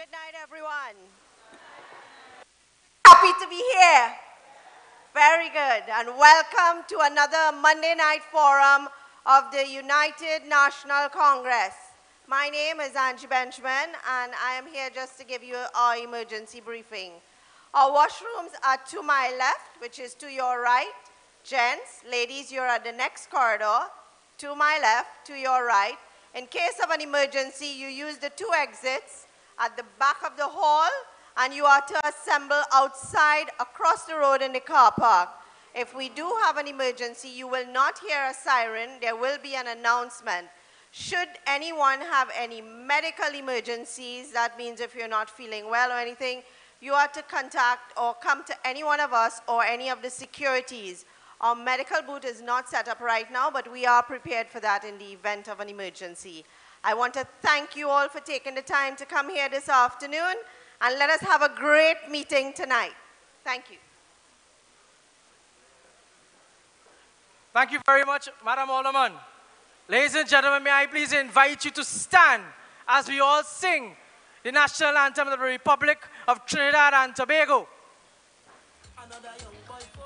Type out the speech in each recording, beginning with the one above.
Good night, everyone. Happy to be here. Very good. And welcome to another Monday night forum of the United National Congress. My name is Angie Benjamin, and I am here just to give you our emergency briefing. Our washrooms are to my left, which is to your right. Gents, ladies, you're at the next corridor. To my left, to your right. In case of an emergency, you use the two exits at the back of the hall, and you are to assemble outside across the road in the car park. If we do have an emergency, you will not hear a siren. There will be an announcement. Should anyone have any medical emergencies, that means if you're not feeling well or anything, you are to contact or come to any one of us or any of the securities. Our medical booth is not set up right now, but we are prepared for that in the event of an emergency. I want to thank you all for taking the time to come here this afternoon, and let us have a great meeting tonight. Thank you. Thank you very much, Madam Alderman. Ladies and gentlemen, may I please invite you to stand as we all sing the national anthem of the Republic of Trinidad and Tobago. Another young boy for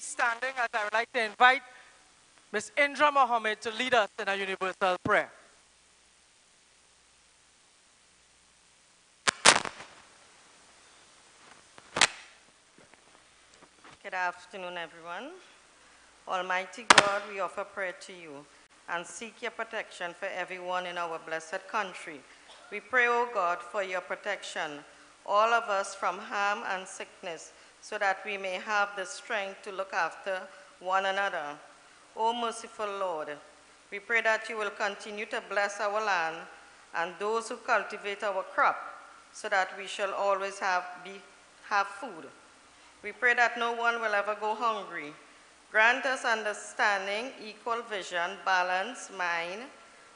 standing, as I would like to invite Ms. Indra Mohammed to lead us in a universal prayer. Good afternoon, everyone. Almighty God, we offer prayer to you and seek your protection for everyone in our blessed country. We pray, O God, for your protection, all of us from harm and sickness, so that we may have the strength to look after one another. O merciful Lord, we pray that you will continue to bless our land and those who cultivate our crop, so that we shall always have food. We pray that no one will ever go hungry. Grant us understanding, equal vision, balanced mind,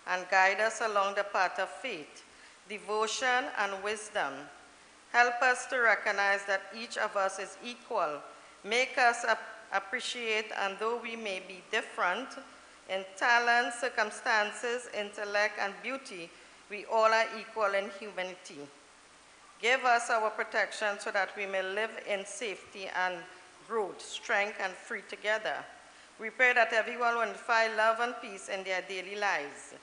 and guide us along the path of faith, devotion, and wisdom. Help us to recognize that each of us is equal. Make us appreciate, and though we may be different in talent, circumstances, intellect, and beauty, we all are equal in humanity. Give us our protection so that we may live in safety and growth, strength, and free together. We pray that everyone will find love and peace in their daily lives.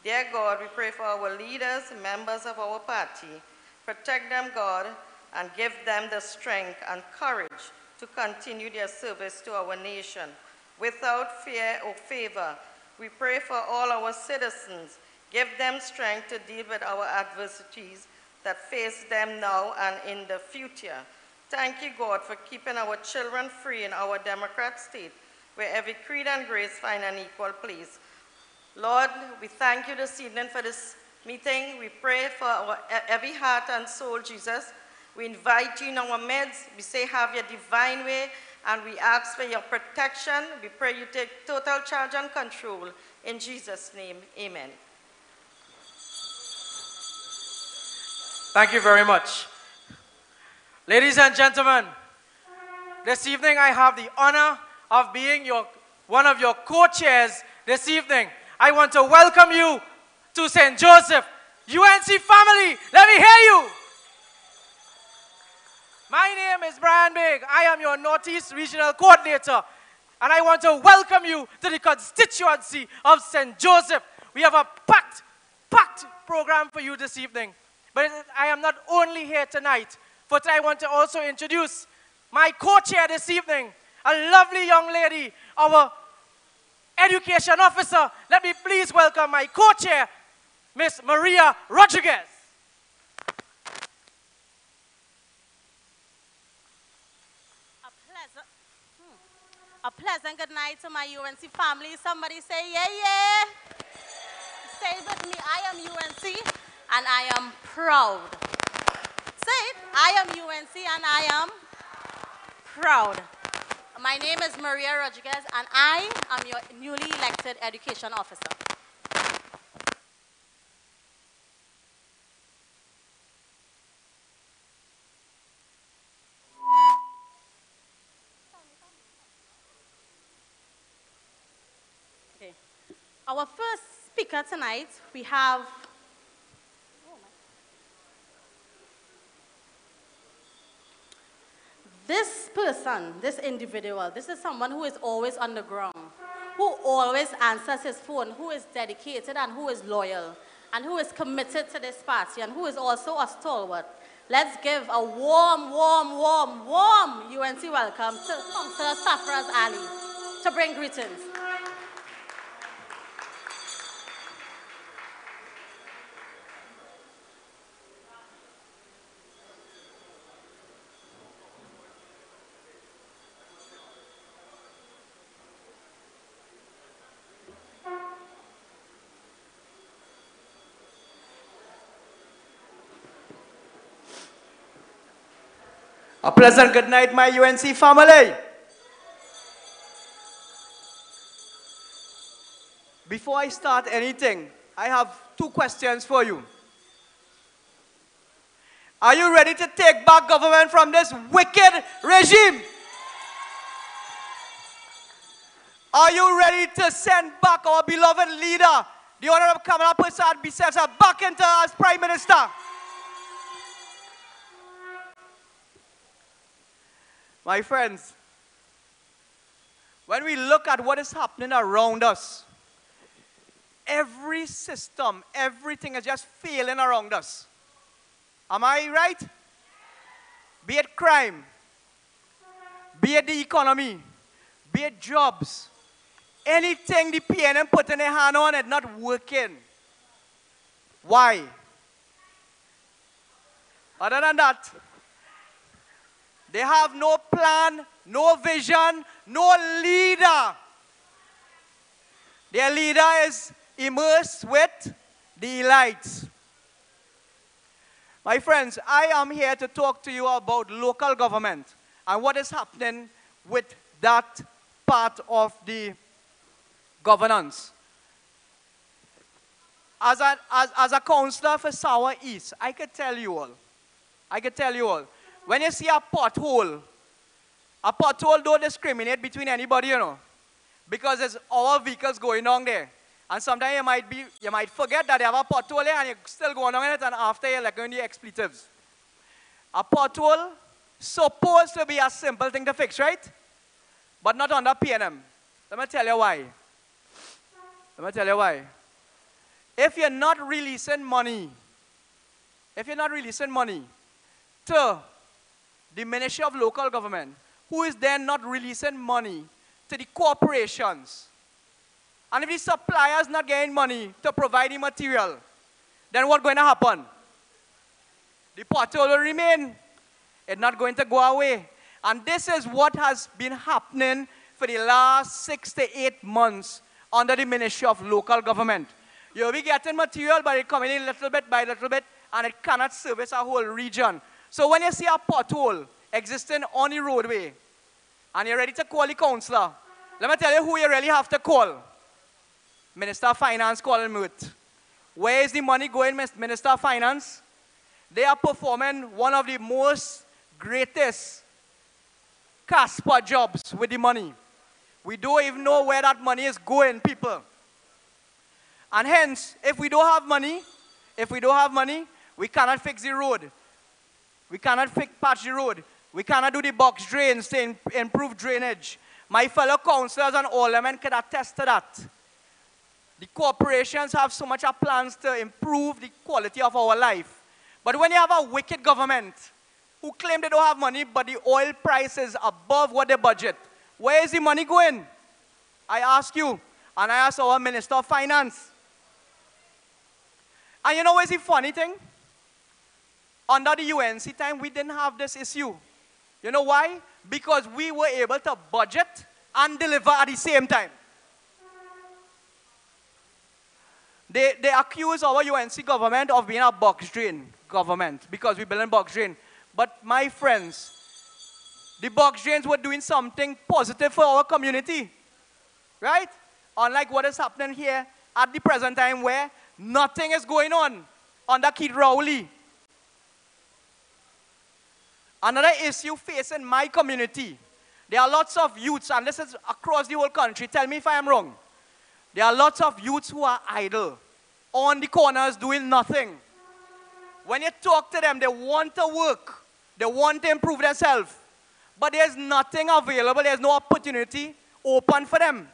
Dear God, we pray for our leaders, members of our party. Protect them, God, and give them the strength and courage to continue their service to our nation. Without fear or favor, we pray for all our citizens. Give them strength to deal with our adversities that face them now and in the future. Thank you, God, for keeping our children free in our democratic state, where every creed and grace find an equal place. Lord, we thank you this evening for this meeting. We pray for every heart and soul, Jesus. We invite you in our midst. We say, have your divine way, and we ask for your protection. We pray you take total charge and control. In Jesus' name, amen. Thank you very much. Ladies and gentlemen, this evening I have the honor of being one of your co-chairs this evening. I want to welcome you to St. Joseph. UNC family, let me hear you. My name is Brian Big. I am your Northeast Regional Coordinator, and I want to welcome you to the constituency of St. Joseph. We have a packed program for you this evening. But I am not only here tonight, but I want to also introduce my co-chair this evening, a lovely young lady, our education officer. Let me please welcome my co-chair, Miss Maria Rodriguez. A pleasant good night to my UNC family. Somebody say, yeah, yeah. Say it with me, I am UNC and I am proud. Say it, I am UNC and I am proud. My name is Maria Rodriguez and I am your newly elected education officer. Our first speaker tonight, we have this person, this individual. This is someone who is always on the ground, who always answers his phone, who is dedicated and who is loyal, and who is committed to this party, and who is also a stalwart. Let's give a warm UNC welcome to Councillor Safraz Ali to bring greetings. A pleasant good night, my UNC family. Before I start anything, I have 2 questions for you. Are you ready to take back government from this wicked regime? Are you ready to send back our beloved leader, the Honorable Kamala Persad Bissessar, back into as Prime Minister? My friends, when we look at what is happening around us, every system, everything is just failing around us. Am I right? Be it crime, be it the economy, be it jobs, anything the PNM put in their hand on is not working. Why? Other than that, they have no plan, no vision, no leader. Their leader is immersed with the elites. My friends, I am here to talk to you about local government and what is happening with that part of the governance. As a councillor for Sawa East, I could tell you all, when you see a pothole don't discriminate between anybody, you know, because there's our vehicles going on there. And sometimes you might forget that they have a pothole there and you're still going on in it, and after you're like going the expletives. A pothole supposed to be a simple thing to fix, right? But not under PNM. Let me tell you why. If you're not releasing money to the Ministry of Local Government, who is then not releasing money to the corporations, and if the suppliers not getting money to provide the material, then what's going to happen? The pothole will remain. It's not going to go away. And this is what has been happening for the last 6 to 8 months under the Ministry of Local Government. You'll be getting material, but it's coming in little bit by little bit, and it cannot service a whole region. So when you see a pothole existing on the roadway, and you're ready to call the councillor, let me tell you who you really have to call. Minister of Finance, Colin Muth. Where is the money going, Minister of Finance? They are performing one of the most greatest Casper jobs with the money. We don't even know where that money is going, people. And hence, if we don't have money, we cannot fix the road. We cannot patch the road. We cannot do the box drains to improve drainage. My fellow councillors and aldermen can attest to that. The corporations have so much plans to improve the quality of our life. But when you have a wicked government who claim they don't have money, but the oil price is above what they budget, where is the money going? I ask you, and I ask our Minister of Finance. And you know what's the funny thing? Under the UNC time, we didn't have this issue. You know why? Because we were able to budget and deliver at the same time. They accuse our UNC government of being a box drain government because we build a box drain. But my friends, the box drains were doing something positive for our community. Right? Unlike what is happening here at the present time where nothing is going on under Keith Rowley. Another issue facing my community, there are lots of youths, and this is across the whole country, tell me if I am wrong. There are lots of youths who are idle, on the corners doing nothing. When you talk to them, they want to work, they want to improve themselves, but there's nothing available, there's no opportunity open for them.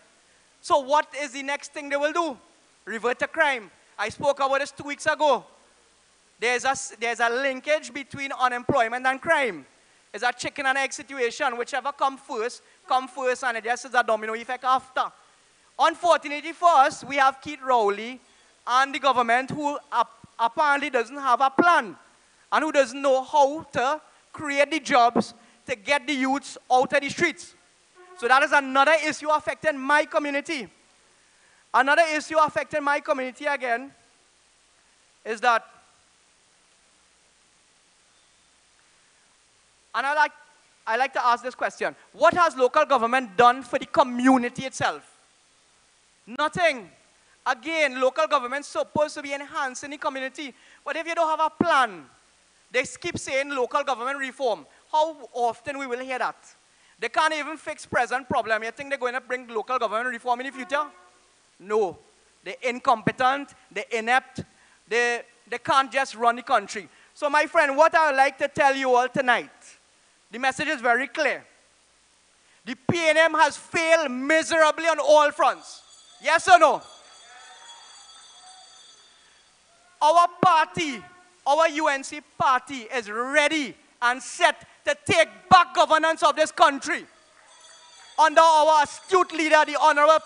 So what is the next thing they will do? Revert to crime. I spoke about this 2 weeks ago. There's a linkage between unemployment and crime. It's a chicken and egg situation. Whichever come first, and it just is a domino effect after. Unfortunately for us, we have Keith Rowley and the government who apparently doesn't have a plan and who doesn't know how to create the jobs to get the youths out of the streets. So that is another issue affecting my community. Another issue affecting my community again is that, and I like to ask this question, what has local government done for the community itself? Nothing. Again, local government is supposed to be enhancing the community, but if you don't have a plan, they keep saying local government reform. How often we will hear that? They can't even fix present problem. You think they're going to bring local government reform in the future? No. They're incompetent, they're inept, they can't just run the country. So my friend, what I would like to tell you all tonight, the message is very clear. The PNM has failed miserably on all fronts. Yes or no? Our party, our UNC party is ready and set to take back governance of this country under our astute leader, the Honorable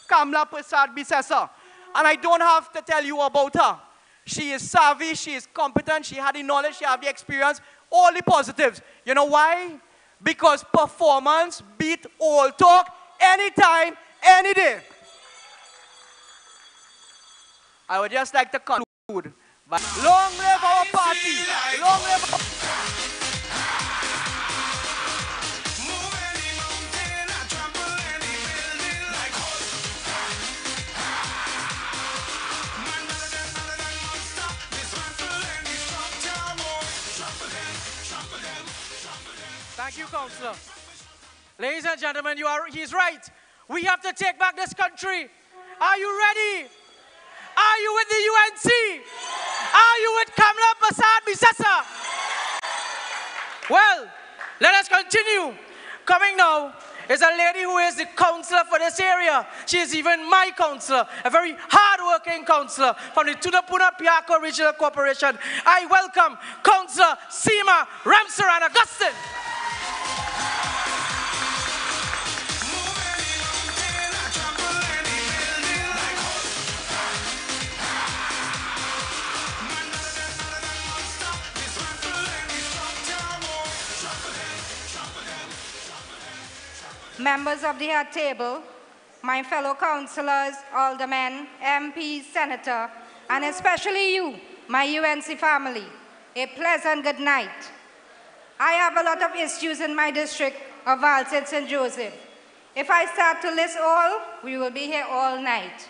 Kamla Persad-Bissessar. And I don't have to tell you about her. She is savvy, she is competent, she had the knowledge, she had the experience, all the positives. You know why? Because performance beat all talk anytime, any day. I would just like to conclude by long live our party, long live. Thank you, Councillor. Ladies and gentlemen, he's right. We have to take back this country. Are you ready? Are you with the UNC? Are you with Kamla Persad-Bissessar? Well, let us continue. Coming now is a lady who is the councillor for this area. She is even my councillor, a very hard-working councillor from the Tunapuna Piarco Regional Corporation. I welcome Councillor Seema Ramsaran Augustine. Members of the head table, my fellow councillors, aldermen, MPs, senator, and especially you, my UNC family, a pleasant good night. I have a lot of issues in my district of Alton St. Joseph. If I start to list all, we will be here all night.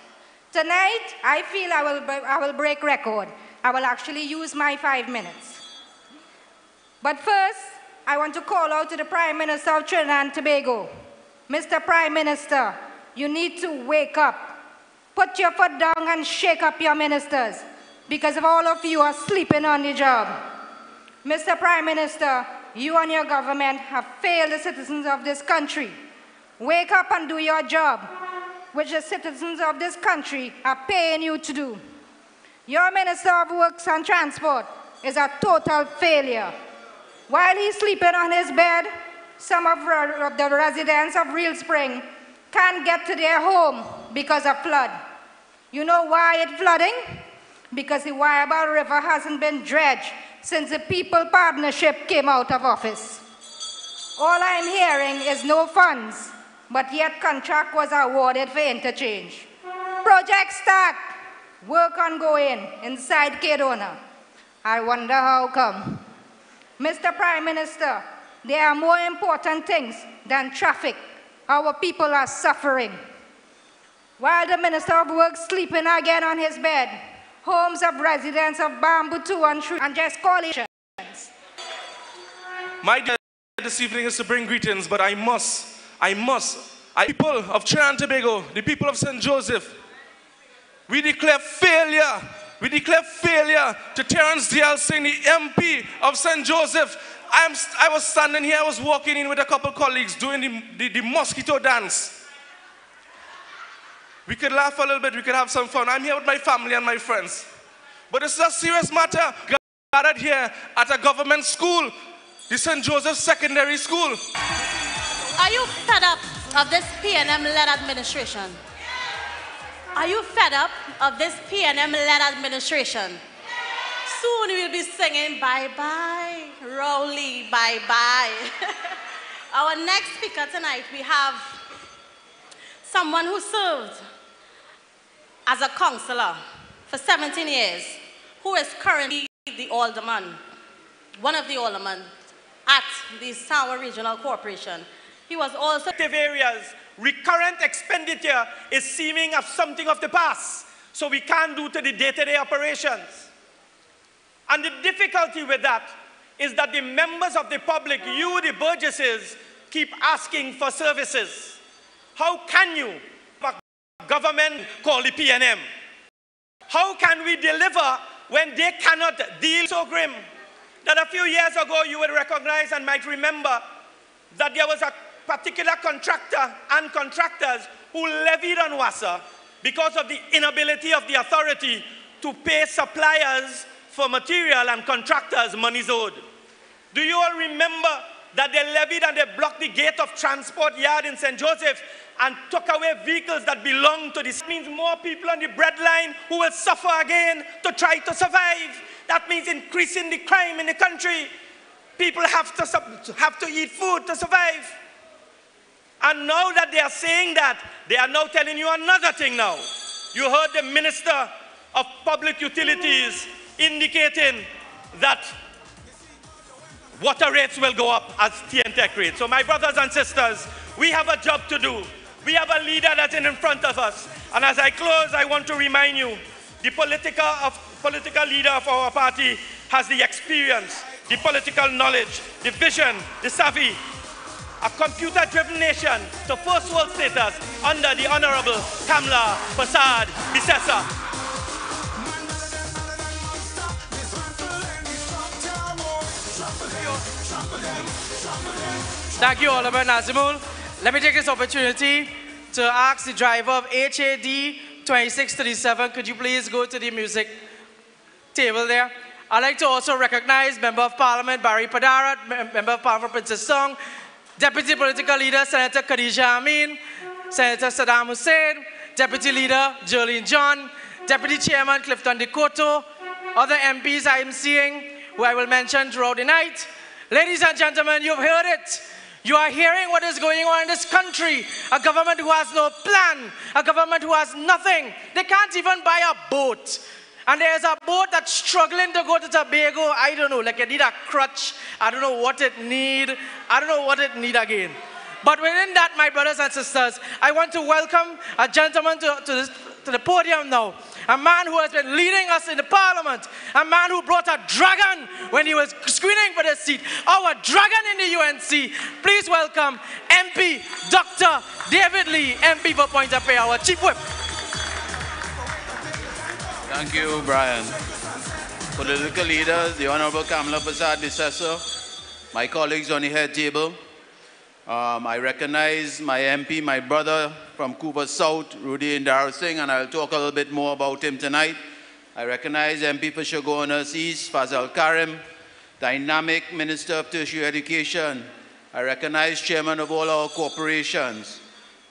Tonight, I feel I will break record. I will actually use my 5 minutes. But first, I want to call out to the Prime Minister of Trinidad and Tobago. Mr. Prime Minister, you need to wake up. Put your foot down and shake up your ministers, because all of you are sleeping on the job. Mr. Prime Minister, you and your government have failed the citizens of this country. Wake up and do your job, which the citizens of this country are paying you to do. Your Minister of Works and Transport is a total failure. While he's sleeping on his bed, some of the residents of Real Spring can't get to their home because of flood. You know why it's flooding? Because the Wyaba River hasn't been dredged since the People Partnership came out of office. All I'm hearing is no funds, but yet contract was awarded for interchange. Project start, work ongoing inside Kedona. I wonder how come. Mr. Prime Minister, there are more important things than traffic. Our people are suffering. While the Minister of Works sleeping again on his bed, homes of residents of Bamboo 2 and just coalitions. My idea this evening is to bring greetings, but people of Trinidad and Tobago, the people of St. Joseph, we declare failure. We declare failure to Terence Dial Singh, the MP of St. Joseph. I was standing here, I was walking in with a couple colleagues doing the mosquito dance. We could laugh a little bit, we could have some fun. I'm here with my family and my friends. But this is a serious matter. Gathered here at a government school, the St. Joseph Secondary School. Are you fed up of this PNM-led administration? Are you fed up of this PNM-led administration? Soon we'll be singing bye-bye, Rowley, bye-bye. Our next speaker tonight, we have someone who served as a councillor for 17 years, who is currently the alderman, one of the aldermen at the Sawa Regional Corporation. He was also areas. Recurrent expenditure is seeming of something of the past, so we can't do to the day-to-day operations. And the difficulty with that is that the members of the public, you, the burgesses, keep asking for services. How can you, a government called the PNM, how can we deliver when they cannot deal so grim? That a few years ago you would recognize and might remember that there was a particular contractor and contractors who levied on WASA because of the inability of the authority to pay suppliers for material and contractors monies owed. Do you all remember that they levied and they blocked the gate of transport yard in St. Joseph and took away vehicles that belong to this? That means more people on the breadline who will suffer again to try to survive. That means increasing the crime in the country. People have to eat food to survive. And now that they are saying that, they are now telling you another thing now. You heard the Minister of Public Utilities indicating that water rates will go up as TNTEC rates. So my brothers and sisters, we have a job to do. We have a leader that's in front of us. And as I close, I want to remind you, the political leader of our party has the experience, the political knowledge, the vision, the savvy, a computer-driven nation to first world status under the Honorable Kamla Persad Bissessar. Thank you, Alderman Nazimul. Let me take this opportunity to ask the driver of HAD 2637, could you please go to the music table there? I'd like to also recognize Member of Parliament Barry Padarat, Member of Parliament Princess Song, Deputy Political Leader Senator Khadija Amin, Senator Saddam Hussein, Deputy Leader Jolene John, Deputy Chairman Clifton Dekoto, other MPs I am seeing, who I will mention throughout the night. Ladies and gentlemen, you've heard it. You are hearing what is going on in this country. A government who has no plan, a government who has nothing. They can't even buy a boat. And there's a boat that's struggling to go to Tobago. I don't know, like it need a crutch. I don't know what it need. I don't know what it need again. But within that, my brothers and sisters, I want to welcome a gentleman to the podium now. A man who has been leading us in the parliament. A man who brought a dragon when he was screening for the seat. Our dragon in the UNC. Please welcome MP Dr. David Lee, MP for Point of Pay, our Chief Whip. Thank you, Brian. Political leaders, the Honorable Kamla Persad Bissessar, my colleagues on the head table. I recognize my MP, my brother from Cooper South, Rudy Indar Singh, and I'll talk a little bit more about him tonight. I recognize MP for Chaguanas East, Fazal Karim, dynamic Minister of Tertiary Education. I recognize Chairman of all our corporations.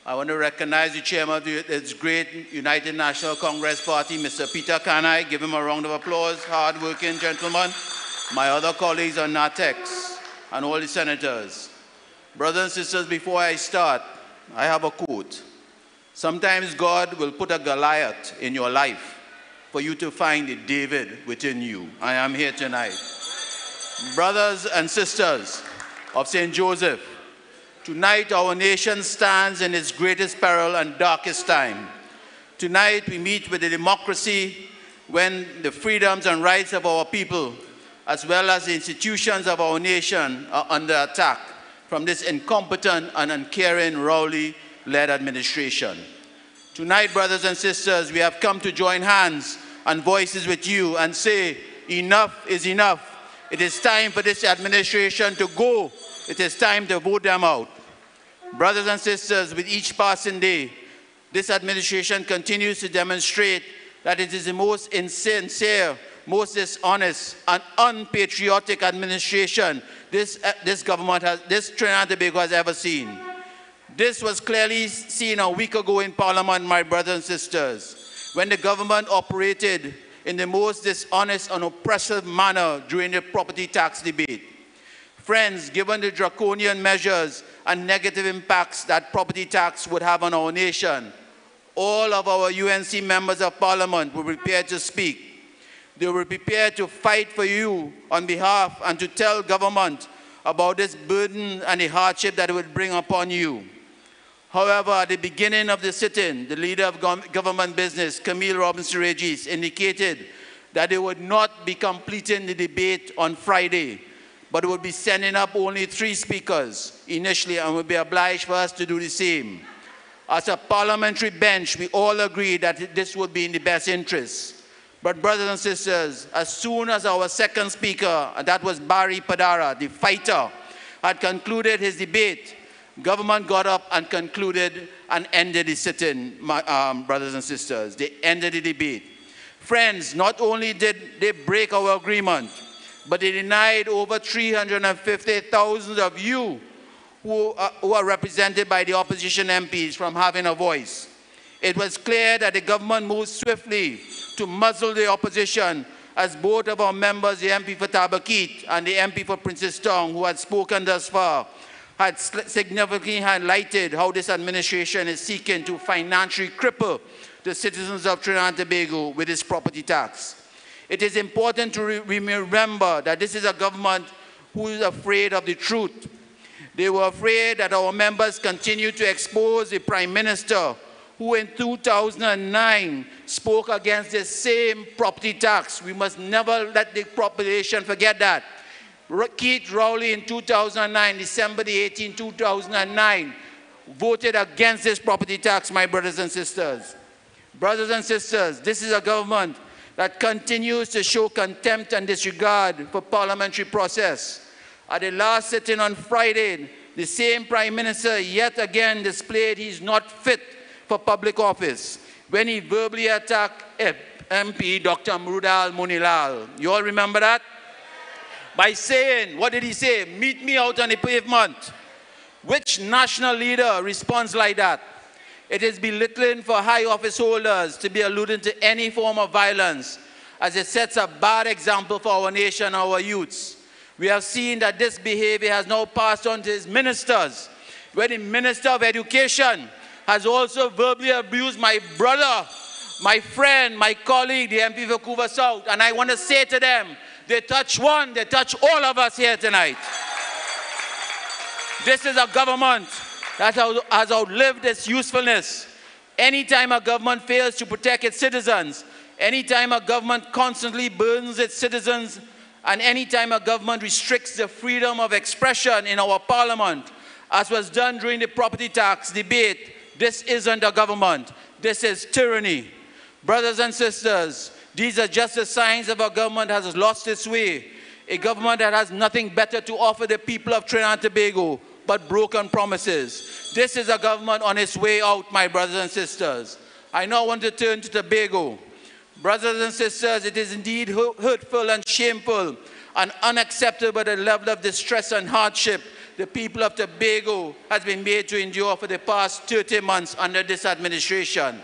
I want to recognize the Chairman of this great United National Congress Party, Mr. Peter Kanai. Give him a round of applause, hard-working gentleman. My other colleagues on NATEX and all the senators. Brothers and sisters, before I start, I have a quote. Sometimes God will put a Goliath in your life for you to find a David within you. I am here tonight. Brothers and sisters of St. Joseph, tonight our nation stands in its greatest peril and darkest time. Tonight we meet with the democracy when the freedoms and rights of our people, as well as the institutions of our nation, are under attack from this incompetent and uncaring Rowley-led administration. Tonight, brothers and sisters, we have come to join hands and voices with you and say, enough is enough. It is time for this administration to go. It is time to vote them out. Brothers and sisters, with each passing day, this administration continues to demonstrate that it is the most insincere, most dishonest and unpatriotic administration this government has, this Trinidad and Tobago has ever seen. This was clearly seen a week ago in Parliament, my brothers and sisters, when the government operated in the most dishonest and oppressive manner during the property tax debate. Friends, given the draconian measures and negative impacts that property tax would have on our nation, all of our UNC members of Parliament were prepared to speak. They were prepared to fight for you on behalf and to tell government about this burden and the hardship that it would bring upon you. However, at the beginning of the sit-in, the leader of government business, Camille Robinson-Regis, indicated that they would not be completing the debate on Friday, but would be sending up only 3 speakers initially and would be obliged for us to do the same. As a parliamentary bench, we all agreed that this would be in the best interest. But brothers and sisters, as soon as our second speaker, and that was Barry Padara, the fighter, had concluded his debate, government got up and concluded and ended the sit-in, brothers and sisters. They ended the debate. Friends, not only did they break our agreement, but they denied over 350,000 of you who are represented by the opposition MPs from having a voice. It was clear that the government moved swiftly to muzzle the opposition, as both of our members, the MP for Tabaquite and the MP for Princess Tong, who had spoken thus far, had significantly highlighted how this administration is seeking to financially cripple the citizens of Trinidad and Tobago with its property tax. It is important to remember that this is a government who is afraid of the truth. They were afraid that our members continue to expose the Prime Minister, who in 2009 spoke against the same property tax. We must never let the population forget that. Keith Rowley in 2009, December the 18th, 2009, voted against this property tax, my brothers and sisters. Brothers and sisters, this is a government that continues to show contempt and disregard for parliamentary process. At the last sitting on Friday, the same Prime Minister yet again displayed he's not fit for public office when he verbally attacked MP Dr. Mrudal Munilal. You all remember that? By saying, what did he say? Meet me out on the pavement. Which national leader responds like that? It is belittling for high office holders to be alluding to any form of violence, as it sets a bad example for our nation and our youths. We have seen that this behavior has now passed on to his ministers, where the Minister of Education has also verbally abused my brother, my friend, my colleague, the MP for Cooper South. And I want to say to them, they touch one, they touch all of us here tonight. This is a government that has outlived its usefulness. Anytime a government fails to protect its citizens, anytime a government constantly burdens its citizens, and anytime a government restricts the freedom of expression in our parliament, as was done during the property tax debate, this isn't a government. This is tyranny. Brothers and sisters, these are just the signs of a government has lost its way. A government that has nothing better to offer the people of Trinidad and Tobago but broken promises. This is a government on its way out, my brothers and sisters. I now want to turn to Tobago. Brothers and sisters, it is indeed hurtful and shameful and unacceptable the level of distress and hardship the people of Tobago has been made to endure for the past 30 months under this administration.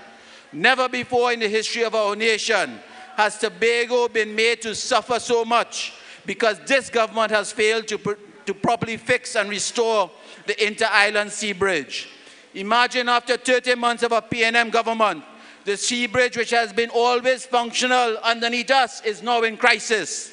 Never before in the history of our nation has Tobago been made to suffer so much because this government has failed to properly fix and restore the inter-island sea bridge. Imagine after 30 months of a PNM government, the sea bridge, which has been always functional underneath us, is now in crisis.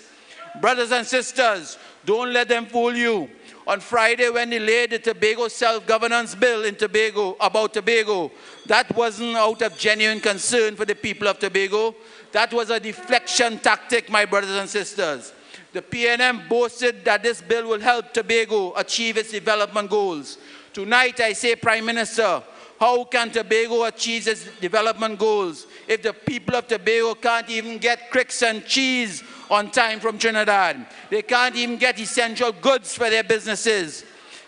Brothers and sisters, don't let them fool you. On Friday, when they laid the Tobago self-governance bill in Tobago, about Tobago, that wasn't out of genuine concern for the people of Tobago. That was a deflection tactic, my brothers and sisters. The PNM boasted that this bill will help Tobago achieve its development goals. Tonight, I say, Prime Minister, how can Tobago achieve its development goals if the people of Tobago can't even get cricks and cheese on time from Trinidad? They can't even get essential goods for their businesses.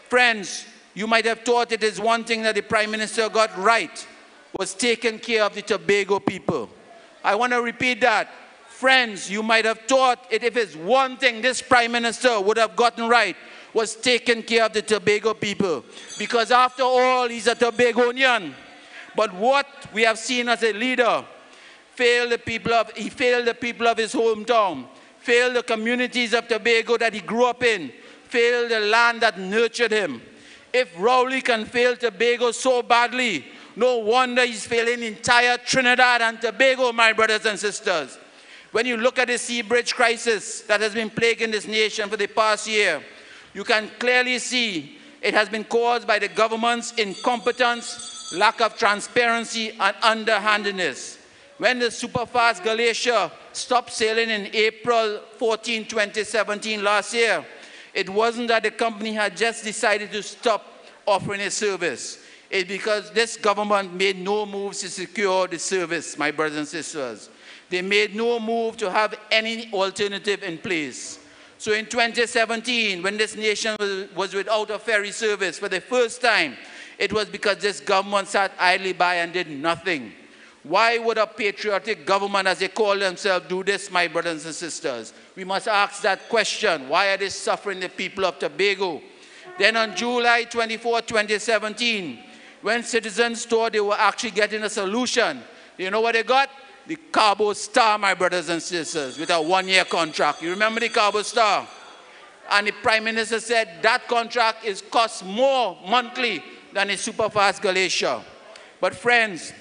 Friends, you might have thought it is one thing that the Prime Minister got right, was taking care of the Tobago people. I want to repeat that. Friends, you might have thought if it's one thing this Prime Minister would have gotten right, was taking care of the Tobago people. Because after all, he's a Tobagonian. But what we have seen as a leader, he failed the people of his hometown, failed the communities of Tobago that he grew up in, failed the land that nurtured him. If Rowley can fail Tobago so badly, no wonder he's failing entire Trinidad and Tobago, my brothers and sisters. When you look at the sea bridge crisis that has been plaguing this nation for the past year, you can clearly see it has been caused by the government's incompetence, lack of transparency, and underhandedness. When the Superfast Galatia stopped sailing in April 14, 2017 last year, it wasn't that the company had just decided to stop offering a service. It's because this government made no moves to secure the service, my brothers and sisters. They made no move to have any alternative in place. So in 2017, when this nation was without a ferry service for the first time, it was because this government sat idly by and did nothing. Why would a patriotic government, as they call themselves, do this, my brothers and sisters? We must ask that question. Why are they suffering the people of Tobago? Then on July 24, 2017, when citizens thought they were actually getting a solution, you know what they got? The Cabo Star, my brothers and sisters, with a one-year contract. You remember the Cabo Star? And the Prime Minister said that contract costs more monthly than a Superfast Galatia. But friends,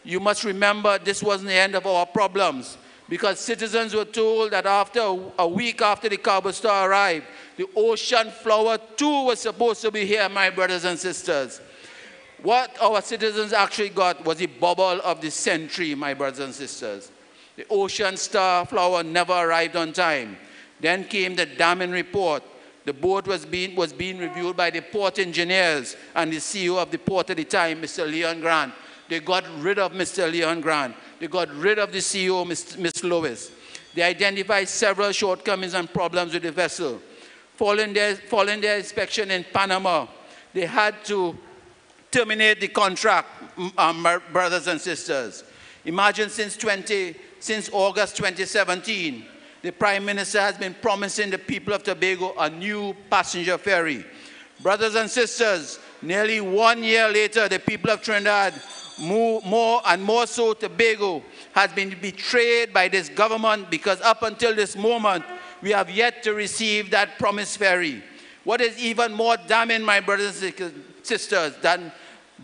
you must remember this wasn't the end of our problems, because citizens were told that after a week after the Cabo Star arrived, the Ocean Flower 2 was supposed to be here, my brothers and sisters. What our citizens actually got was the bubble of the century, my brothers and sisters. The Ocean Star flower never arrived on time. Then came the damning report. The boat was being reviewed by the port engineers and the CEO of the port at the time, Mr. Leon Grant. They got rid of Mr. Leon Grant. They got rid of the CEO, Ms. Lewis. They identified several shortcomings and problems with the vessel. Following their inspection in Panama, they had to terminate the contract, my brothers and sisters. Imagine since August 2017, the Prime Minister has been promising the people of Tobago a new passenger ferry. Brothers and sisters, nearly 1 year later, the people of Trinidad, more and more so Tobago, has been betrayed by this government, because up until this moment, we have yet to receive that promised ferry. What is even more damning, my brothers and sisters, than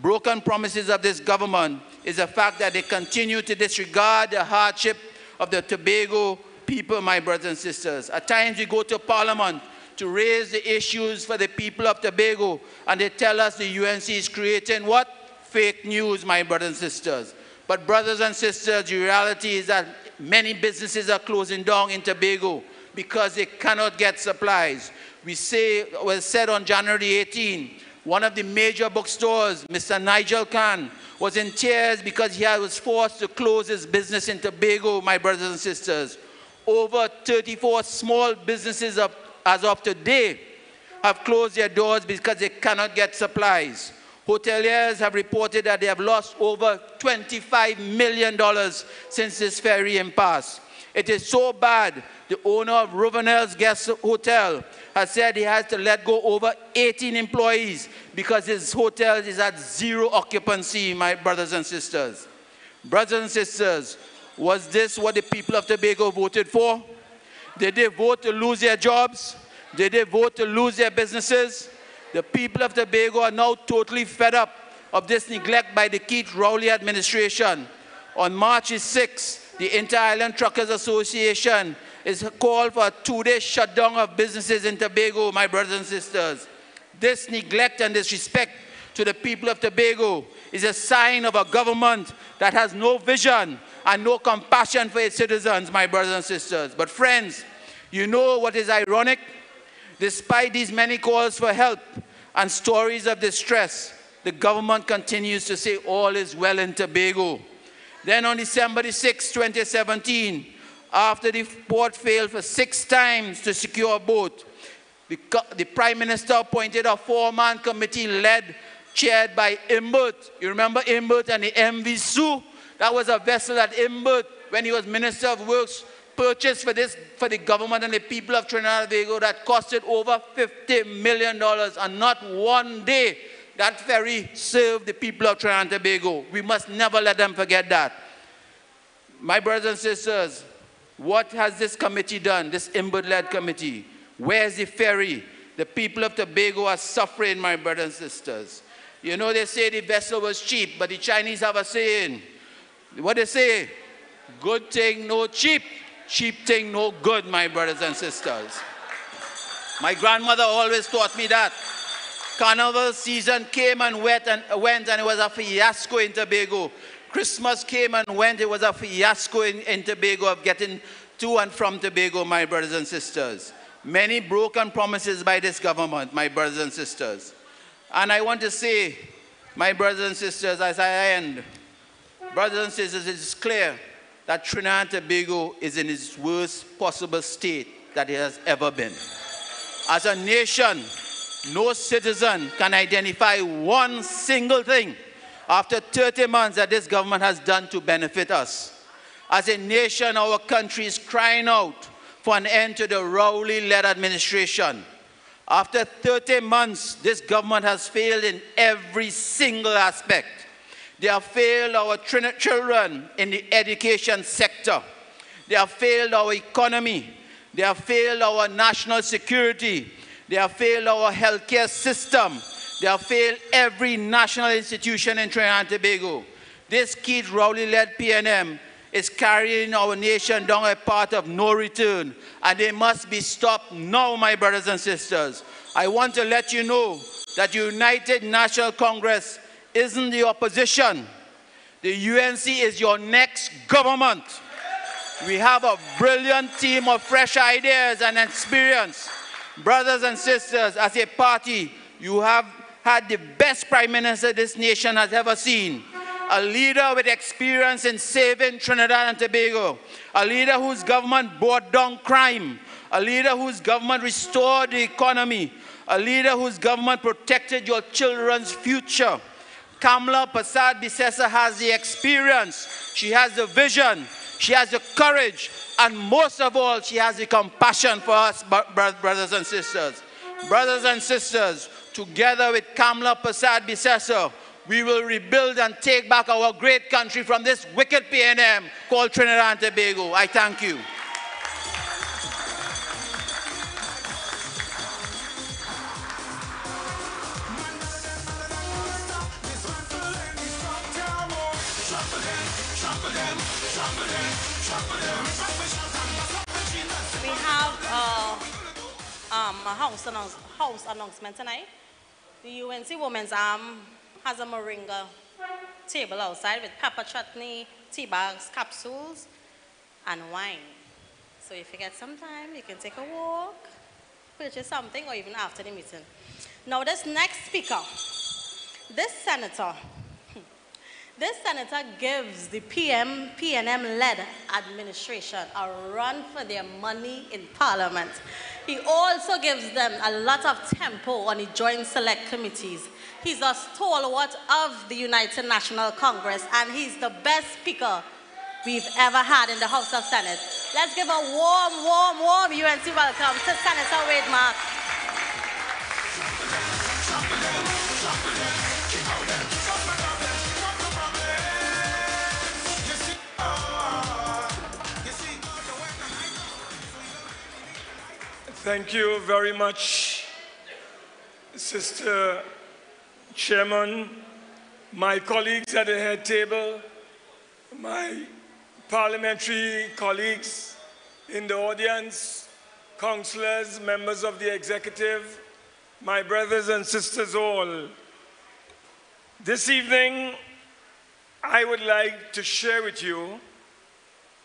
broken promises of this government is the fact that they continue to disregard the hardship of the Tobago people, my brothers and sisters. At times we go to Parliament to raise the issues for the people of Tobago, and they tell us the UNC is creating what? Fake news, my brothers and sisters. But brothers and sisters, the reality is that many businesses are closing down in Tobago because they cannot get supplies. Was said on January 18, one of the major bookstores, Mr. Nigel Khan, was in tears because he was forced to close his business in Tobago, my brothers and sisters. over 34 small businesses as of today have closed their doors because they cannot get supplies. Hoteliers have reported that they have lost over $25 million since this ferry impasse. It is so bad, the owner of Ruvenel's Guest Hotel has said he has to let go over 18 employees because his hotel is at zero occupancy, my brothers and sisters. Brothers and sisters, was this what the people of Tobago voted for? Did they vote to lose their jobs? Did they vote to lose their businesses? The people of Tobago are now totally fed up of this neglect by the Keith Rowley administration. On March 6, the Inter-Island Truckers Association is called for a 2-day shutdown of businesses in Tobago, my brothers and sisters. This neglect and disrespect to the people of Tobago is a sign of a government that has no vision and no compassion for its citizens, my brothers and sisters. But friends, you know what is ironic? Despite these many calls for help and stories of distress, the government continues to say all is well in Tobago. Then on December 6, 2017, after the port failed for 6 times to secure a boat, the Prime Minister appointed a 4-man committee chaired by Imbert. You remember Imbert and the MV Sue? That was a vessel that Imbert, when he was Minister of Works, purchased for the government and the people of Trinidad and Tobago that costed over $50 million, and not one day that ferry served the people of Trinidad and Tobago. We must never let them forget that. My brothers and sisters, what has this committee done, this Imbert-led committee? Where's the ferry? The people of Tobago are suffering, my brothers and sisters. You know, they say the vessel was cheap, but the Chinese have a saying. What they say? Good thing, no cheap. Cheap thing, no good, my brothers and sisters. My grandmother always taught me that. Carnival season came and went, and it was a fiasco in Tobago. Christmas came and went, it was a fiasco in Tobago of getting to and from Tobago, my brothers and sisters. Many broken promises by this government, my brothers and sisters. And I want to say, my brothers and sisters, as I end, brothers and sisters, it is clear that Trinidad and Tobago is in its worst possible state that it has ever been. As a nation, no citizen can identify one single thing after 30 months that this government has done to benefit us. As a nation, our country is crying out for an end to the Rowley-led administration. After 30 months, this government has failed in every single aspect. They have failed our children in the education sector. They have failed our economy. They have failed our national security. They have failed our healthcare system. They have failed every national institution in Trinidad and Tobago. This Keith Rowley-led PNM is carrying our nation down a path of no return, and they must be stopped now, my brothers and sisters. I want to let you know that the United National Congress isn't the opposition. The UNC is your next government. We have a brilliant team of fresh ideas and experience. Brothers and sisters, as a party, you have had the best prime minister this nation has ever seen. A leader with experience in saving Trinidad and Tobago. A leader whose government brought down crime. A leader whose government restored the economy. A leader whose government protected your children's future. Kamla Persad-Bissessar has the experience. She has the vision. She has the courage. And most of all, she has the compassion for us, brothers and sisters. Brothers and sisters, together with Kamla Persad-Bissessar, we will rebuild and take back our great country from this wicked PNM called Trinidad and Tobago. I thank you. We have a house announcement tonight. The UNC Women's Arm has a moringa table outside with pepper chutney, tea bags, capsules, and wine. So if you get some time, you can take a walk, purchase something, or even after the meeting. Now this next speaker, this senator, This senator gives the PNM-led administration a run for their money in Parliament. He also gives them a lot of tempo on the Joint Select Committees. He's a stalwart of the United National Congress, and he's the best speaker we've ever had in the House of Senate. Let's give a warm, warm, warm UNC welcome to Senator Wade Mark. Thank you very much, Sister Chairman, my colleagues at the head table, my parliamentary colleagues in the audience, councillors, members of the executive, my brothers and sisters all. This evening, I would like to share with you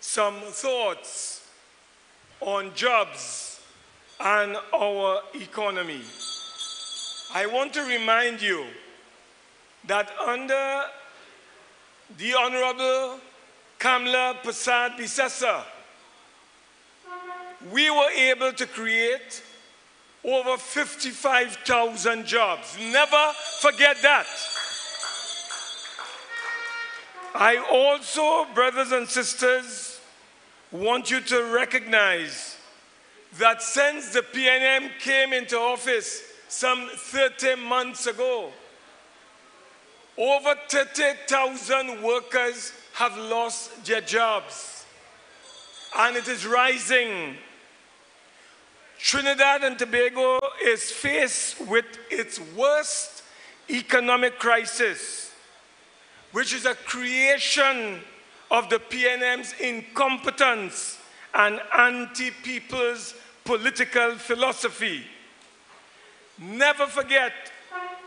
some thoughts on jobs and our economy. I want to remind you that under the Honorable Kamla Persad-Bissessar, we were able to create over 55,000 jobs. Never forget that. I also, brothers and sisters, want you to recognize that since the PNM came into office some 30 months ago, over 30,000 workers have lost their jobs, and it is rising. Trinidad and Tobago is faced with its worst economic crisis, which is a creation of the PNM's incompetence and anti-people's political philosophy. Never forget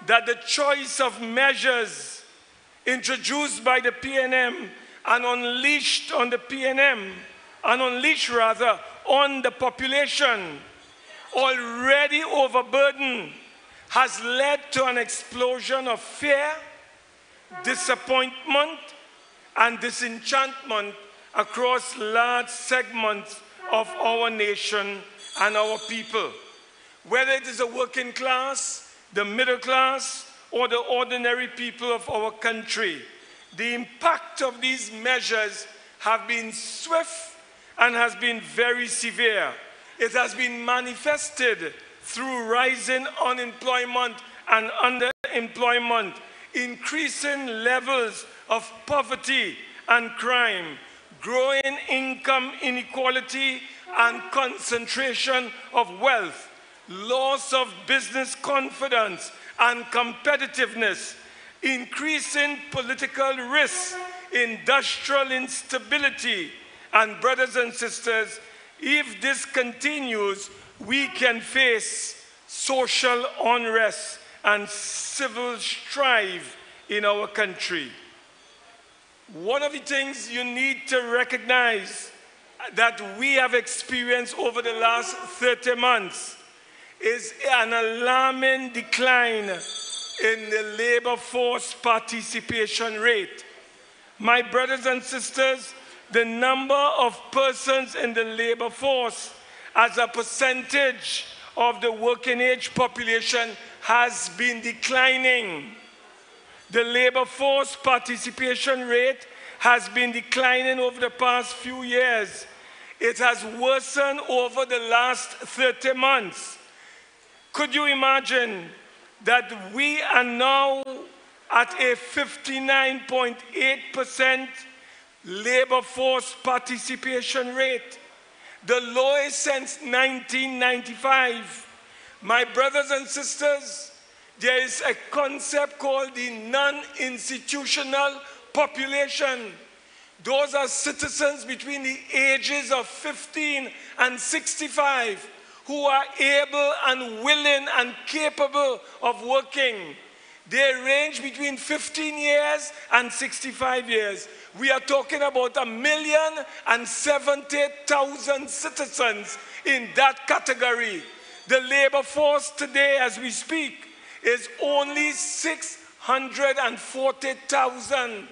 that the choice of measures introduced by the PNM and unleashed on the PNM, and unleashed rather on the population already overburdened, has led to an explosion of fear, disappointment, and disenchantment across large segments of our nation and our people. Whether it is the working class, the middle class, or the ordinary people of our country, the impact of these measures have been swift and has been very severe. It has been manifested through rising unemployment and underemployment, increasing levels of poverty and crime, growing income inequality and concentration of wealth, loss of business confidence and competitiveness, increasing political risk, industrial instability, and brothers and sisters, if this continues, we can face social unrest and civil strife in our country. One of the things you need to recognize that we have experienced over the last 30 months is an alarming decline in the labor force participation rate. My brothers and sisters, the number of persons in the labor force as a percentage of the working age population has been declining. The labor force participation rate has been declining over the past few years. It has worsened over the last 30 months. Could you imagine that we are now at a 59.8% labor force participation rate, the lowest since 1995. My brothers and sisters, there is a concept called the non-institutional population. Those are citizens between the ages of 15 and 65 who are able and willing and capable of working. They range between 15 years and 65 years. We are talking about 1,070,000 citizens in that category. The labor force today, as we speak, is only 640,000.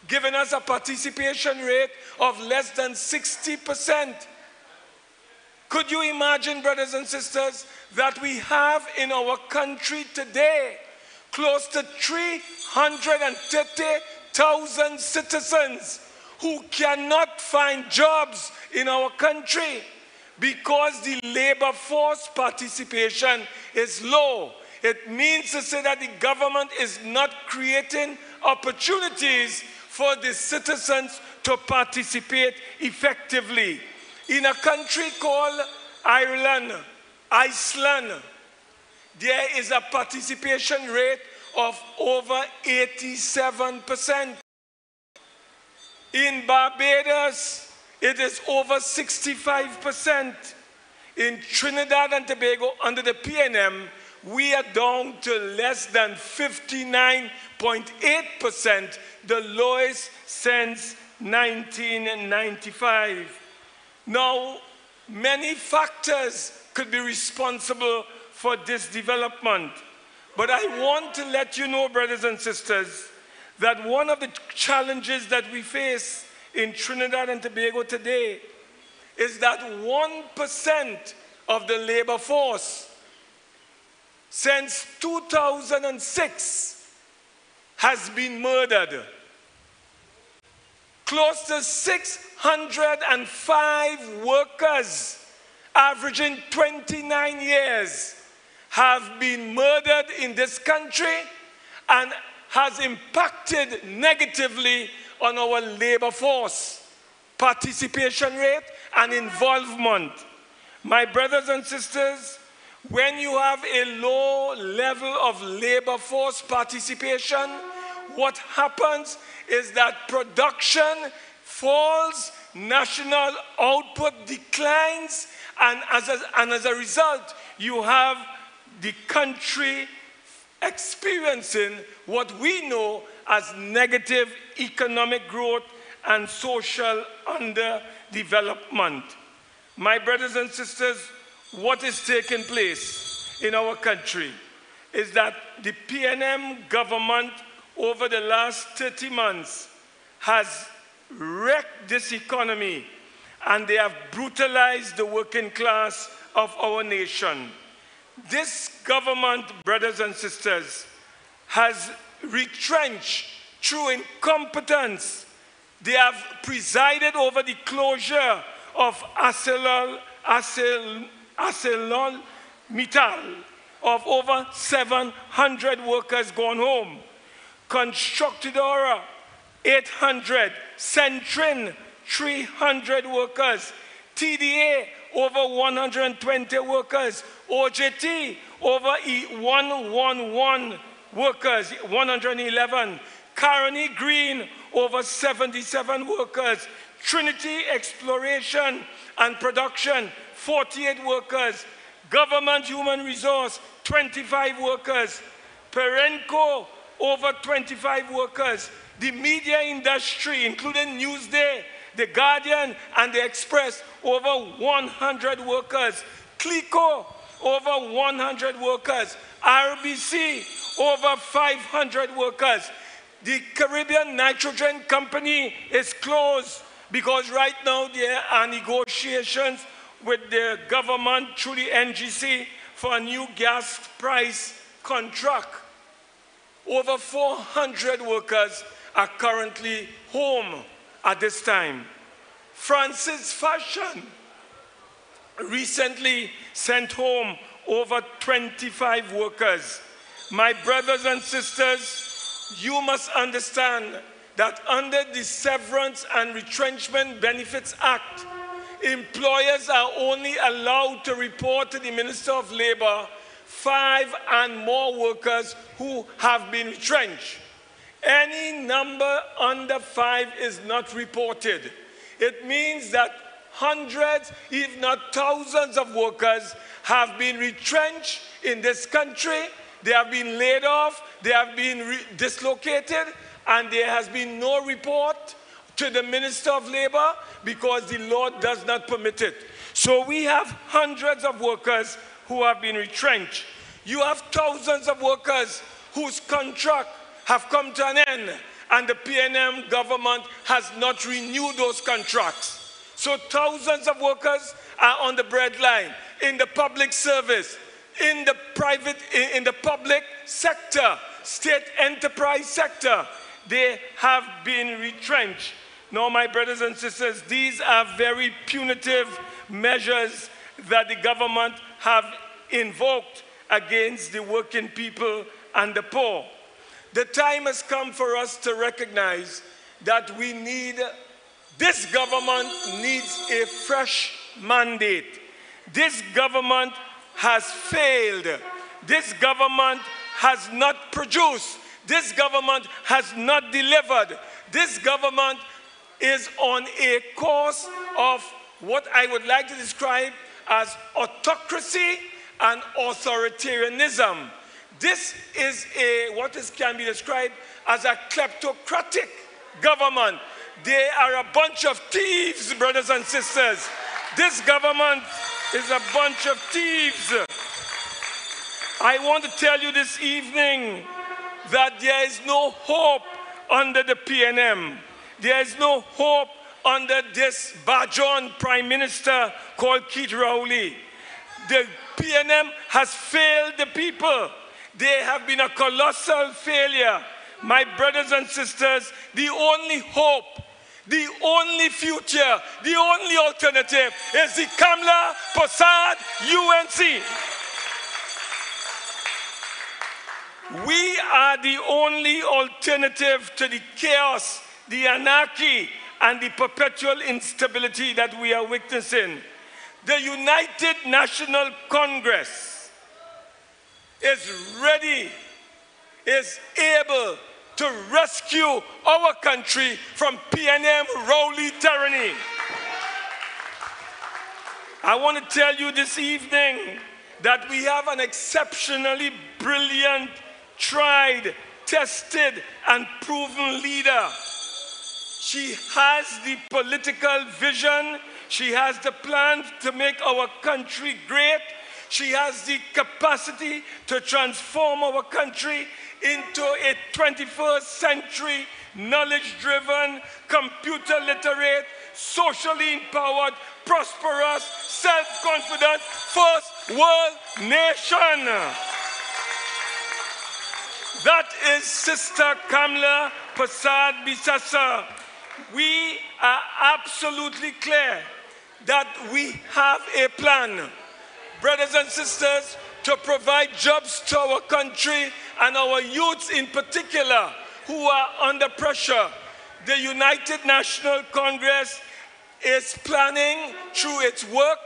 giving us a participation rate of less than 60%. Could you imagine, brothers and sisters, that we have in our country today close to 330,000 citizens who cannot find jobs in our country because the labor force participation is low? It means to say that the government is not creating opportunities for the citizens to participate effectively. In a country called Iceland, there is a participation rate of over 87%. In Barbados, it is over 65%. In Trinidad and Tobago, under the PNM, we are down to less than 59.8%, the lowest since 1995. Now, many factors could be responsible for this development. But I want to let you know, brothers and sisters, that one of the challenges that we face in Trinidad and Tobago today is that 1% of the labor force since 2006 has been murdered. Close to 605 workers, averaging 29 years, have been murdered in this country and has impacted negatively on our labor force, participation rate, and involvement. My brothers and sisters, when you have a low level of labor force participation, what happens is that production falls, national output declines, and as a result, you have the country experiencing what we know as negative economic growth and social underdevelopment. My brothers and sisters, what is taking place in our country is that the PNM government over the last 30 months has wrecked this economy, and they have brutalized the working class of our nation. This government, brothers and sisters, has retrenched through incompetence. They have presided over the closure of ArcelorMittal, of over 700 workers gone home. Constructidora, 800. Centrin, 300 workers. TDA, over 120 workers. OJT, over 111 workers, 111. Caroni Green, over 77 workers. Trinity Exploration and Production, 48 workers. Government Human Resource, 25 workers. Perenco, over 25 workers. The media industry, including Newsday, The Guardian, and The Express, over 100 workers. Clico, over 100 workers. RBC, over 500 workers. The Caribbean Nitrogen Company is closed because right now there are negotiations with the government through the NGC for a new gas price contract. Over 400 workers are currently home at this time. Francis Fashion recently sent home over 25 workers. My brothers and sisters, you must understand that under the Severance and Retrenchment Benefits Act, employers are only allowed to report to the Minister of Labor 5 and more workers who have been retrenched. Any number under 5 is not reported. It means that hundreds, if not thousands of workers have been retrenched in this country. They have been laid off, they have been dislocated, and there has been no report to the Minister of Labor because the law does not permit it. So we have hundreds of workers who have been retrenched. You have thousands of workers whose contract have come to an end, and the PNM government has not renewed those contracts. So thousands of workers are on the breadline in the public service, in the public sector, state enterprise sector. They have been retrenched. Now, my brothers and sisters, these are very punitive measures that the government have invoked against the working people and the poor. The time has come for us to recognize that this government needs a fresh mandate. This government has failed. This government has not produced. This government has not delivered. This government is on a course of what I would like to describe as autocracy and authoritarianism. This is what can be described as a kleptocratic government. They are a bunch of thieves, brothers and sisters. This government is a bunch of thieves. I want to tell you this evening that there is no hope under the PNM. There is no hope under this Bajon Prime Minister called Keith Rowley. The PNM has failed the people. They have been a colossal failure. My brothers and sisters, the only hope, the only future, the only alternative is the Kamla Persad UNC. We are the only alternative to the chaos, the anarchy, and the perpetual instability that we are witnessing. The United National Congress is ready, is able to rescue our country from PNM Rowley tyranny. I want to tell you this evening that we have an exceptionally brilliant, tried, tested, and proven leader. She has the political vision. She has the plan to make our country great. She has the capacity to transform our country into a 21st century, knowledge-driven, computer-literate, socially empowered, prosperous, self-confident, first world nation. That is Sister Kamla Persad Bissassa. We are absolutely clear that we have a plan, brothers and sisters, to provide jobs to our country and our youths in particular who are under pressure. The United National Congress is planning through its work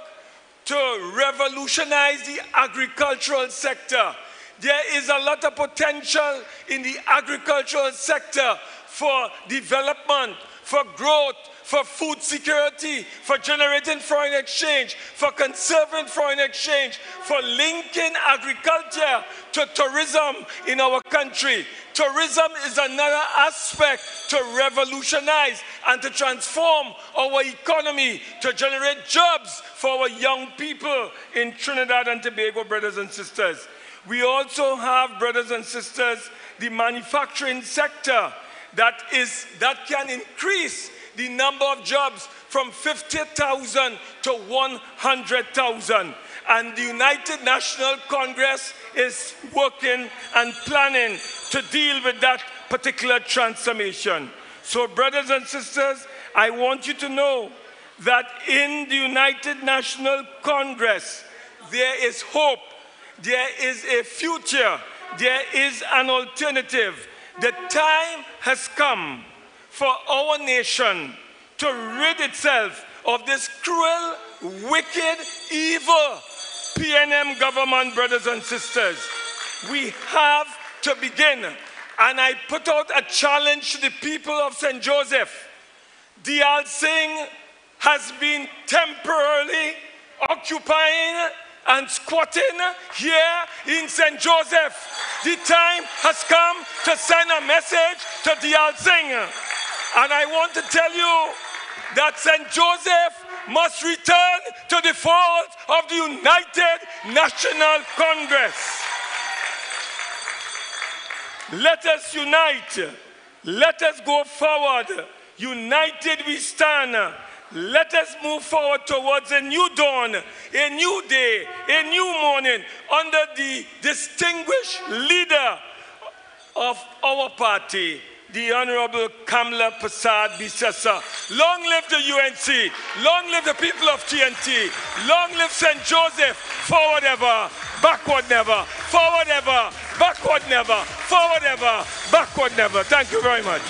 to revolutionize the agricultural sector. There is a lot of potential in the agricultural sector for development, for growth, for food security, for generating foreign exchange, for conserving foreign exchange, for linking agriculture to tourism in our country. Tourism is another aspect to revolutionize and to transform our economy, to generate jobs for our young people in Trinidad and Tobago, brothers and sisters. We also have, brothers and sisters, the manufacturing sector that can increase the number of jobs from 50,000 to 100,000. And the United National Congress is working and planning to deal with that particular transformation. So, brothers and sisters, I want you to know that in the United National Congress, there is hope, there is a future, there is an alternative. The time has come for our nation to rid itself of this cruel, wicked, evil PNM government, brothers and sisters. We have to begin. And I put out a challenge to the people of St. Joseph. Diyal Singh has been temporarily occupying and squatting here in St. Joseph. The time has come to send a message to Diyal Singh. And I want to tell you that St. Joseph must return to the fold of the United National Congress. Let us unite. Let us go forward. United we stand. Let us move forward towards a new dawn, a new day, a new morning under the distinguished leader of our party, the Honorable Kamla Persad Bissessa. Long live the UNC. Long live the people of TNT. Long live St. Joseph. Forward ever, backward never. Forward ever, backward never. Forward ever, backward never. Thank you very much.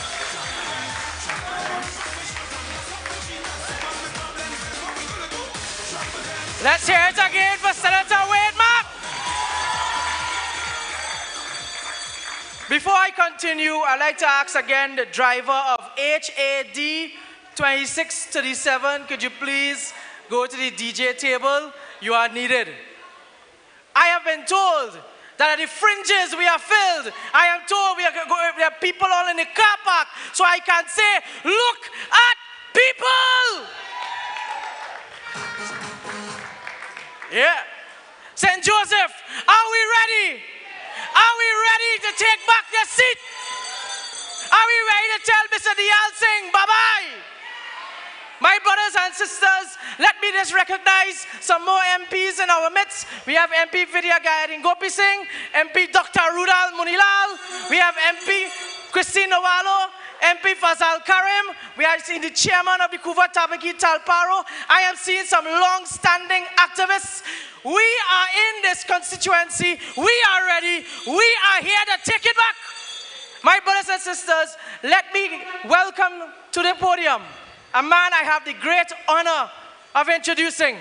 Let's hear it again for Senator Wade Mack. Before I continue, I'd like to ask again the driver of HAD 2637, could you please go to the DJ table? You are needed. I have been told that at the fringes we are filled. I am told there are people all in the car park, so I can say, look at people! Yeah. St. Joseph, are we ready? Are we ready to take back the seat? Are we ready to tell Mr. Diyal Singh bye-bye? My brothers and sisters, let me just recognize some more MPs in our midst. We have MP Vidya Gayadin Gopi Singh, MP Dr. Rudal Munilal, we have MP Christine Nawalo, MP Fazal Karim, we are seeing the chairman of the Kuva Tabaki Talparo. I am seeing some long-standing activists. We are in this constituency. We are ready. We are here to take it back. My brothers and sisters, let me welcome to the podium a man I have the great honor of introducing,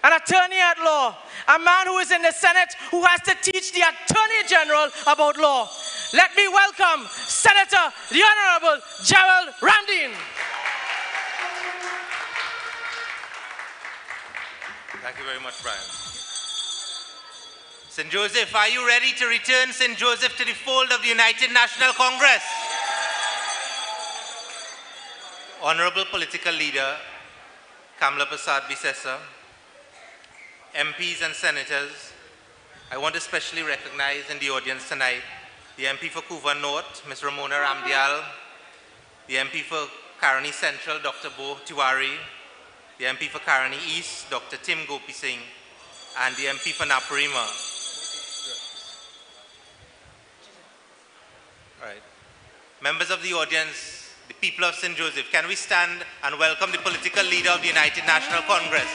an attorney at law, a man who is in the Senate who has to teach the Attorney General about law. Let me welcome Senator, the Honorable Gerald Ramdeen. Thank you very much, Brian. St. Joseph, are you ready to return St. Joseph to the fold of the United National Congress? Honorable political leader, Kamla Persad Bissessa, MPs and senators, I want to especially recognize in the audience tonight the MP for Kuva North, Ms. Ramona Ramdial, the MP for Karani Central, Dr. Bo Tiwari, the MP for Karani East, Dr. Tim Gopi Singh, and the MP for Naparima. All right. Members of the audience, the people of St. Joseph, can we stand and welcome the political leader of the United National Congress,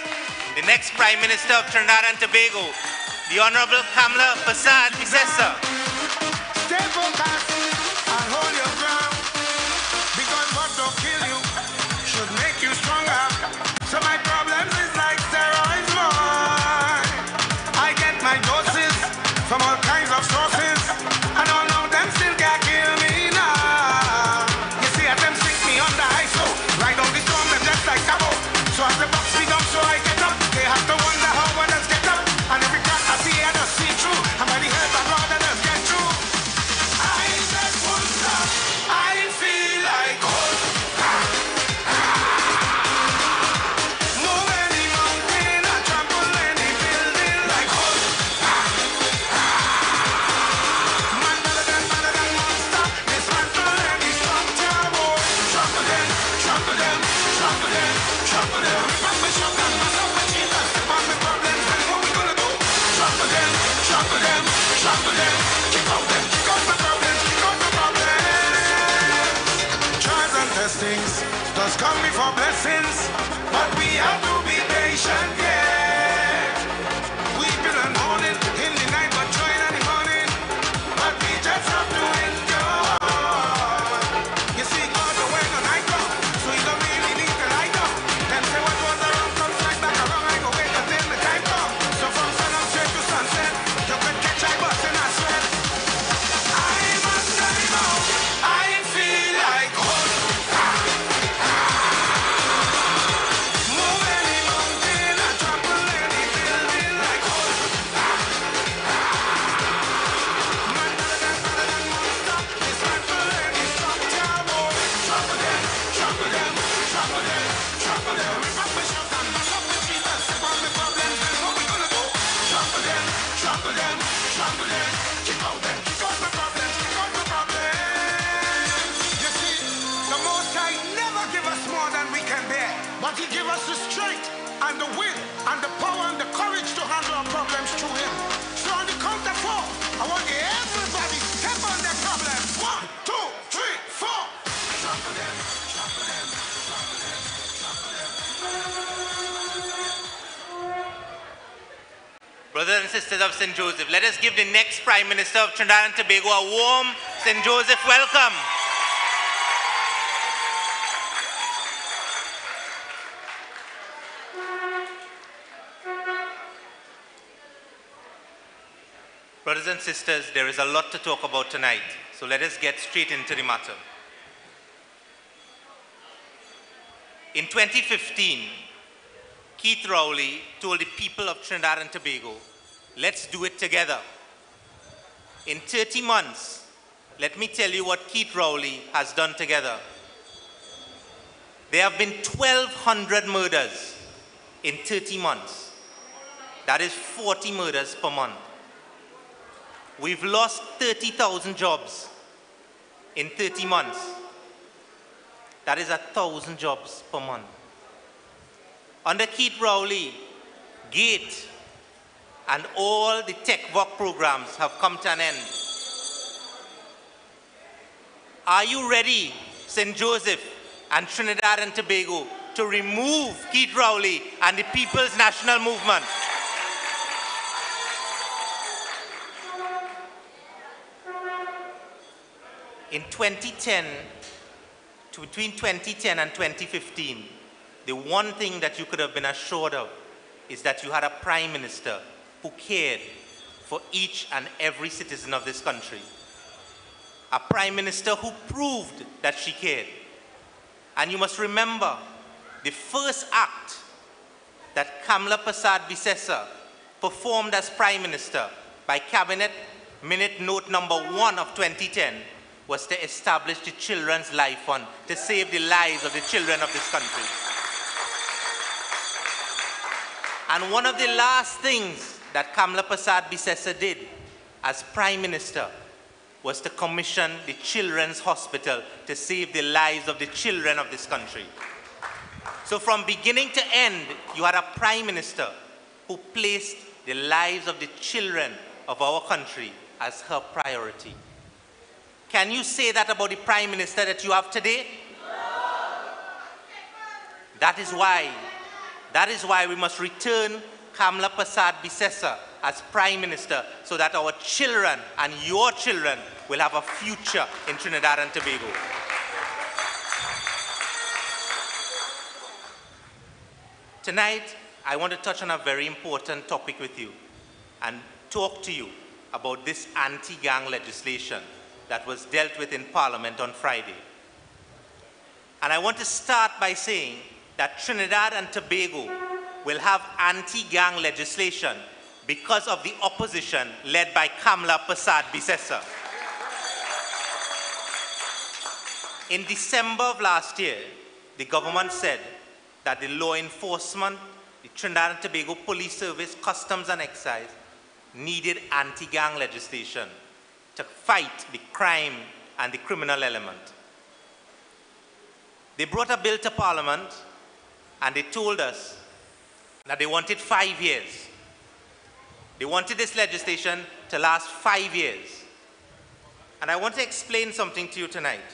the next Prime Minister of Trinidad and Tobago, the Honorable Kamla Persad Bissessa. Stay focused and hold your ground, because what don't kill you should make you stronger. So my problems is like steroids, boy. I get my doses from all kinds of sources, and all of them still can't kill me now. You see, at them sink me under ice, so ride on the storm, them just like a boat. So as the box speed up, so I get up. They have to wonder how others get up, and every crack I see, I just see through. And by the help of God, I just get through. I just won't stop. I feel like move any mountain, I trample any building like man better than monster. Dismantle any structure, boy. Trample them, trample them, trample them, trample them. Rip up my shop and mash up my cheetah. Step on my problems, and what we gonna do? Trample them, trample them, trample them. Kick out my problems, kick out my problems. Trials and testings does come before blessings, but we have to be patient, yeah. Weeping and mourning in the night, but joy in the morning. But we just have to endure. You see, God, the way the night come, so you don't really need to light up. Them say what was around comes right back around. I go wait until the time come. So from sun up straight to sunset, you can catch I bus and I sweat. I must time out. I feel like move any mountain, I but he gave us the strength and the will and the power and the courage to handle our problems through him. So on the count of 4, I want everybody step on their problem. 1, 2, 3, 4. Trample them, trample them, trample them, trample them. Brothers and sisters of St. Joseph, let us give the next Prime Minister of Trinidad and Tobago a warm St. Joseph welcome. Brothers and sisters, there is a lot to talk about tonight, so let us get straight into the matter. In 2015, Keith Rowley told the people of Trinidad and Tobago, let's do it together. In 30 months, let me tell you what Keith Rowley has done together. There have been 1,200 murders in 30 months. That is 40 murders per month. We've lost 30,000 jobs in 30 months. That is 1,000 jobs per month. Under Keith Rowley, GATE and all the TechVoc programs have come to an end. Are you ready, St. Joseph and Trinidad and Tobago, to remove Keith Rowley and the People's National Movement? In 2010, between 2010 and 2015, the one thing that you could have been assured of is that you had a Prime Minister who cared for each and every citizen of this country. A Prime Minister who proved that she cared. And you must remember, the first act that Kamla Persad-Bissessar performed as Prime Minister by Cabinet Minute Note number 1 of 2010 was to establish the Children's Life Fund to save the lives of the children of this country. And one of the last things that Kamla Persad-Bissessar did as Prime Minister was to commission the Children's Hospital to save the lives of the children of this country. So from beginning to end, you had a Prime Minister who placed the lives of the children of our country as her priority. Can you say that about the Prime Minister that you have today? That is why we must return Kamla Persad-Bissessar as Prime Minister so that our children and your children will have a future in Trinidad and Tobago. Tonight, I want to touch on a very important topic with you and talk to you about this anti-gang legislation that was dealt with in Parliament on Friday. And I want to start by saying that Trinidad and Tobago will have anti-gang legislation because of the opposition led by Kamla Persad-Bissessar. In December of last year, the government said that the law enforcement, the Trinidad and Tobago Police Service, Customs and Excise needed anti-gang legislation to fight the crime and the criminal element. They brought a bill to Parliament and they told us that they wanted 5 years. They wanted this legislation to last 5 years. And I want to explain something to you tonight.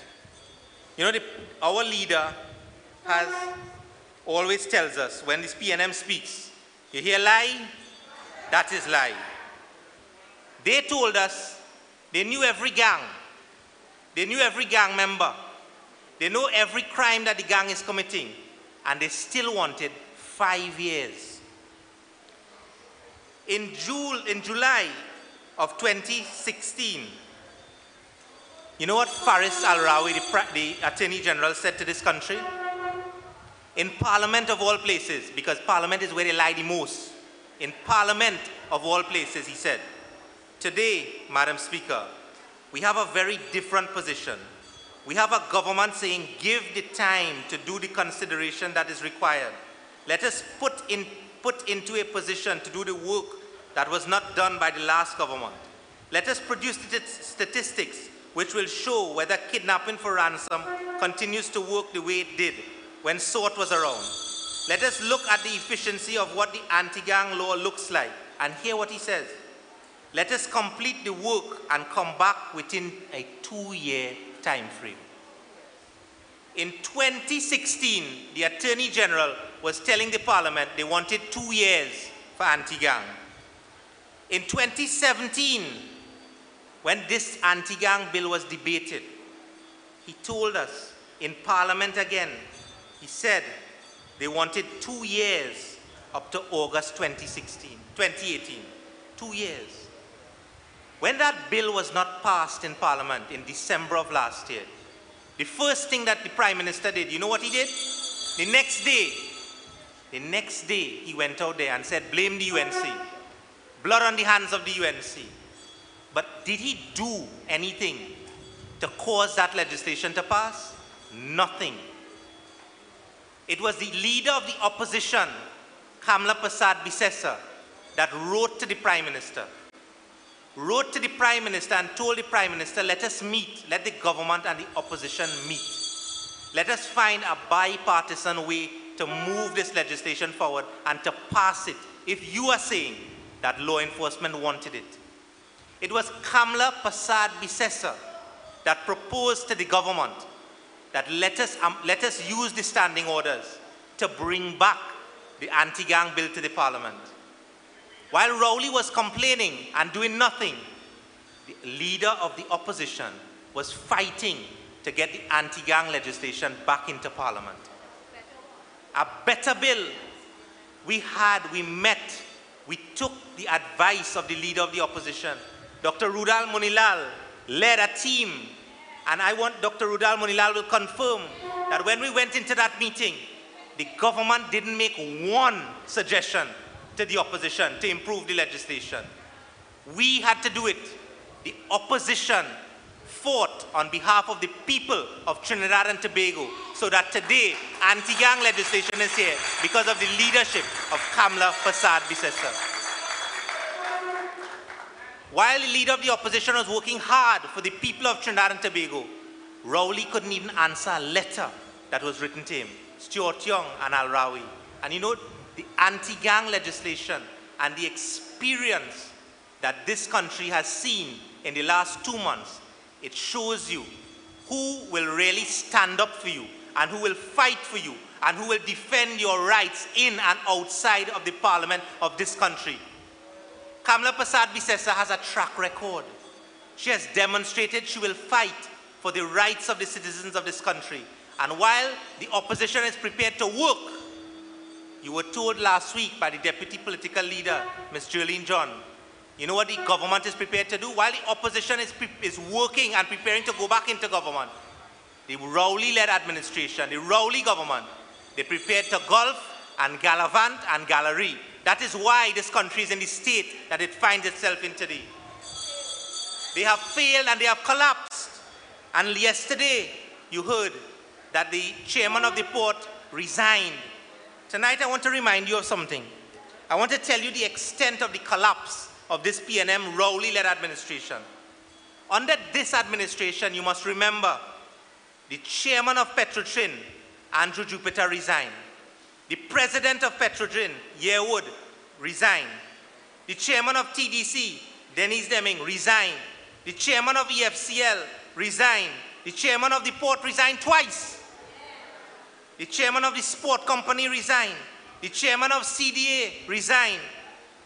You know, our leader always tells us when this PNM speaks, you hear lie, that is lie. They told us they knew every gang. They knew every gang member. They know every crime that the gang is committing. And they still wanted 5 years. In July of 2016, you know what Faris Al-Rawi, the Attorney General, said to this country? In Parliament of all places, because Parliament is where they lie the most. In Parliament of all places, he said, today, Madam Speaker, we have a very different position. We have a government saying, give the time to do the consideration that is required. Let us put into a position to do the work that was not done by the last government. Let us produce statistics which will show whether kidnapping for ransom continues to work the way it did when SORT was around. Let us look at the efficiency of what the anti-gang law looks like and hear what he says. Let us complete the work and come back within a 2-year time frame. In 2016, the Attorney General was telling the Parliament they wanted 2 years for anti-gang. In 2017, when this anti-gang bill was debated, he told us in Parliament again, he said they wanted 2 years up to August 2018. 2 years. When that bill was not passed in Parliament in December of last year, the first thing that the Prime Minister did, you know what he did? The next day, he went out there and said, blame the UNC. Blood on the hands of the UNC. But did he do anything to cause that legislation to pass? Nothing. It was the leader of the opposition, Kamla Persad-Bissessar, that wrote to the Prime Minister. Wrote to the Prime Minister and told the Prime Minister, let us meet, let the government and the opposition meet. Let us find a bipartisan way to move this legislation forward and to pass it, if you are saying that law enforcement wanted it. It was Kamla Persad-Bissessar that proposed to the government that let us use the standing orders to bring back the anti-gang bill to the Parliament. While Rowley was complaining and doing nothing, the leader of the opposition was fighting to get the anti-gang legislation back into Parliament. A better bill. We met, we took the advice of the leader of the opposition. Dr. Rudal Munilal led a team, and I want Dr. Rudal Munilal will confirm that when we went into that meeting, the government didn't make one suggestion to the opposition to improve the legislation. We had to do it. The opposition fought on behalf of the people of Trinidad and Tobago so that today anti-gang legislation is here because of the leadership of Kamla Persad-Bissessar. While the leader of the opposition was working hard for the people of Trinidad and Tobago, Rowley couldn't even answer a letter that was written to him, Stuart Young and Al Rawi. And you know, the anti-gang legislation and the experience that this country has seen in the last 2 months, it shows you who will really stand up for you and who will fight for you and who will defend your rights in and outside of the Parliament of this country. Kamla Persad-Bissessar has a track record. She has demonstrated she will fight for the rights of the citizens of this country. And while the opposition is prepared to work, you were told last week by the Deputy Political Leader, Ms. Jerlene John, you know what the government is prepared to do? While the opposition is working and preparing to go back into government, the Rowley-led administration, the Rowley government, they prepared to golf and gallivant and gallery. That is why this country is in the state that it finds itself in today. They have failed and they have collapsed. And yesterday, you heard that the chairman of the port resigned. Tonight, I want to remind you of something. I want to tell you the extent of the collapse of this PNM Rowley-led administration. Under this administration, you must remember, the chairman of Petrotrin, Andrew Jupiter, resigned. The president of Petrotrin, Yearwood, resigned. The chairman of TDC, Denise Deming, resigned. The chairman of EFCL, resigned. The chairman of the port resigned twice. The chairman of the sport company resigned. The chairman of CDA resigned.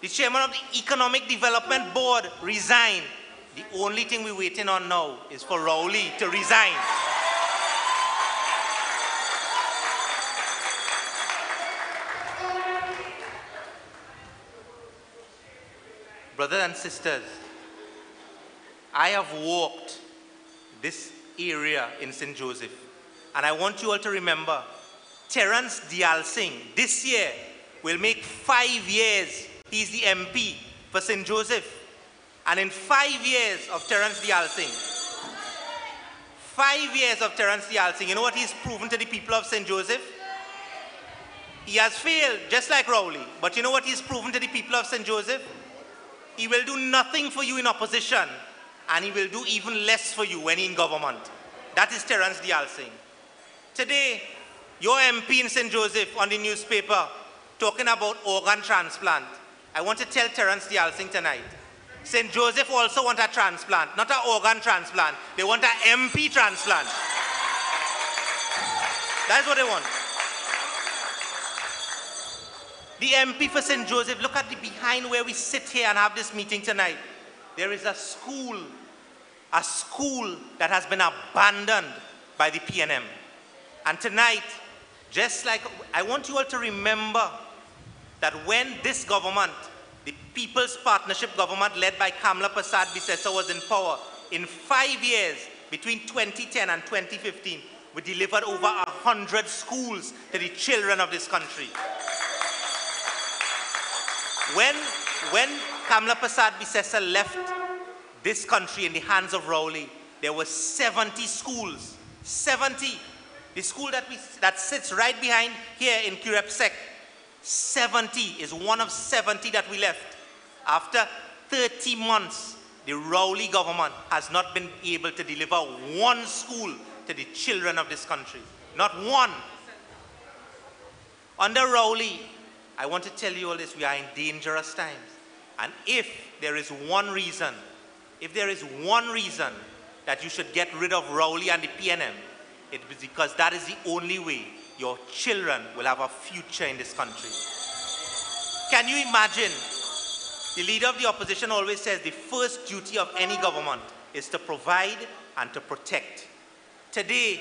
The chairman of the Economic Development Board resigned. The only thing we're waiting on now is for Rowley to resign. Brothers and sisters, I have walked this area in St. Joseph, and I want you all to remember, Terence Dial Singh, this year, will make 5 years he's the MP for St. Joseph. And in 5 years of Terence Dial Singh, 5 years of Terence Dial Singh, you know what he's proven to the people of St. Joseph? He has failed, just like Rowley. But you know what he's proven to the people of St. Joseph? He will do nothing for you in opposition, and he will do even less for you when in government. That is Terence Dial Singh. Today, your MP in St. Joseph on the newspaper talking about organ transplant. I want to tell Terence Dialsing tonight, St. Joseph also want a transplant, not an organ transplant. They want an MP transplant. That's what they want. The MP for St. Joseph, look at the behind where we sit here and have this meeting tonight. There is a school that has been abandoned by the PNM. And tonight, just like, I want you all to remember that when this government, the People's Partnership government led by Kamla Persad-Bissessar was in power, in 5 years, between 2010 and 2015, we delivered over 100 schools to the children of this country. When Kamla Persad-Bissessar left this country in the hands of Rowley, there were 70 schools. 70. The school that sits right behind here in Curepsec, 70 is one of 70 that we left. After 30 months, the Rowley government has not been able to deliver one school to the children of this country. Not one. Under Rowley, I want to tell you all this, we are in dangerous times. And if there is one reason that you should get rid of Rowley and the PNM, it is because that is the only way your children will have a future in this country. Can you imagine? The leader of the opposition always says the first duty of any government is to provide and to protect. Today,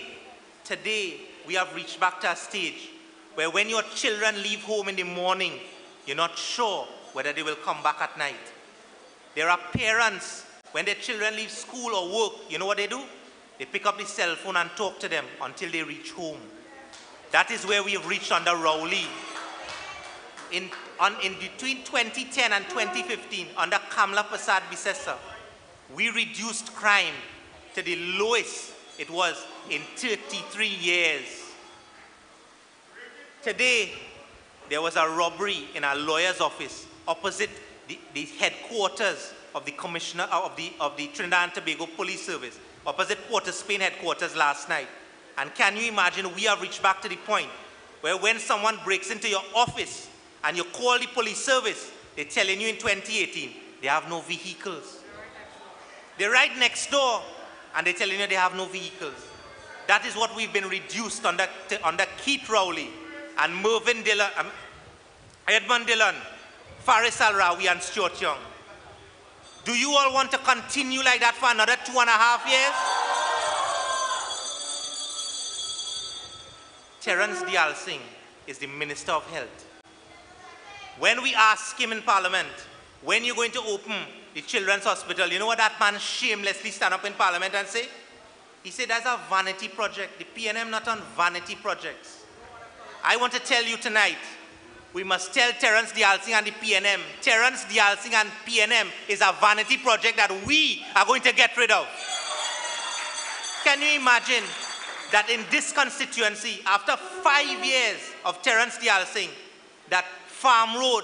we have reached back to a stage where when your children leave home in the morning, you're not sure whether they will come back at night. There are parents, when their children leave school or work, you know what they do? They pick up the cell phone and talk to them until they reach home. That is where we have reached under Rowley. In between 2010 and 2015, under Kamla Persad-Bissessar, we reduced crime to the lowest it was in 33 years. Today, there was a robbery in a lawyer's office opposite the headquarters of the commissioner of the Trinidad and Tobago Police Service, opposite Port of Spain headquarters last night. And can you imagine, we have reached back to the point where when someone breaks into your office and you call the police service, they're telling you in 2018, they have no vehicles. They're right next door and they're telling you they have no vehicles. That is what we've been reduced under Keith Rowley and Mervyn Dillon, Edmund Dillon, Faris Al-Rawi and Stuart Young. Do you all want to continue like that for another 2.5 years? Terence Dialsing is the Minister of Health. When we ask him in Parliament, when you're going to open the Children's Hospital, you know what that man shamelessly stand up in Parliament and say? He said, that's a vanity project. The PNM not on vanity projects. I want to tell you tonight, we must tell Terence Dialsing and the PNM, Terence Dialsing and PNM is a vanity project that we are going to get rid of. Can you imagine that in this constituency, after 5 years of Terence Dialsing, that Farm Road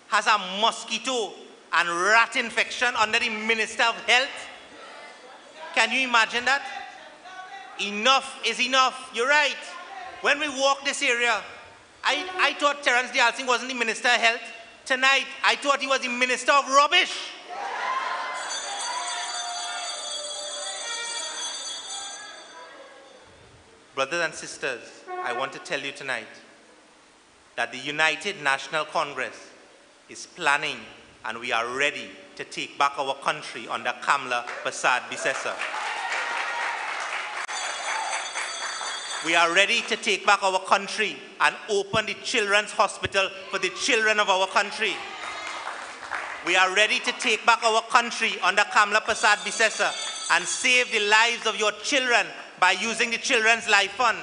has a mosquito and rat infection under the Minister of Health? Can you imagine that? Enough is enough. You're right. When we walk this area, I thought Terence Dialsing wasn't the Minister of Health. Tonight, I thought he was the Minister of Rubbish. Brothers and sisters, I want to tell you tonight that the United National Congress is planning and we are ready to take back our country under Kamla Persad-Bissessar. We are ready to take back our country and open the Children's Hospital for the children of our country. We are ready to take back our country under Kamla Persad-Bissessar and save the lives of your children by using the Children's Life Fund.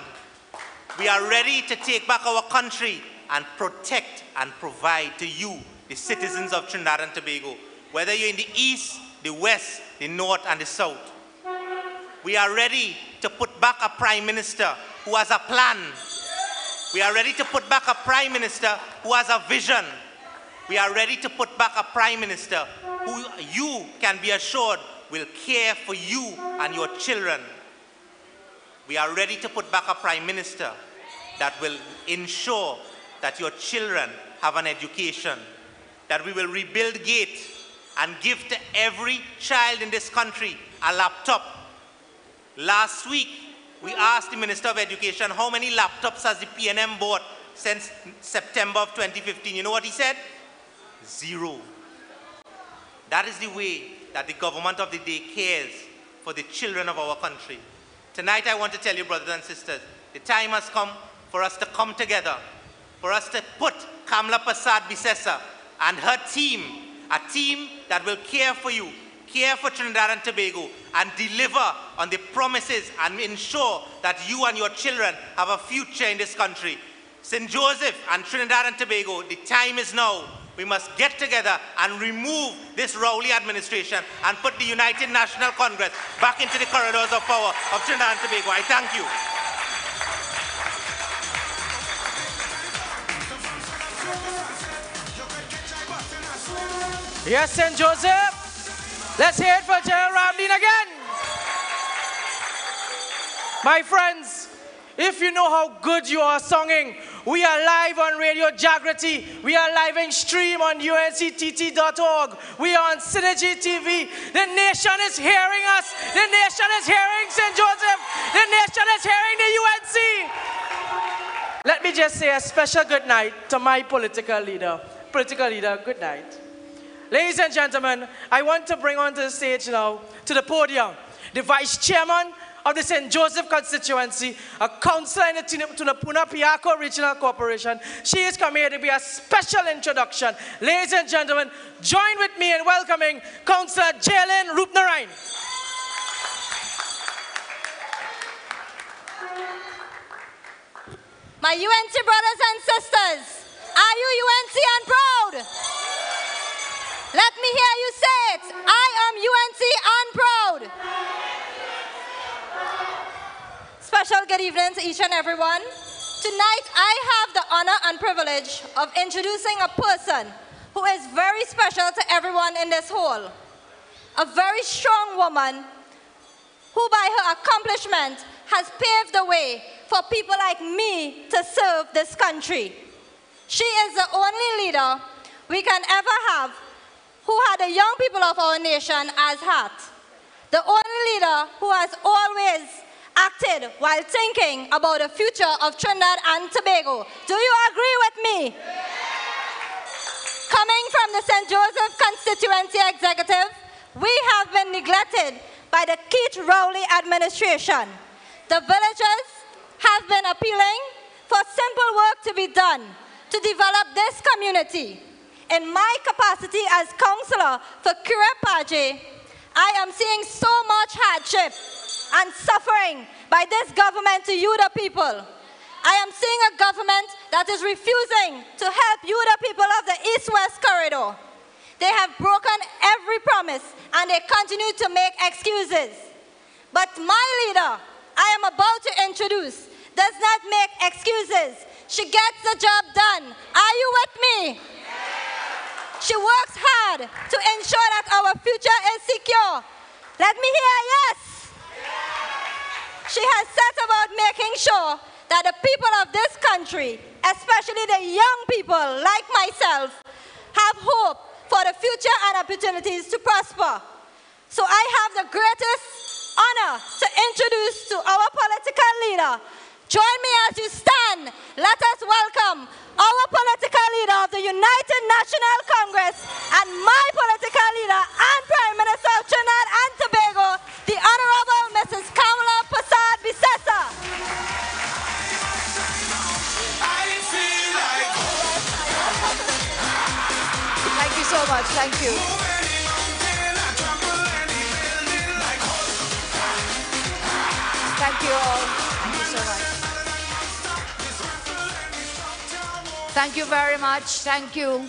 We are ready to take back our country and protect and provide to you, the citizens of Trinidad and Tobago, whether you're in the east, the west, the north, and the south. We are ready to put back a Prime Minister who has a plan. We are ready to put back a Prime Minister who has a vision. We are ready to put back a Prime Minister who you can be assured will care for you and your children. We are ready to put back a Prime Minister that will ensure that your children have an education, that we will rebuild GATE and give to every child in this country a laptop. Last week, we asked the Minister of Education how many laptops has the PNM bought since September of 2015. You know what he said? 0. That is the way that the government of the day cares for the children of our country. Tonight, I want to tell you, brothers and sisters, the time has come for us to come together, for us to put Kamla Persad-Bissessar and her team, a team that will care for you, care for Trinidad and Tobago, and deliver on the promises and ensure that you and your children have a future in this country. St. Joseph and Trinidad and Tobago, the time is now. We must get together and remove this Rowley administration and put the United National Congress back into the corridors of power of Trinidad and Tobago. I thank you. Yes, St. Joseph. Let's hear it for General Ramdeen again. My friends, if you know how good you are singing, we are live on Radio Jagrati. We are live in stream on unctt.org. We are on Synergy TV. The nation is hearing us. The nation is hearing St. Joseph. The nation is hearing the UNC. Let me just say a special good night to my political leader. Political leader, good night. Ladies and gentlemen, I want to bring onto the stage now, to the podium, the Vice Chairman of the St. Joseph constituency, a councillor in the Tunapuna Piarco Regional Corporation. She is coming here to be a special introduction. Ladies and gentlemen, join with me in welcoming Councillor Jalen Rupnarain. My UNC brothers and sisters, are you UNC and proud? Let me hear you say it. I am UNC and proud. Special good evening to each and everyone. Tonight, I have the honor and privilege of introducing a person who is very special to everyone in this hall. A very strong woman who by her accomplishment has paved the way for people like me to serve this country. She is the only leader we can ever have who had the young people of our nation as heart. The only leader who has always acted while thinking about the future of Trinidad and Tobago. Do you agree with me? Coming from the St. Joseph Constituency Executive, we have been neglected by the Keith Rowley administration. The villagers have been appealing for simple work to be done to develop this community. In my capacity as councillor for Kirepaje, I am seeing so much hardship and suffering by this government to you the people. I am seeing a government that is refusing to help you the people of the East-West corridor. They have broken every promise and they continue to make excuses. But my leader, I am about to introduce, does not make excuses. She gets the job done. Are you with me? She works hard to ensure that our future is secure. Let me hear yes. She has set about making sure that the people of this country, especially the young people like myself, have hope for the future and opportunities to prosper. So I have the greatest honor to introduce to our political leader. Join me as you stand. Let us welcome our political leader of the United National Congress and my political leader and Prime Minister of Trinidad and Tobago, the Honorable Mrs. Kamla Persad-Bissessar. Thank you so much. Thank you. Thank you all. Thank you so much. Thank you very much. Thank you.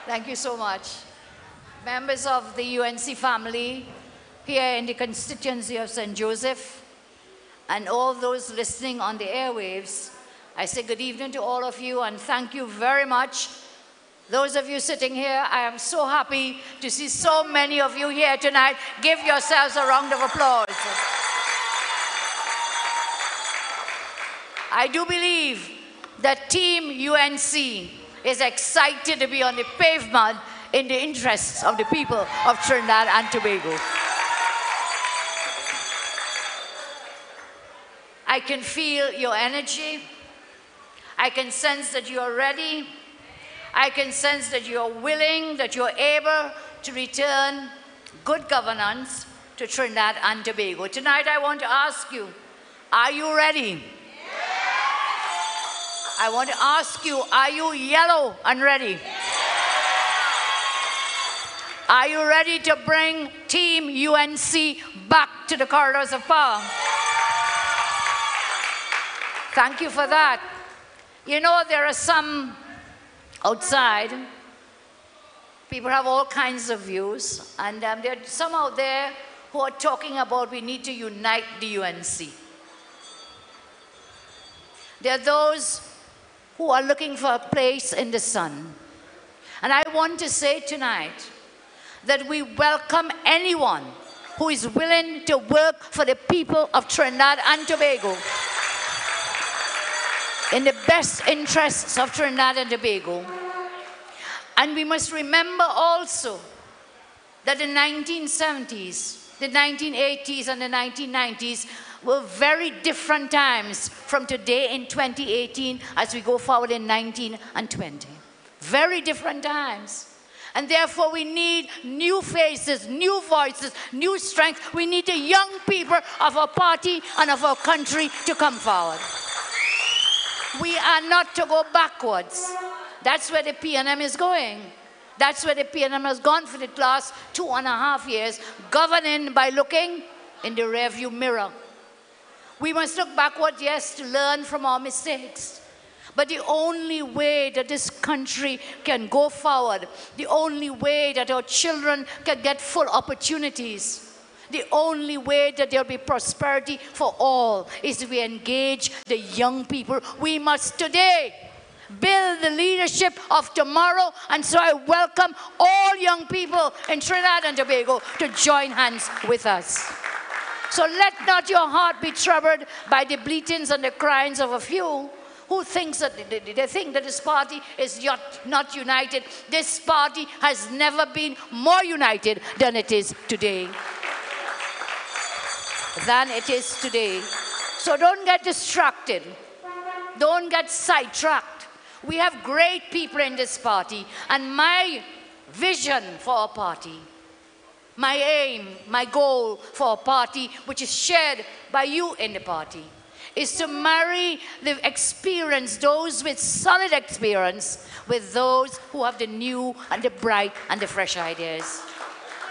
Thank you so much. Members of the UNC family here in the constituency of St. Joseph and all those listening on the airwaves, I say good evening to all of you and thank you very much. Those of you sitting here, I am so happy to see so many of you here tonight. Give yourselves a round of applause. I do believe that Team UNC is excited to be on the pavement in the interests of the people of Trinidad and Tobago. I can feel your energy. I can sense that you are ready. I can sense that you are willing, that you are able to return good governance to Trinidad and Tobago. Tonight I want to ask you, are you ready? I want to ask you, are you yellow and ready? Are you ready to bring Team UNC back to the corridors of power? Thank you for that. You know, there are some outside, people have all kinds of views, and there are some out there who are talking about we need to unite the UNC. There are those who are looking for a place in the sun. And I want to say tonight that we welcome anyone who is willing to work for the people of Trinidad and Tobago in the best interests of Trinidad and Tobago. And we must remember also that the 1970s, the 1980s, and the 1990s were very different times from today in 2018 as we go forward in 19 and 20. Very different times. And therefore we need new faces, new voices, new strength. We need the young people of our party and of our country to come forward. We are not to go backwards. That's where the PNM is going. That's where the PNM has gone for the last 2.5 years, governing by looking in the rearview mirror. We must look backward, yes, to learn from our mistakes. But the only way that this country can go forward, the only way that our children can get full opportunities, the only way that there will be prosperity for all is if we engage the young people. We must today build the leadership of tomorrow, and so I welcome all young people in Trinidad and Tobago to join hands with us. So let not your heart be troubled by the bleatings and the cryings of a few who thinks that they think that this party is not united. This party has never been more united than it is today. So don't get distracted. Don't get sidetracked. We have great people in this party, and my vision for our party, my aim, my goal for a party, which is shared by you in the party, is to marry the experience, those with solid experience, with those who have the new and the bright and the fresh ideas.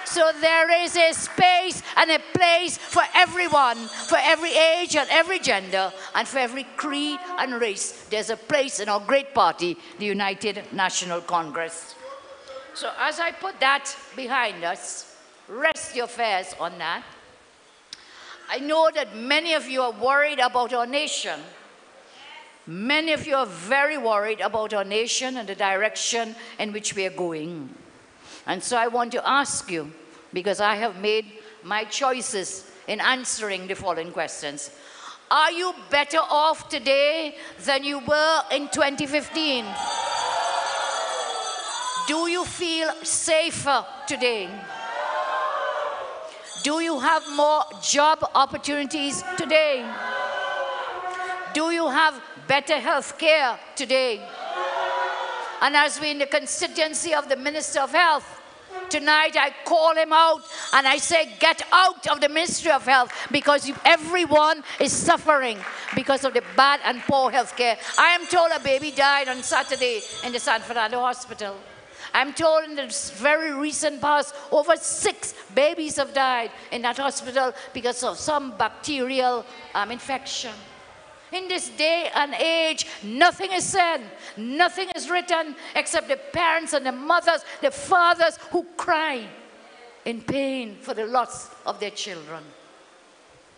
So there is a space and a place for everyone, for every age and every gender, and for every creed and race. There's a place in our great party, the United National Congress. So as I put that behind us, rest your fears on that. I know that many of you are worried about our nation. Many of you are very worried about our nation and the direction in which we are going. And so I want to ask you, because I have made my choices in answering the following questions. Are you better off today than you were in 2015? Do you feel safer today? Do you have more job opportunities today? Do you have better health care today? And as we're in the constituency of the Minister of Health, tonight I call him out and I say, get out of the Ministry of Health, because everyone is suffering because of the bad and poor health care. I am told a baby died on Saturday in the San Fernando Hospital. I'm told in the very recent past, over 6 babies have died in that hospital because of some bacterial infection. In this day and age, nothing is said, nothing is written, except the parents and the mothers, the fathers who cry in pain for the loss of their children.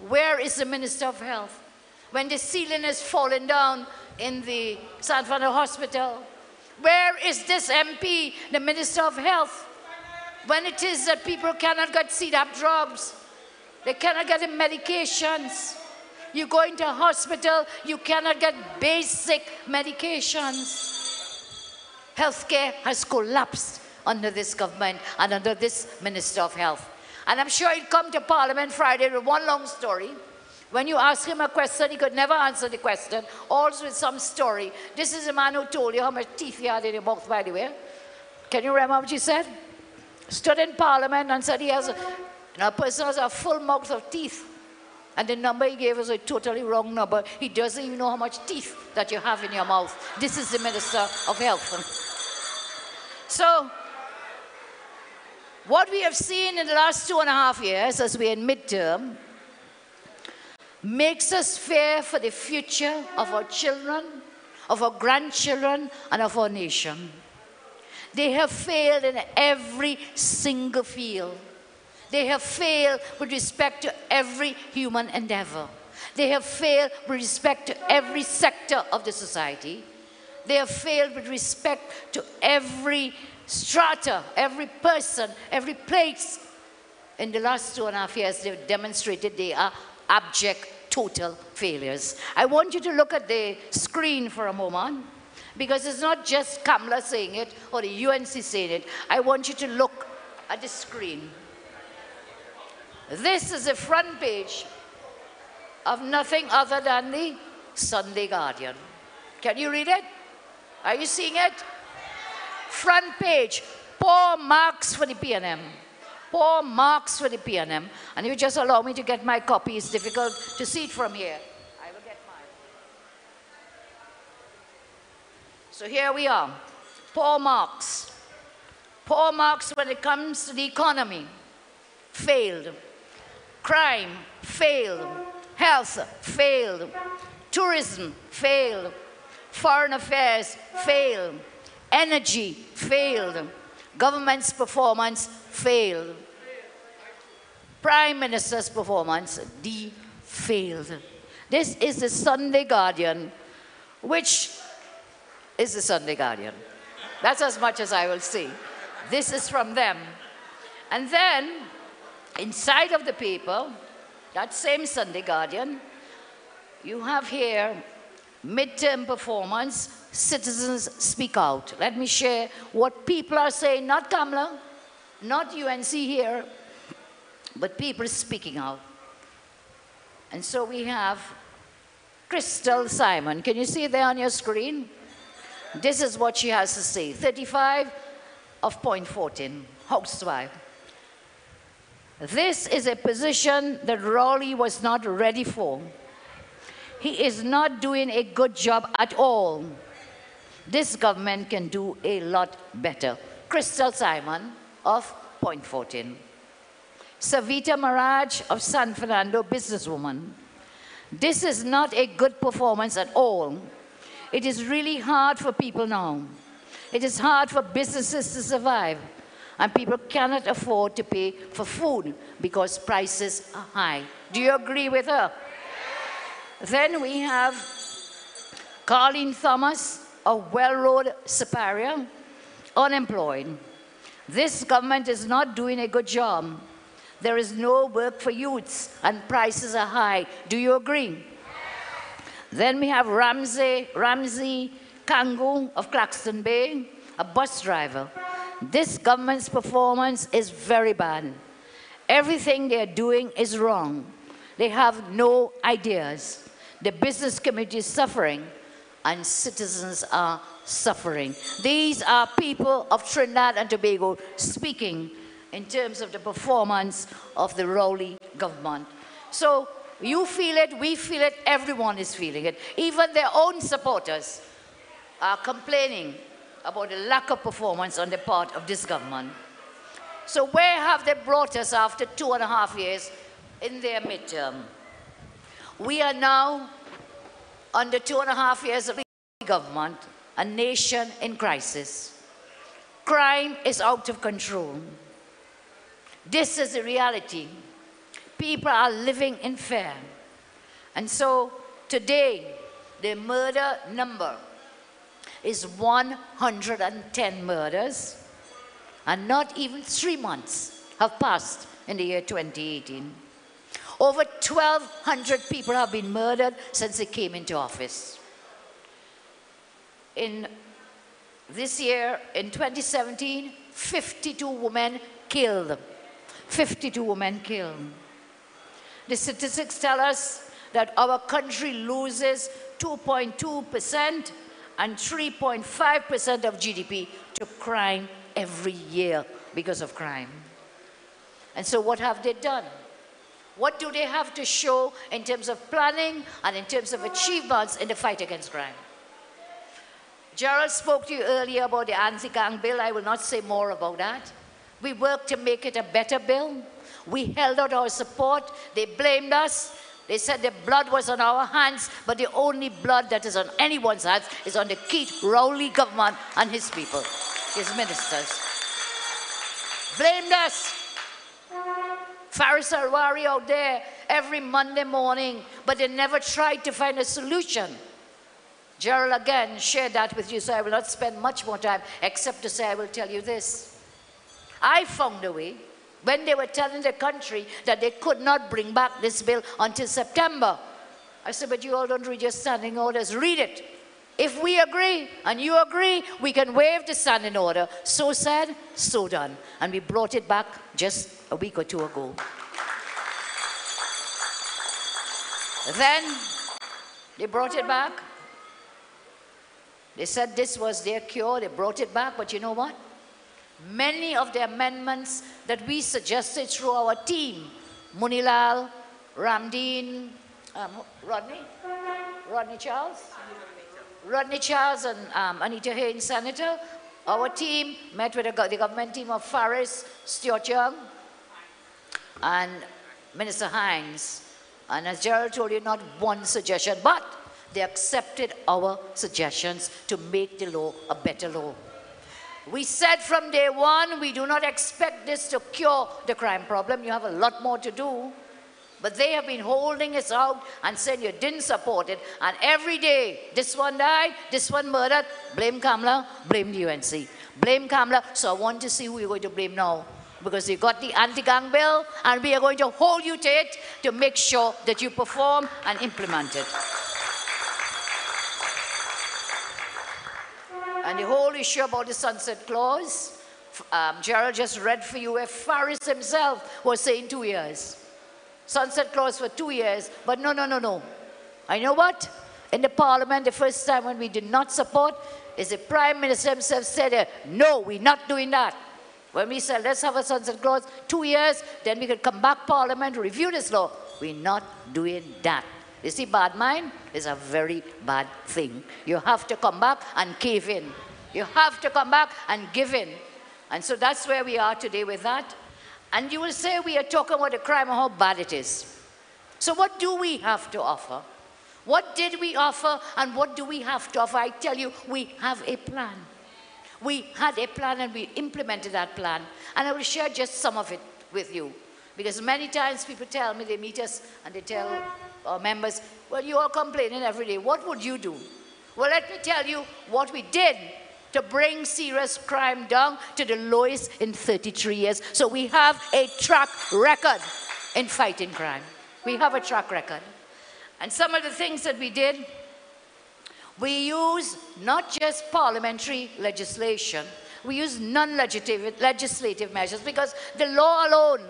Where is the Minister of Health? When the ceiling is falling down in the San Fernando Hospital, where is this MP, the Minister of Health, when it is that people cannot get CDAP drugs, they cannot get the medications, you go into a hospital, you cannot get basic medications. Healthcare has collapsed under this government and under this Minister of Health. And I'm sure he'll come to Parliament Friday with one long story. When you ask him a question, he could never answer the question, also with some story. This is a man who told you how much teeth he had in your mouth, by the way. Can you remember what he said? Stood in Parliament and said he has a person has a full mouth of teeth. And the number he gave was a totally wrong number. He doesn't even know how much teeth that you have in your mouth. This is the Minister of Health. So, what we have seen in the last 2.5 years as we're in midterm makes us fear for the future of our children, of our grandchildren, and of our nation. They have failed in every single field. They have failed with respect to every human endeavor. They have failed with respect to every sector of the society. They have failed with respect to every strata, every person, every place. In the last 2.5 years, they've demonstrated they are abject, total failures. I want you to look at the screen for a moment, because it's not just Kamala saying it or the UNC saying it. I want you to look at the screen. This is the front page of nothing other than the Sunday Guardian. Can you read it? Are you seeing it? Front page, poor marks for the PNM. Poor marks for the PNM. And you just allow me to get my copy. It's difficult to see it from here. I will get mine. So here we are. Poor marks. Poor marks when it comes to the economy. Failed. Crime, failed. Health, failed. Tourism, failed. Foreign affairs, failed. Energy, failed. Government's performance, failed. Prime Minister's performance, failed. This is the Sunday Guardian, which is the Sunday Guardian. That's as much as I will say. This is from them. And then, inside of the paper, that same Sunday Guardian, you have here midterm performance, citizens speak out. Let me share what people are saying, not Kamala, not UNC here, but people speaking out. And so we have Crystal Simon. Can you see it there on your screen? This is what she has to say. 35 of point 14, housewife. This is a position that Rowley was not ready for. He is not doing a good job at all. This government can do a lot better. Crystal Simon of point 14. Savita Maraj of San Fernando, businesswoman. This is not a good performance at all. It is really hard for people now. It is hard for businesses to survive. And people cannot afford to pay for food because prices are high. Do you agree with her? Then we have Colleen Thomas of Well Road, Superior, unemployed. This government is not doing a good job. There is no work for youths and prices are high. Do you agree? Then we have Ramsey Kangu of Claxton Bay, a bus driver. This government's performance is very bad. Everything they're doing is wrong. They have no ideas. The business community is suffering and citizens are suffering. These are people of Trinidad and Tobago speaking in terms of the performance of the Rowley government. So you feel it, we feel it, everyone is feeling it. Even their own supporters are complaining about the lack of performance on the part of this government. So where have they brought us after 2.5 years in their midterm? We are now, under 2.5 years of government, a nation in crisis. Crime is out of control. This is the reality. People are living in fear. And so today, the murder number is 110 murders, and not even 3 months have passed in the year 2018. Over 1,200 people have been murdered since he came into office. In this year, in 2017, 52 women killed. 52 women killed. The statistics tell us that our country loses 2.2% and 3.5% of GDP to crime every year because of crime. And so what have they done? What do they have to show in terms of planning and in terms of achievements in the fight against crime? Gerald spoke to you earlier about the anti-gang bill. I will not say more about that. We worked to make it a better bill. We held out our support. They blamed us. They said the blood was on our hands, but the only blood that is on anyone's hands is on the Keith Rowley government and his people, his ministers. Blamed us. Faris Alwari out there every Monday morning, but they never tried to find a solution. Gerald again shared that with you, so I will not spend much more time, except to say I will tell you this. I found a way, when they were telling the country that they could not bring back this bill until September. I said, but you all don't read your standing orders, read it. If we agree, and you agree, we can waive the standing order. So said, so done. And we brought it back just a week or two ago. Then, they brought it back. They said this was their cure, they brought it back, but you know what? Many of the amendments that we suggested through our team, Munilal, Ramdeen, Rodney Charles and Anita Haynes, Senator, our team met with the government team of Faris, Stuart Young, and Minister Hines. And as Gerald told you, not one suggestion, but they accepted our suggestions to make the law a better law. We said from day one, we do not expect this to cure the crime problem. You have a lot more to do. But they have been holding us out and saying you didn't support it. And every day, this one died, this one murdered, blame Kamala, blame the UNC. Blame Kamala, so I want to see who you're going to blame now. Because you got the anti-gang bill, and we are going to hold you to it to make sure that you perform and implement it. And the whole issue about the sunset clause, Gerald just read for you where Faris himself was saying 2 years. Sunset clause for 2 years, but no. I know what? In the parliament, the first time when we did not support, is the Prime Minister himself said, no, we're not doing that. When we said, let's have a sunset clause, 2 years, then we could come back parliament, review this law. We're not doing that. You see, bad mind is a very bad thing. You have to come back and cave in. You have to come back and give in. And so that's where we are today with that. And you will say we are talking about the crime and how bad it is. So what do we have to offer? What did we offer and what do we have to offer? I tell you, we have a plan. We had a plan and we implemented that plan. And I will share just some of it with you. Because many times people tell me, they meet us and they tell our members, well, you all complaining every day. What would you do? Well, let me tell you what we did to bring serious crime down to the lowest in 33 years. So we have a track record in fighting crime. We have a track record. And some of the things that we did, we use not just parliamentary legislation, we use non-legislative measures because the law alone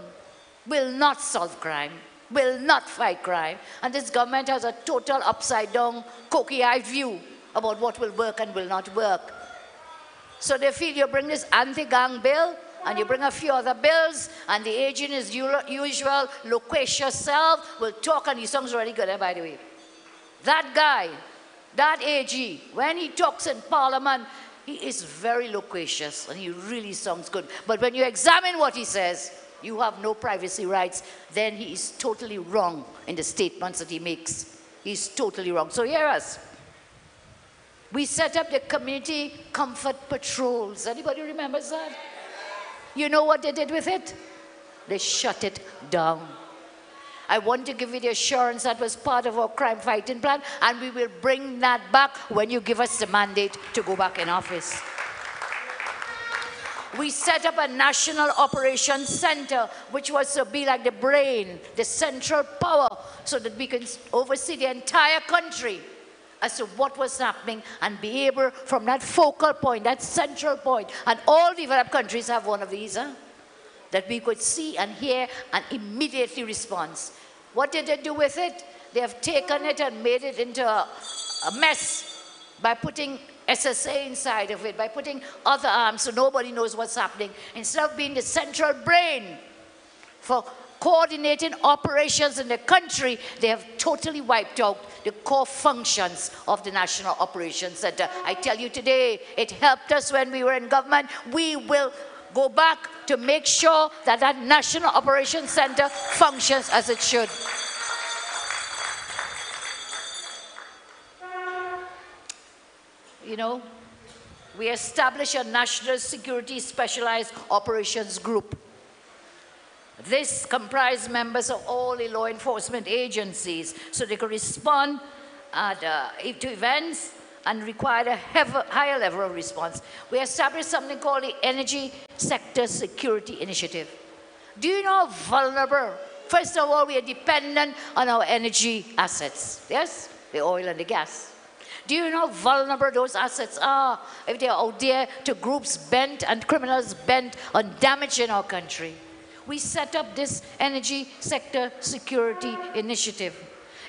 will not solve crime, will not fight crime. And this government has a total upside-down, cocky-eyed view about what will work and will not work. So they feel you bring this anti-gang bill, and you bring a few other bills, and the agent is usual, loquacious self, will talk, and his song's really good, by the way. That guy, that AG, when he talks in Parliament, he is very loquacious, and he really sounds good. But when you examine what he says, you have no privacy rights, then he is totally wrong in the statements that he makes. He's totally wrong. So hear us. We set up the community comfort patrols. Anybody remembers that? You know what they did with it? They shut it down. I want to give you the assurance that was part of our crime fighting plan, and we will bring that back when you give us the mandate to go back in office. We set up a national operations center, which was to be like the brain, the central power, so that we can oversee the entire country as to what was happening and be able, from that focal point, that central point, and all developed countries have one of these, that we could see and hear and immediately respond. What did they do with it? They have taken it and made it into a mess by putting SSA inside of it, by putting other arms so nobody knows what's happening. Instead of being the central brain for coordinating operations in the country, they have totally wiped out the core functions of the National Operations Center. I tell you today, it helped us when we were in government. We will go back to make sure that that National Operations Center functions as it should. You know, we established a National Security Specialized Operations Group. This comprised members of all the law enforcement agencies, so they could respond to events and require a higher level of response. We established something called the Energy Sector Security Initiative. Do you know how vulnerable? First of all, we are dependent on our energy assets, yes? The oil and the gas. Do you know how vulnerable those assets are if they are out there to groups bent and criminals bent on damaging our country? We set up this Energy Sector Security Initiative.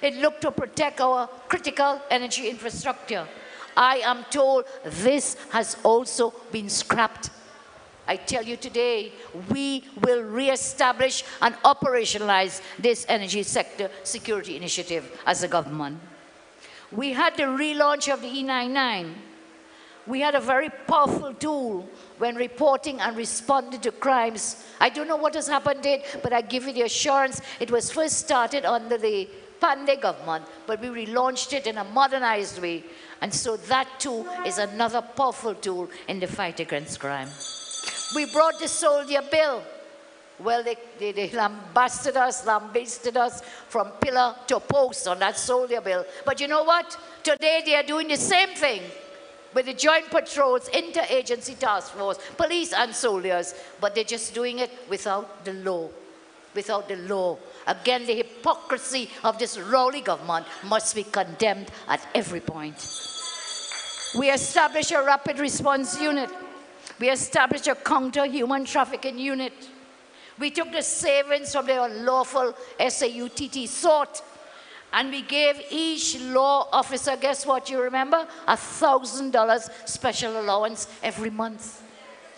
It looked to protect our critical energy infrastructure. I am told this has also been scrapped. I tell you today, we will reestablish and operationalize this Energy Sector Security Initiative as a government. We had the relaunch of the E99. We had a very powerful tool when reporting and responding to crimes. I don't know what has happened to it, but I give you the assurance it was first started under the Pandey government, but we relaunched it in a modernized way. And so that too is another powerful tool in the fight against crime. We brought the soldier bill. Well, they lambasted us from pillar to post on that soldier bill. But you know what? Today they are doing the same thing with the joint patrols, interagency task force, police and soldiers, but they're just doing it without the law. Without the law. Again, the hypocrisy of this Rowley government must be condemned at every point. We established a rapid response unit. We established a counter-human trafficking unit. We took the savings from the unlawful SAUTT sort, and we gave each law officer, guess what you remember? $1,000 special allowance every month.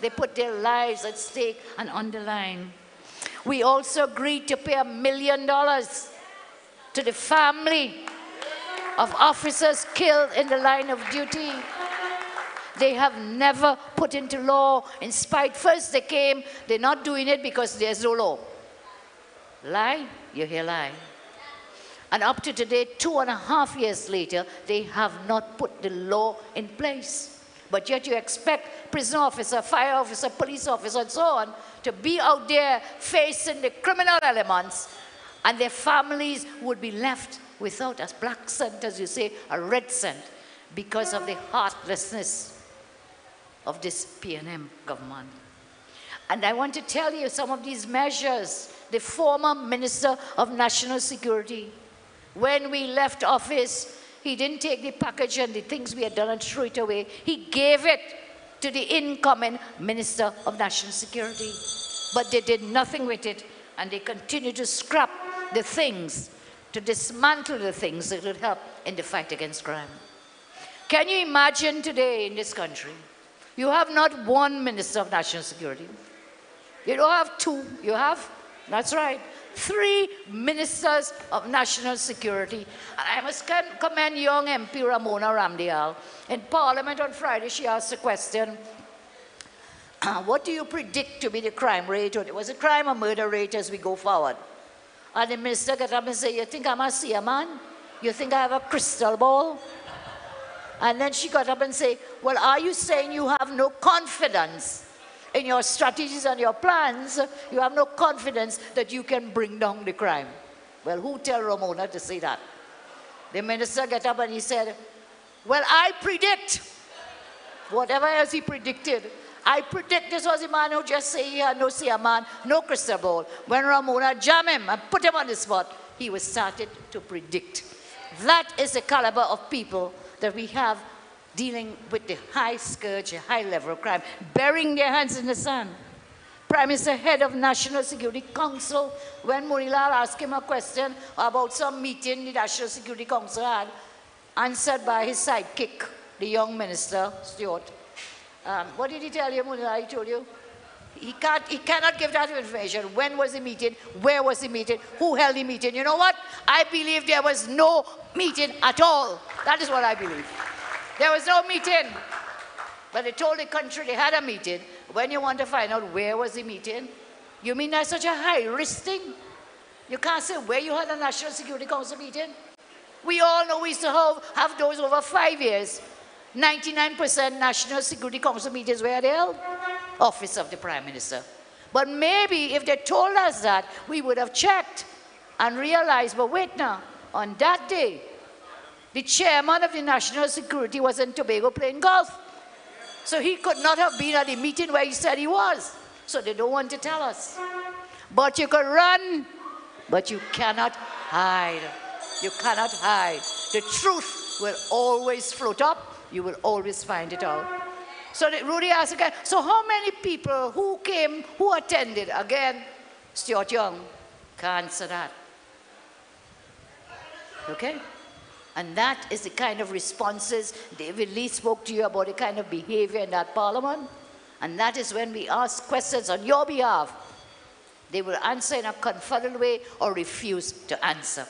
They put their lives at stake and on the line. We also agreed to pay $1 million to the family of officers killed in the line of duty. They have never put into law, in spite, first they came, they're not doing it because there's no law. Lie, you hear lie. And up to today, 2.5 years later, they have not put the law in place. But yet you expect prison officer, fire officer, police officer, and so on, to be out there facing the criminal elements, and their families would be left without a black cent, as you say, a red cent, because of the heartlessness of this PNM government. And I want to tell you some of these measures. The former Minister of National Security, when we left office, he didn't take the package and the things we had done and threw it away. He gave it to the incoming Minister of National Security. But they did nothing with it, and they continue to scrap the things, to dismantle the things that would help in the fight against crime. Can you imagine today in this country, you have not one Minister of National Security. You don't have two. You have, that's right, 3 Ministers of National Security. And I must commend young MP Ramona Ramdial. In Parliament on Friday, she asked a question, what do you predict to be the crime rate? Or was it crime or murder rate as we go forward? And the minister got up and said, you think I'm a seer man? You think I have a crystal ball? And then she got up and said, well, are you saying you have no confidence in your strategies and your plans? You have no confidence that you can bring down the crime? Well, who tell Ramona to say that? The minister got up and he said, well, I predict, whatever else he predicted, I predict this was a man who just say he had no see a man, no crystal ball. When Ramona jammed him and put him on the spot, he was started to predict. That is the caliber of people that we have dealing with the high scourge, a high level of crime, burying their hands in the sand. Prime Minister, head of National Security Council, when Morilal asked him a question about some meeting the National Security Council had, answered by his sidekick, the young minister, Stuart. What did he tell you, Morilal? He told you? He cannot give that information. When was the meeting? Where was the meeting? Who held the meeting? You know what? I believe there was no meeting at all. That is what I believe. There was no meeting. But they told the country they had a meeting. When you want to find out where was the meeting, you mean that's such a high-risk thing? You can't say where you had a National Security Council meeting. We all know we used to have those over 5 years. 99% National Security Council meetings where they held. Office of the Prime Minister. But maybe if they told us that, we would have checked and realized, but wait now, on that day, the chairman of the National Security was in Tobago playing golf. So he could not have been at the meeting where he said he was. So they don't want to tell us. But you could run, but you cannot hide. You cannot hide. The truth will always float up. You will always find it out. So Rudy asked again, so how many people who came, who attended? Again, Stuart Young can't answer that. Okay? And that is the kind of responses David Lee spoke to you about, the kind of behavior in that parliament. And that is when we ask questions on your behalf. They will answer in a confuddled way or refuse to answer.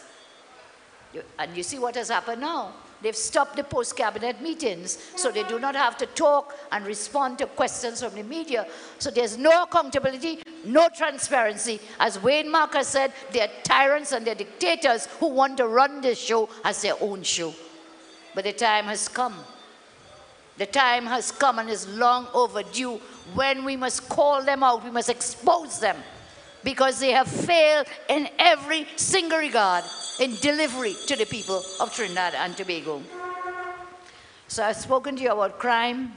And you see what has happened now. They've stopped the post-cabinet meetings, so they do not have to talk and respond to questions from the media. So there's no accountability, no transparency. As Wayne Marcus said, they're tyrants and they're dictators who want to run this show as their own show. But the time has come. The time has come and is long overdue when we must call them out, we must expose them, because they have failed in every single regard in delivery to the people of Trinidad and Tobago. So I've spoken to you about crime.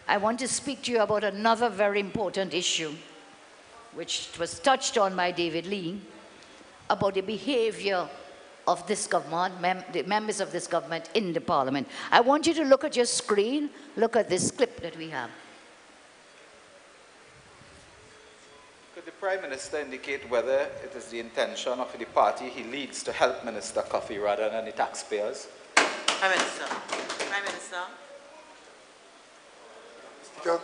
I want to speak to you about another very important issue, which was touched on by David Lee, about the behavior of this government, the members of this government in the parliament. I want you to look at your screen, look at this clip that we have. Could the Prime Minister indicate whether it is the intention of the party he leads to help Minister Coffey rather than the taxpayers? Prime Minister. Prime Minister. Speaker,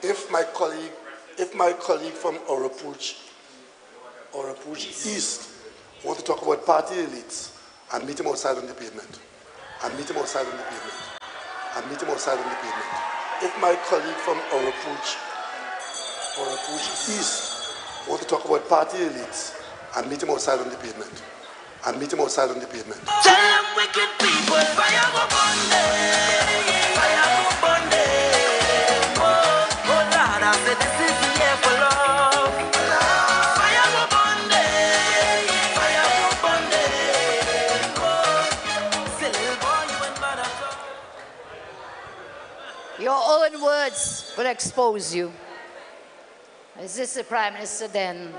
if my colleague from Oropouche East want to talk about party elites, and meet him outside on the pavement. And meet him outside on the pavement. And meet him outside on the pavement. If my colleague from Oropouche East want to talk about party elites, and meet him outside on the pavement. And meet him outside on the pavement. Tell them wicked people, fire go Bundy. Oh, Lord, I said this is the year for love. Fire go Bundy. Oh, say little boy, you ain't mad at all. Your own words will expose you. Is this the Prime Minister then?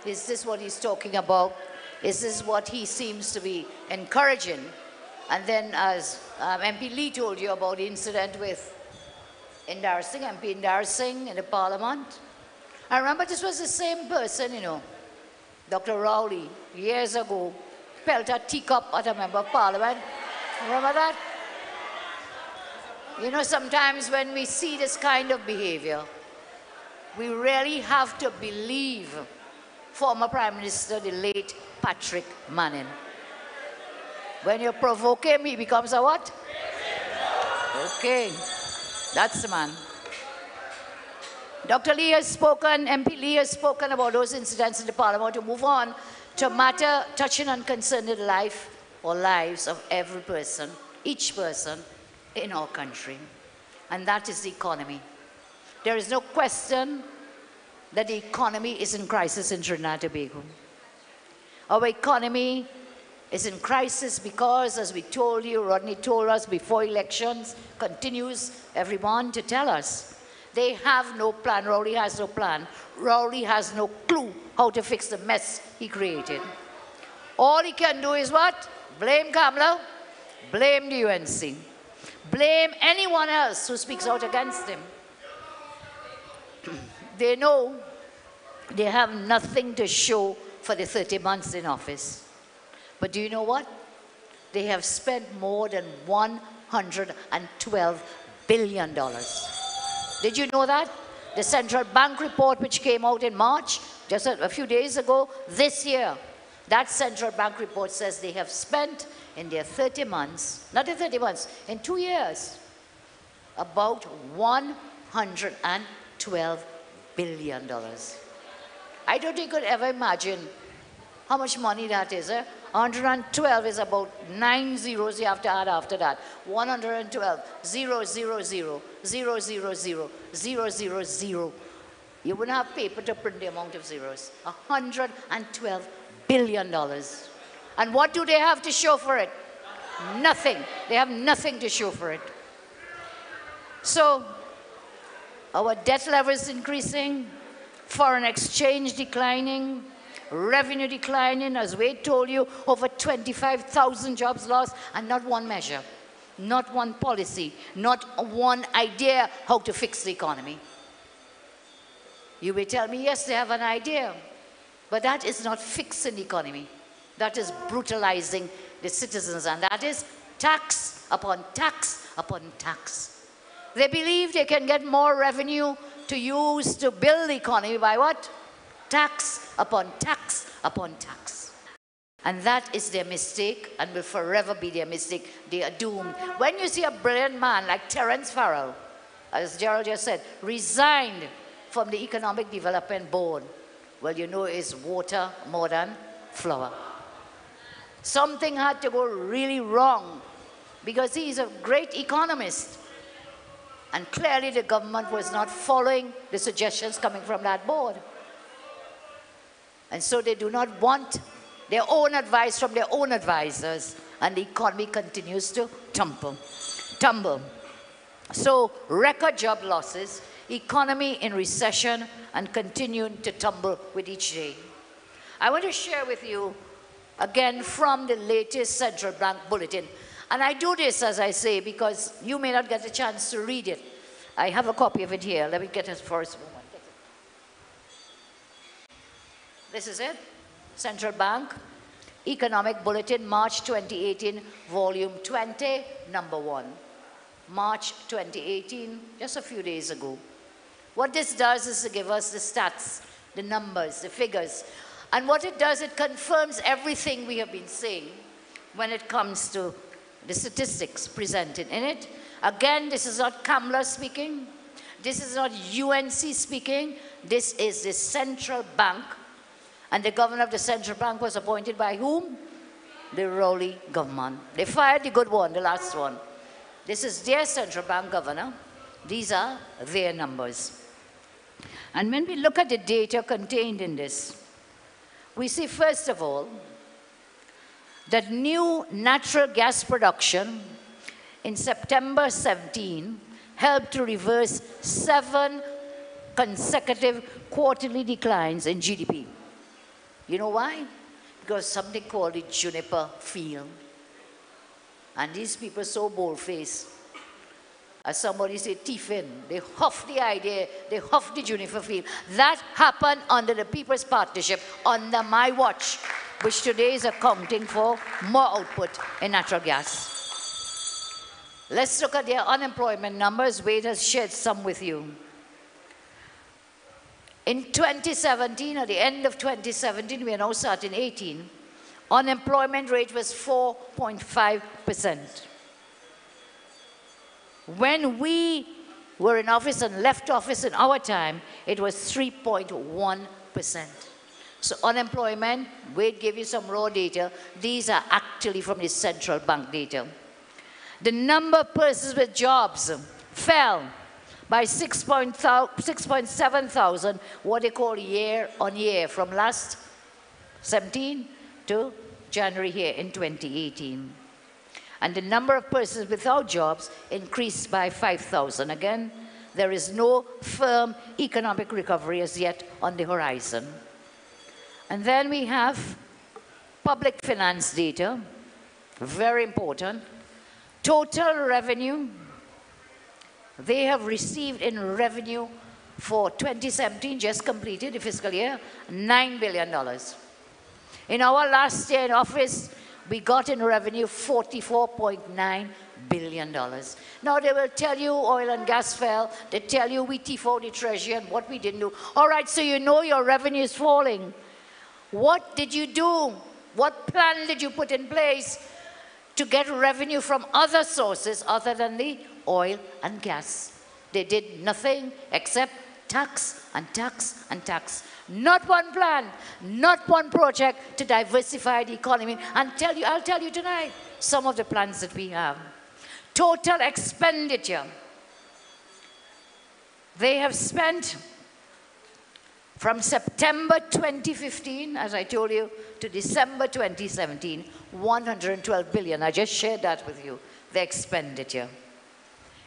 Is this what he's talking about? Is this what he seems to be encouraging? And then as MP Lee told you about the incident with Indar Singh, MP Indar Singh in the parliament. I remember this was the same person, you know, Dr. Rowley, years ago, pelt a teacup at a member of parliament. Remember that? You know, sometimes when we see this kind of behavior, we really have to believe former Prime Minister, the late Patrick Manning. When you provoke him, he becomes a what? Okay, that's the man. Dr. Lee has spoken, MP Lee has spoken about those incidents in the parliament. To move on to a matter touching and concerning the life or lives of every person, each person in our country, and that is the economy. There is no question that the economy is in crisis in Trinidad and Tobago. Our economy is in crisis because, as we told you, Rodney told us before elections, continues every month to tell us, They have no plan. Rowley has no plan. Rowley has no clue how to fix the mess he created. All he can do is what? Blame Kamala, blame the UNC, blame anyone else who speaks out against him. They know they have nothing to show for the 30 months in office. But do you know what? They have spent more than $112 billion. Did you know that? The central bank report which came out in March, just a few days ago, this year, that central bank report says they have spent in their 30 months, not in 30 months, in 2 years, about $112 billion. I don't think you could ever imagine how much money that is. 112 is about 9 zeros you have to add after that. 112, 0, 0, 0, 0, 0, 0, 0, 0, 0. You wouldn't have paper to print the amount of zeros. $112 billion. And what do they have to show for it? Nothing. They have nothing to show for it. So, our debt level is increasing, foreign exchange declining, revenue declining, as Wade told you, over 25,000 jobs lost, and not one measure, not one policy, not one idea how to fix the economy. You may tell me, yes, they have an idea, but that is not fixing the economy. That is brutalizing the citizens, and that is tax upon tax upon tax. They believe they can get more revenue to use to build the economy by what? Tax upon tax upon tax. And that is their mistake and will forever be their mistake. They are doomed. When you see a brilliant man like Terence Farrell, as Gerald just said, resigned from the Economic Development Board, well, you know it's water more than flour. Something had to go really wrong because he is a great economist. And clearly the government was not following the suggestions coming from that board. And so they do not want their own advice from their own advisors, and the economy continues to tumble. So record job losses, economy in recession, and continuing to tumble with each day. I want to share with you, again, from the latest central bank bulletin. And I do this, as I say, because you may not get a chance to read it. I have a copy of it here. Let me get it first. This is it. Central Bank Economic Bulletin, March 2018, Volume 20, Number 1. March 2018, just a few days ago. What this does is to give us the stats, the numbers, the figures. And what it does, it confirms everything we have been saying when it comes to the statistics presented in it. Again, this is not Kamala speaking. This is not UNC speaking. This is the central bank. And the governor of the central bank was appointed by whom? The Rowley government. They fired the good one, the last one. This is their central bank governor. These are their numbers. And when we look at the data contained in this, we see, first of all, that new natural gas production in September 17 helped to reverse 7 consecutive quarterly declines in GDP. You know why? Because something called the juniper field. And these people so bold-faced. As somebody said, teeth in. They huff the idea, they huff the juniper field. That happened under the People's Partnership, under my watch, which today is accounting for more output in natural gas. Let's look at their unemployment numbers. Wade has shared some with you. In 2017, at the end of 2017, we are now starting 18, unemployment rate was 4.5%. When we were in office and left office in our time, it was 3.1%. So unemployment, Wade gave you some raw data. These are actually from the central bank data. The number of persons with jobs fell by 6.7 thousand, what they call year on year, from last 17 to January here in 2018. And the number of persons without jobs increased by 5,000. Again, there is no firm economic recovery as yet on the horizon. And then we have public finance data, very important. Total revenue, they have received in revenue for 2017, just completed the fiscal year, $9 billion. In our last year in office, we got in revenue $44.9 billion. Now they will tell you oil and gas fell, they tell you we T4 the treasury and what we didn't do. All right, so you know your revenue is falling. What did you do? What plan did you put in place to get revenue from other sources other than the oil and gas? They did nothing except tax and tax and tax. Not one plan, not one project to diversify the economy. And I'll tell you tonight some of the plans that we have. Total expenditure. They have spent from September 2015, as I told you, to December 2017, $112 billion. I just shared that with you, the expenditure.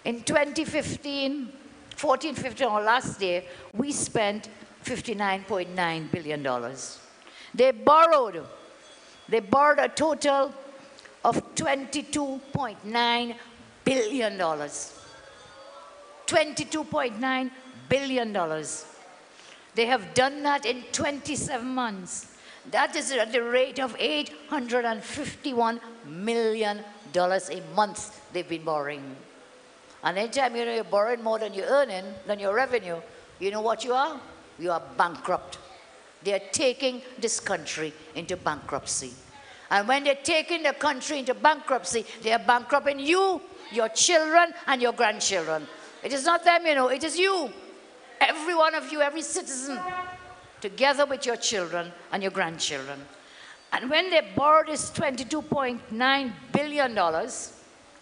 In 2015, 14-15, or last year, we spent $59.9 billion. They borrowed a total of $22.9 billion. $22.9 billion. They have done that in 27 months. That is at the rate of $851 million a month they've been borrowing. And anytime you're borrowing more than you're earning, than your revenue, you know what you are? You are bankrupt. They are taking this country into bankruptcy. And when they're taking the country into bankruptcy, they are bankrupting you, your children, and your grandchildren. It is not them, it is you. Every one of you, every citizen, together with your children and your grandchildren. And when they borrowed this $22.9 billion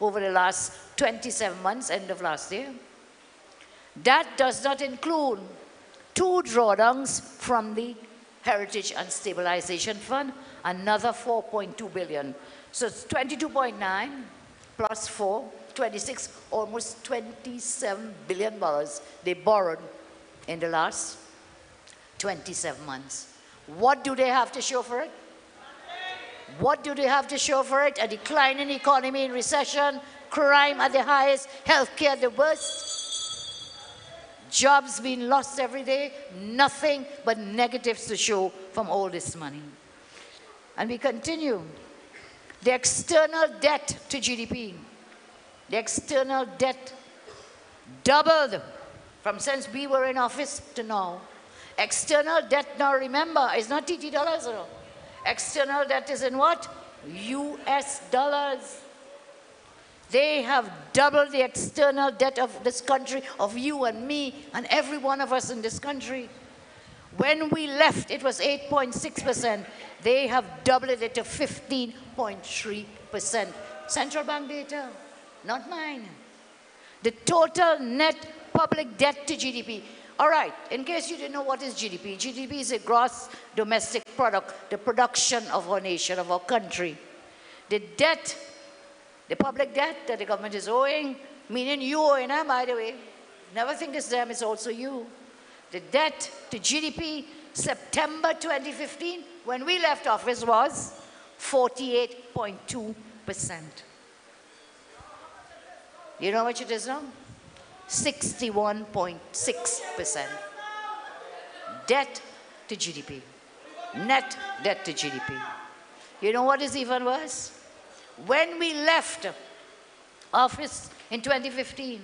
over the last 27 months, end of last year, that does not include 2 drawdowns from the Heritage and Stabilization Fund, another $4.2 billion. So it's 22.9 plus 4, 26, almost $27 billion they borrowed in the last 27 months. What do they have to show for it? What do they have to show for it? A declining economy in recession, crime at the highest, healthcare at the worst, jobs being lost every day, nothing but negatives to show from all this money. And we continue. The external debt to GDP, the external debt doubled from since we were in office to now. External debt now, remember, is not TT dollars. No. External debt is in what? US dollars. They have doubled the external debt of this country, of you and me, and every one of us in this country. When we left, it was 8.6%. They have doubled it to 15.3%. Central bank data, not mine. The total net public debt to GDP. All right, in case you didn't know what is GDP, GDP is a gross domestic product, the production of our nation, of our country. The debt, the public debt that the government is owing, meaning you owing them, by the way. Never think it's them, it's also you. The debt to GDP, September 2015, when we left office, was 48.2%. You know how much it is now? 61.6%. Debt to GDP. Net debt to GDP. You know what is even worse? When we left office in 2015,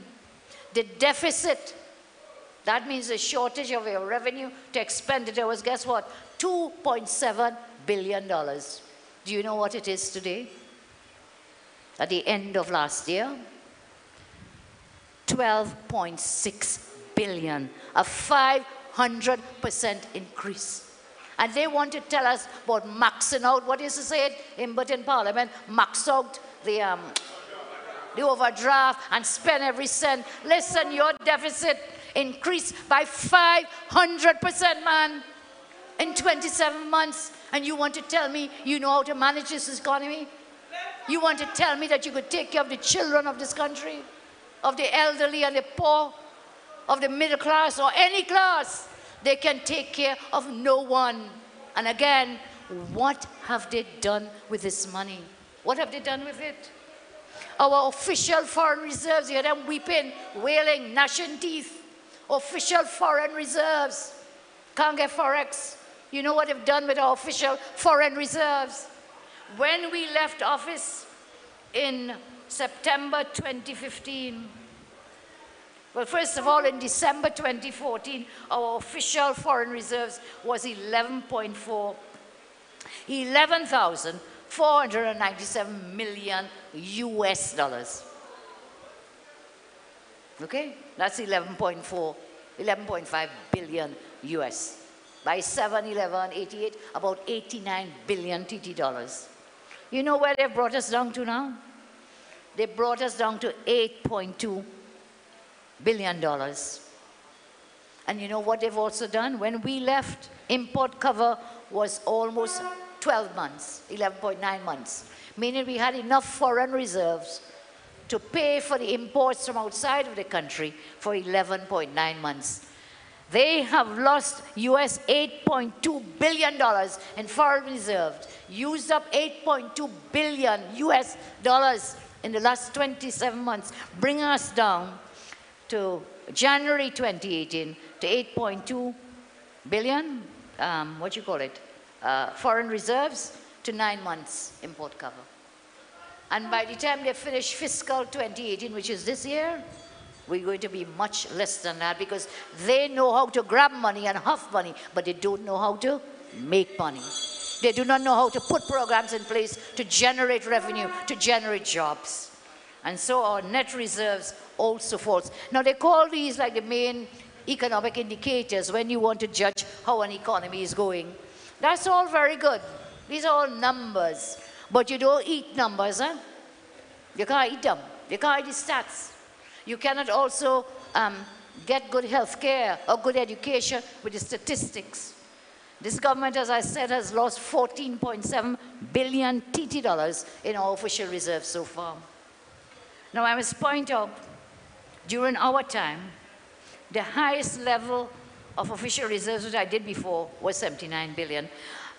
the deficit, that means the shortage of your revenue to expenditure, was, guess what? $2.7 billion. Do you know what it is today? At the end of last year, 12.6 billion, a 500% increase. And they want to tell us about maxing out, what is to say it in Parliament, max out the overdraft and spend every cent. Listen, your deficit increased by 500%, man, in 27 months. And you want to tell me you know how to manage this economy? You want to tell me that you could take care of the children of this country? Of the elderly and the poor? of the middle class or any class. They can take care of no one. And again, what have they done with this money? What have they done with it? Our official foreign reserves, you hear them weeping, wailing, gnashing teeth. Official foreign reserves. Can't get Forex. You know what they've done with our official foreign reserves? When we left office in September 2015, well, first of all, in December 2014, our official foreign reserves was 11,497 million US dollars. Okay? That's 11.5 billion US. By 7/11/88, about 89 billion TT dollars. You know where they've brought us down to now? They brought us down to $8.2 billion. And you know what they've also done? When we left, import cover was almost 12 months, 11.9 months, meaning we had enough foreign reserves to pay for the imports from outside of the country for 11.9 months. They have lost US $8.2 billion in foreign reserves, used up $8.2 billion US dollars in the last 27 months, bringing us down to January 2018 to 8.2 billion, foreign reserves to 9 months import cover. And by the time they finish fiscal 2018, which is this year, we're going to be much less than that because they know how to grab money and huff money, but they don't know how to make money. They do not know how to put programs in place to generate revenue, to generate jobs. And so our net reserves also falls. Now they call these like the main economic indicators when you want to judge how an economy is going. That's all very good. These are all numbers. But you don't eat numbers, huh? You can't eat them. You can't eat the stats. You cannot also get good health care or good education with the statistics. This government, as I said, has lost 14.7 billion TT dollars in our official reserves so far. Now I must point out, during our time, the highest level of official reserves that I did before was 79 billion.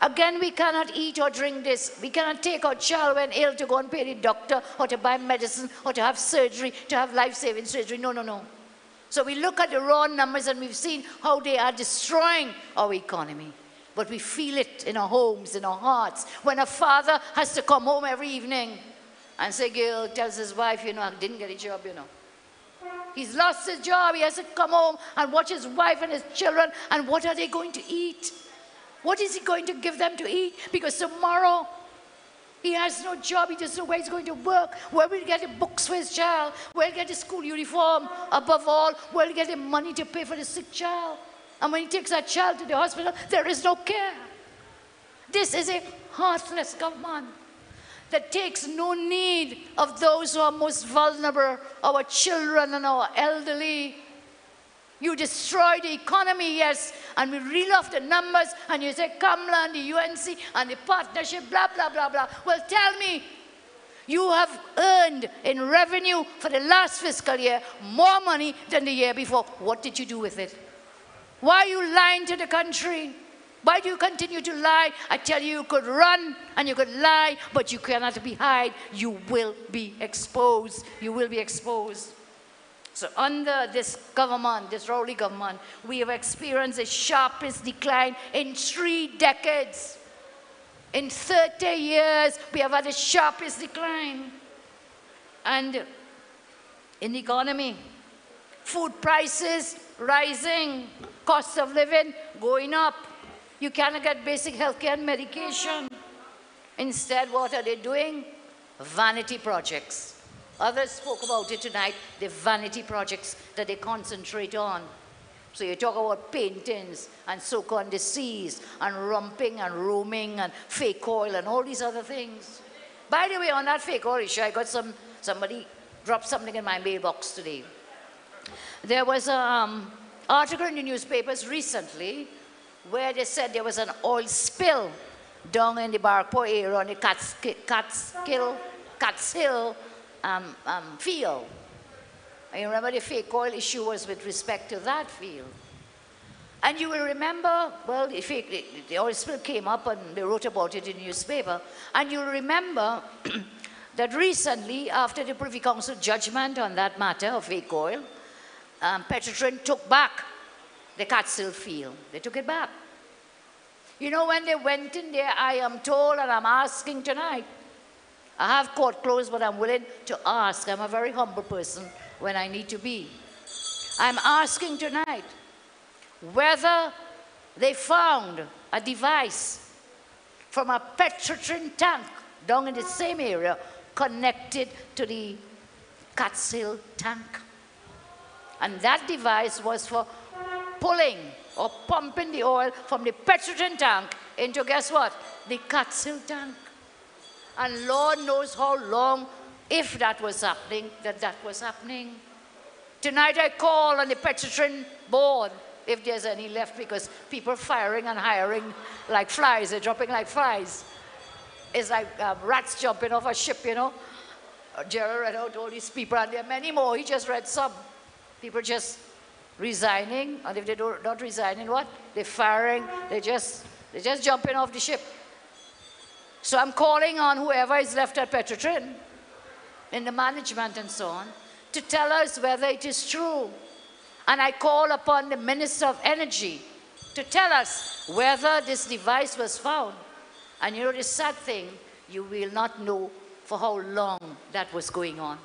Again, we cannot eat or drink this. We cannot take our child when ill to go and pay the doctor or to buy medicine or to have surgery, to have life-saving surgery. No, no, no. So we look at the raw numbers and we've seen how they are destroying our economy. But we feel it in our homes, in our hearts. When a father has to come home every evening and say, girl, tells his wife, you know, I didn't get a job, you know. He's lost his job. He has to come home and watch his wife and his children. And what are they going to eat? What is he going to give them to eat? Because tomorrow he has no job. He doesn't know where he's going to work. Where will he get the books for his child? Where will he get the school uniform? Above all, where will he get the money to pay for the sick child? And when he takes that child to the hospital, there is no care. This is a heartless government that takes no need of those who are most vulnerable, our children and our elderly. You destroy the economy, yes, and we reel off the numbers, and you say Kamla and the UNC and the partnership, blah, blah, blah, blah. Well, tell me, you have earned in revenue for the last fiscal year more money than the year before. What did you do with it? Why are you lying to the country? Why do you continue to lie? I tell you, you could run and you could lie, but you cannot be hide. You will be exposed. You will be exposed. So under this government, this Rowley government, we have experienced the sharpest decline in 3 decades. In 30 years, we have had the sharpest decline. And in the economy, food prices rising, cost of living going up. You cannot get basic health care and medication. Instead, what are they doing? Vanity projects. Others spoke about it tonight, the vanity projects that they concentrate on. So you talk about paintings and soak on the seas and romping and roaming and fake oil and all these other things. By the way, on that fake oil issue, I got somebody dropped something in my mailbox today. There was an article in the newspapers recently where they said there was an oil spill down in the Barkpore area on the Catskill field. And you remember the fake oil issue was with respect to that field. And you will remember, well, the oil spill came up and they wrote about it in the newspaper. And you'll remember that recently, after the Privy Council judgment on that matter of fake oil, Petrotrin took back the Catskill field. They took it back. You know, when they went in there, I am told, and I'm asking tonight, I have court closed, but I'm willing to ask. I'm a very humble person when I need to be. I'm asking tonight whether they found a device from a Petrotrin tank down in the same area connected to the Catskill tank. And that device was for pulling or pumping the oil from the Petrotrin tank into, guess what? The Catskill tank. And Lord knows how long, if that was happening, that was happening. Tonight I call on the Petrotrin board, if there's any left, because people are firing and hiring like flies. They're dropping like flies. It's like rats jumping off a ship, you know. Gerald read out all these people, and there are many more. He just read some. People just resigning, and if they not resigning, what? They're firing. They're just jumping off the ship. So I'm calling on whoever is left at Petrotrin, in the management and so on, to tell us whether it is true. And I call upon the Minister of Energy to tell us whether this device was found. And you know the sad thing, you will not know for how long that was going on.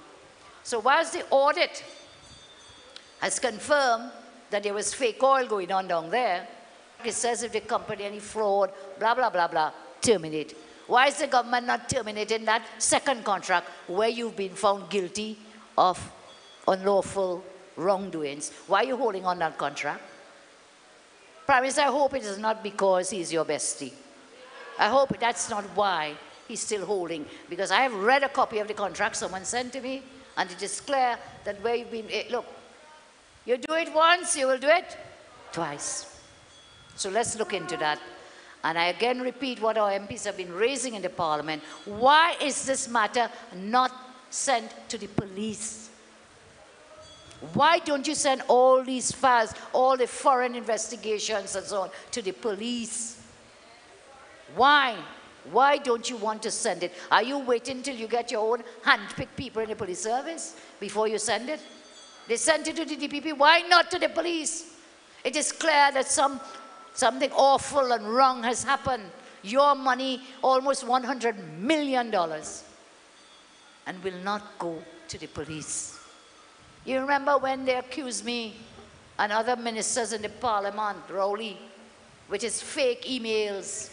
So whilst the audit has confirmed that there was fake oil going on down there, it says if the company any fraud, blah, blah, blah, blah, terminate. Why is the government not terminating that second contract where you've been found guilty of unlawful wrongdoings? Why are you holding on that contract? Prime Minister, I hope it is not because he's your bestie. I hope that's not why he's still holding, because I have read a copy of the contract someone sent to me, and it is clear that where you've been, look, you do it once, you will do it twice. So let's look into that. And I again repeat what our MPs have been raising in the Parliament. Why is this matter not sent to the police? Why don't you send all these files, all the foreign investigations and so on, to the police? Why? Why don't you want to send it? Are you waiting till you get your own hand-picked people in the police service before you send it? They sent it to the DPP. Why not to the police? It is clear that something awful and wrong has happened. Your money, almost $100 million, and will not go to the police. You remember when they accused me and other ministers in the Parliament, Rowley, with his fake emails?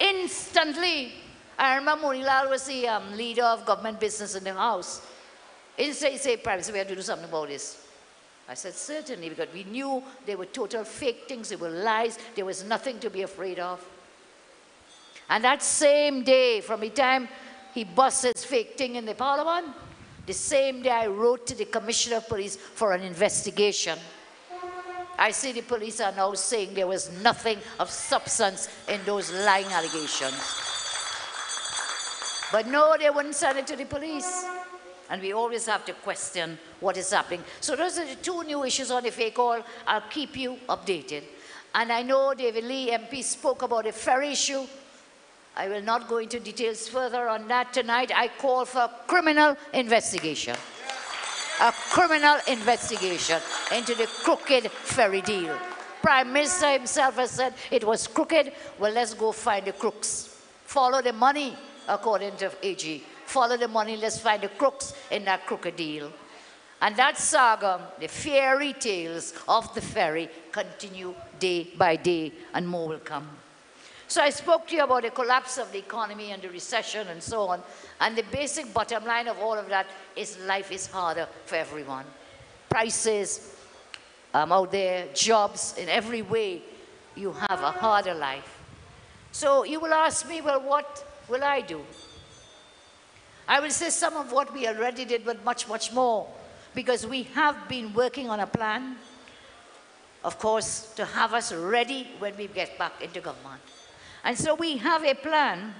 Instantly, I remember Monilal was the leader of government business in the House. He said, Prime Minister, we have to do something about this. I said, certainly, because we knew they were total fake things, they were lies, there was nothing to be afraid of. And that same day, from the time he busted his fake thing in the Parliament, the same day I wrote to the Commissioner of Police for an investigation. I see the police are now saying there was nothing of substance in those lying allegations. But no, they wouldn't send it to the police. And we always have to question what is happening. So those are the two new issues on the fake oil. I'll keep you updated. And I know David Lee, MP, spoke about the ferry issue. I will not go into details further on that tonight. I call for a criminal investigation. A criminal investigation into the crooked ferry deal. Prime Minister himself has said it was crooked. Well, let's go find the crooks. Follow the money, according to AG. Follow the money, let's find the crooks in that crooked deal. And that saga, the fairy tales of the ferry, continue day by day, and more will come. So I spoke to you about the collapse of the economy and the recession and so on. And the basic bottom line of all of that is life is harder for everyone. Prices out there, jobs, in every way, you have a harder life. So you will ask me, well, what will I do? I will say some of what we already did, but much, much more. Because we have been working on a plan, of course, to have us ready when we get back into government. And so we have a plan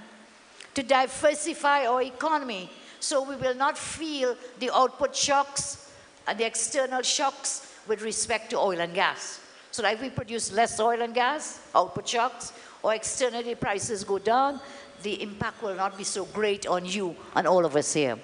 to diversify our economy so we will not feel the output shocks and the external shocks with respect to oil and gas. So that if we produce less oil and gas, output shocks, or externally prices go down, the impact will not be so great on you and all of us here.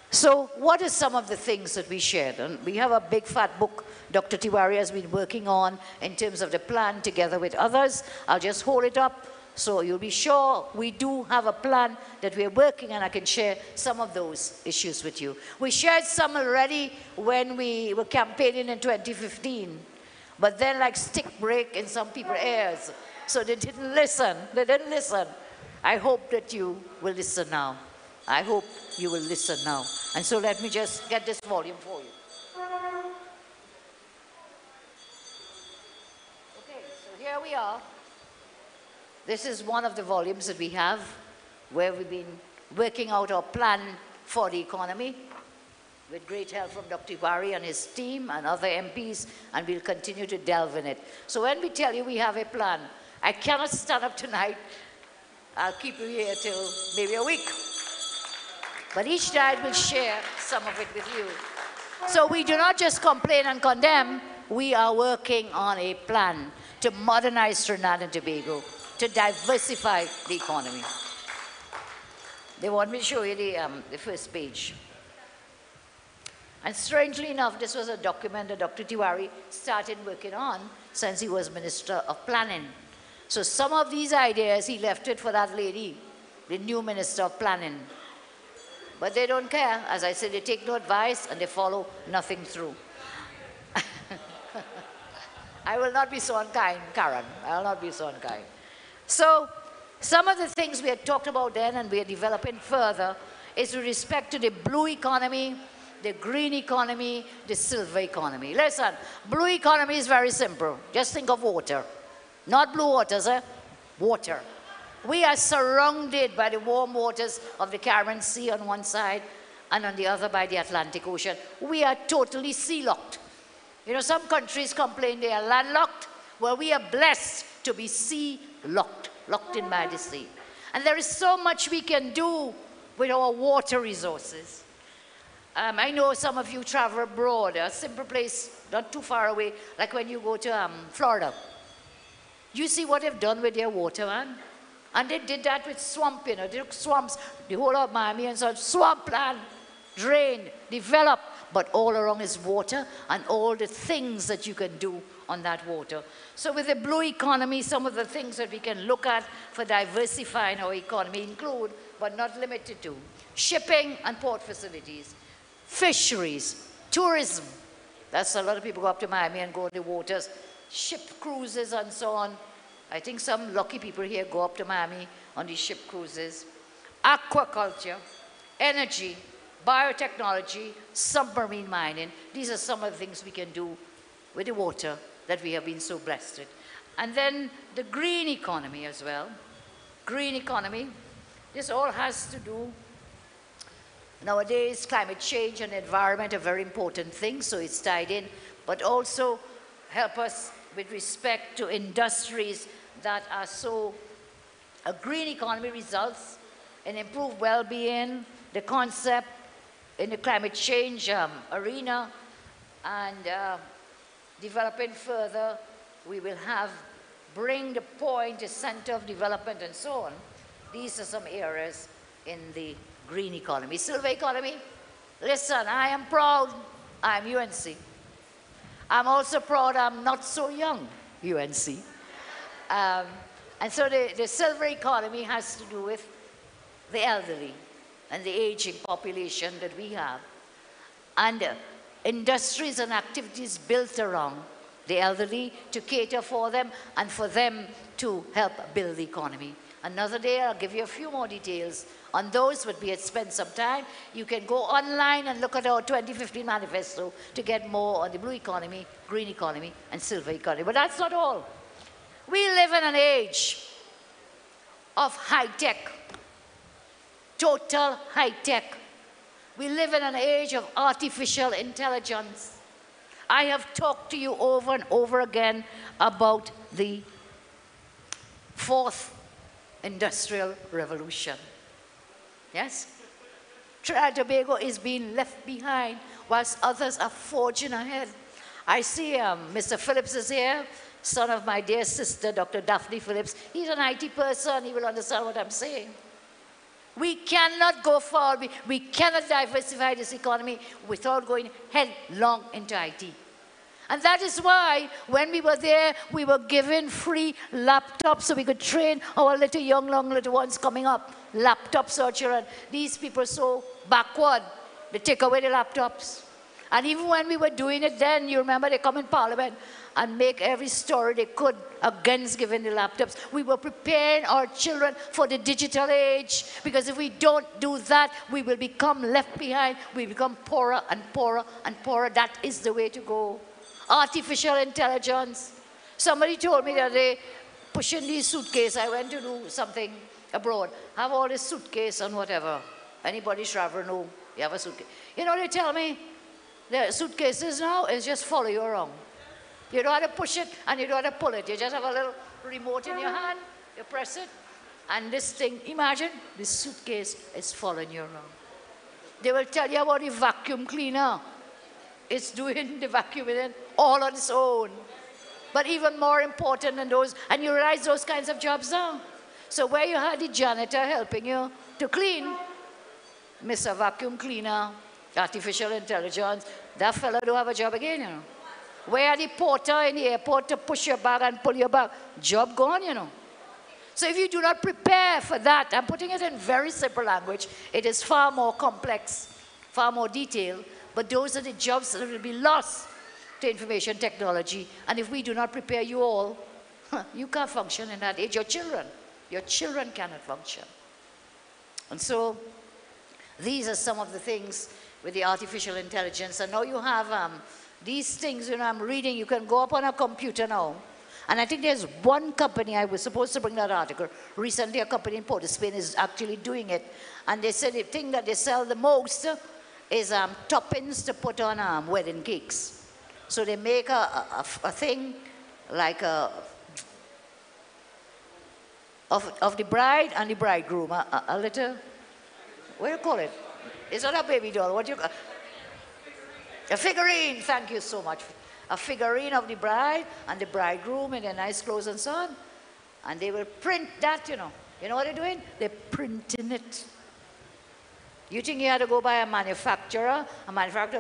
So what are some of the things that we shared? And we have a big fat book Dr. Tiwari has been working on in terms of the plan together with others. I'll just hold it up so you'll be sure we do have a plan that we're working, and I can share some of those issues with you. We shared some already when we were campaigning in 2015, but then like stick break in some people's ears. So they didn't listen. They didn't listen. I hope that you will listen now. I hope you will listen now. And so let me just get this volume for you. Okay, so here we are. This is one of the volumes that we have where we've been working out our plan for the economy with great help from Dr. Tiwari and his team and other MPs, and we'll continue to delve in it. So when we tell you we have a plan, I cannot stand up tonight. I'll keep you here till maybe a week. But each night we'll share some of it with you. So we do not just complain and condemn, we are working on a plan to modernize Trinidad and Tobago, to diversify the economy. They want me to show you the first page. And strangely enough, this was a document that Dr. Tiwari started working on since he was Minister of Planning. So some of these ideas, he left it for that lady, the new Minister of Planning. But they don't care. As I said, they take no advice and they follow nothing through. I will not be so unkind, Karen. I will not be so unkind. So some of the things we had talked about then and we are developing further is with respect to the blue economy, the green economy, the silver economy. Listen, blue economy is very simple. Just think of water. Not blue waters, water. We are surrounded by the warm waters of the Caribbean Sea on one side and on the other by the Atlantic Ocean. We are totally sea-locked. You know, some countries complain they are landlocked. Well, we are blessed to be sea-locked, locked in by the sea. And there is so much we can do with our water resources. I know some of you travel abroad, a simple place not too far away, like when you go to Florida. You see what they've done with their water, man? And they did that with swamp, you know, they took swamps, the whole of Miami and so swampland, drained, developed, but all around is water and all the things that you can do on that water. So with the blue economy, some of the things that we can look at for diversifying our economy include, but not limited to, shipping and port facilities, fisheries, tourism. That's a lot of people go up to Miami and go on the waters, ship cruises and so on. I think some lucky people here go up to Miami on these ship cruises. Aquaculture, energy, biotechnology, submarine mining. These are some of the things we can do with the water that we have been so blessed with. And then the green economy as well. Green economy. This all has to do, nowadays climate change and environment are very important things, so it's tied in, but also help us with respect to industries that are so, a green economy results in improved well-being, the concept in the climate change arena, and developing further, we will have, bring the point, the center of development and so on. These are some areas in the green economy. Silver economy, listen, I am proud I'm UNC. I'm also proud I'm not so young, UNC. And so the silver economy has to do with the elderly and the aging population that we have. And industries and activities built around the elderly to cater for them and for them to help build the economy. Another day I'll give you a few more details on those, but we had spent some time. You can go online and look at our 2015 manifesto to get more on the blue economy, green economy, and silver economy. But that's not all. We live in an age of high-tech, total high-tech. We live in an age of artificial intelligence. I have talked to you over and over again about the fourth industrial revolution. Yes? Trinidad and Tobago is being left behind whilst others are forging ahead. I see Mr. Phillips is here, son of my dear sister, Dr. Daphne Phillips. He's an IT person. He will understand what I'm saying. We cannot go forward. We cannot diversify this economy without going headlong into IT. And that is why when we were there, we were given free laptops so we could train our little young little ones coming up. Laptops for children. These people are so backward. They take away the laptops. And even when we were doing it then, you remember they come in Parliament and make every story they could against giving the laptops. We were preparing our children for the digital age, because if we don't do that, we will become left behind. We become poorer and poorer and poorer. That is the way to go. Artificial intelligence. Somebody told me that they pushing these suitcases. I went to do something abroad. Have all this suitcase and whatever. Anybody travel know you have a suitcase. You know, they tell me the suitcases now is just follow you around. You don't have to push it and you don't have to pull it. You just have a little remote in your hand. You press it. And this thing, imagine, this suitcase is following you around. They will tell you about the vacuum cleaner. It's doing the vacuuming all on its own. But even more important than those, and you realize those kinds of jobs now. So where you had the janitor helping you to clean, Mr. Vacuum Cleaner, artificial intelligence, that fellow don't have a job again, you know. Where the porter in the airport to push your bag and pull your bag, job gone, you know. So if you do not prepare for that, I'm putting it in very simple language, it is far more complex, far more detailed, but those are the jobs that will be lost to information technology. And if we do not prepare you all, you can't function in that age. Your children cannot function. And so these are some of the things with the artificial intelligence. And now you have these things, you know, I'm reading, you can go up on a computer now. And I think there's one company, I was supposed to bring that article, recently a company in Port of Spain is actually doing it. And they said the thing that they sell the most is toppings to put on wedding cakes. So they make a thing like of the bride and the bridegroom, a little, what do you call it? It's not a baby doll, what do you call it? A figurine, thank you so much. A figurine of the bride and the bridegroom in their nice clothes and so on. And they will print that, you know. You know what they're doing? They're printing it. You think you had to go by a manufacturer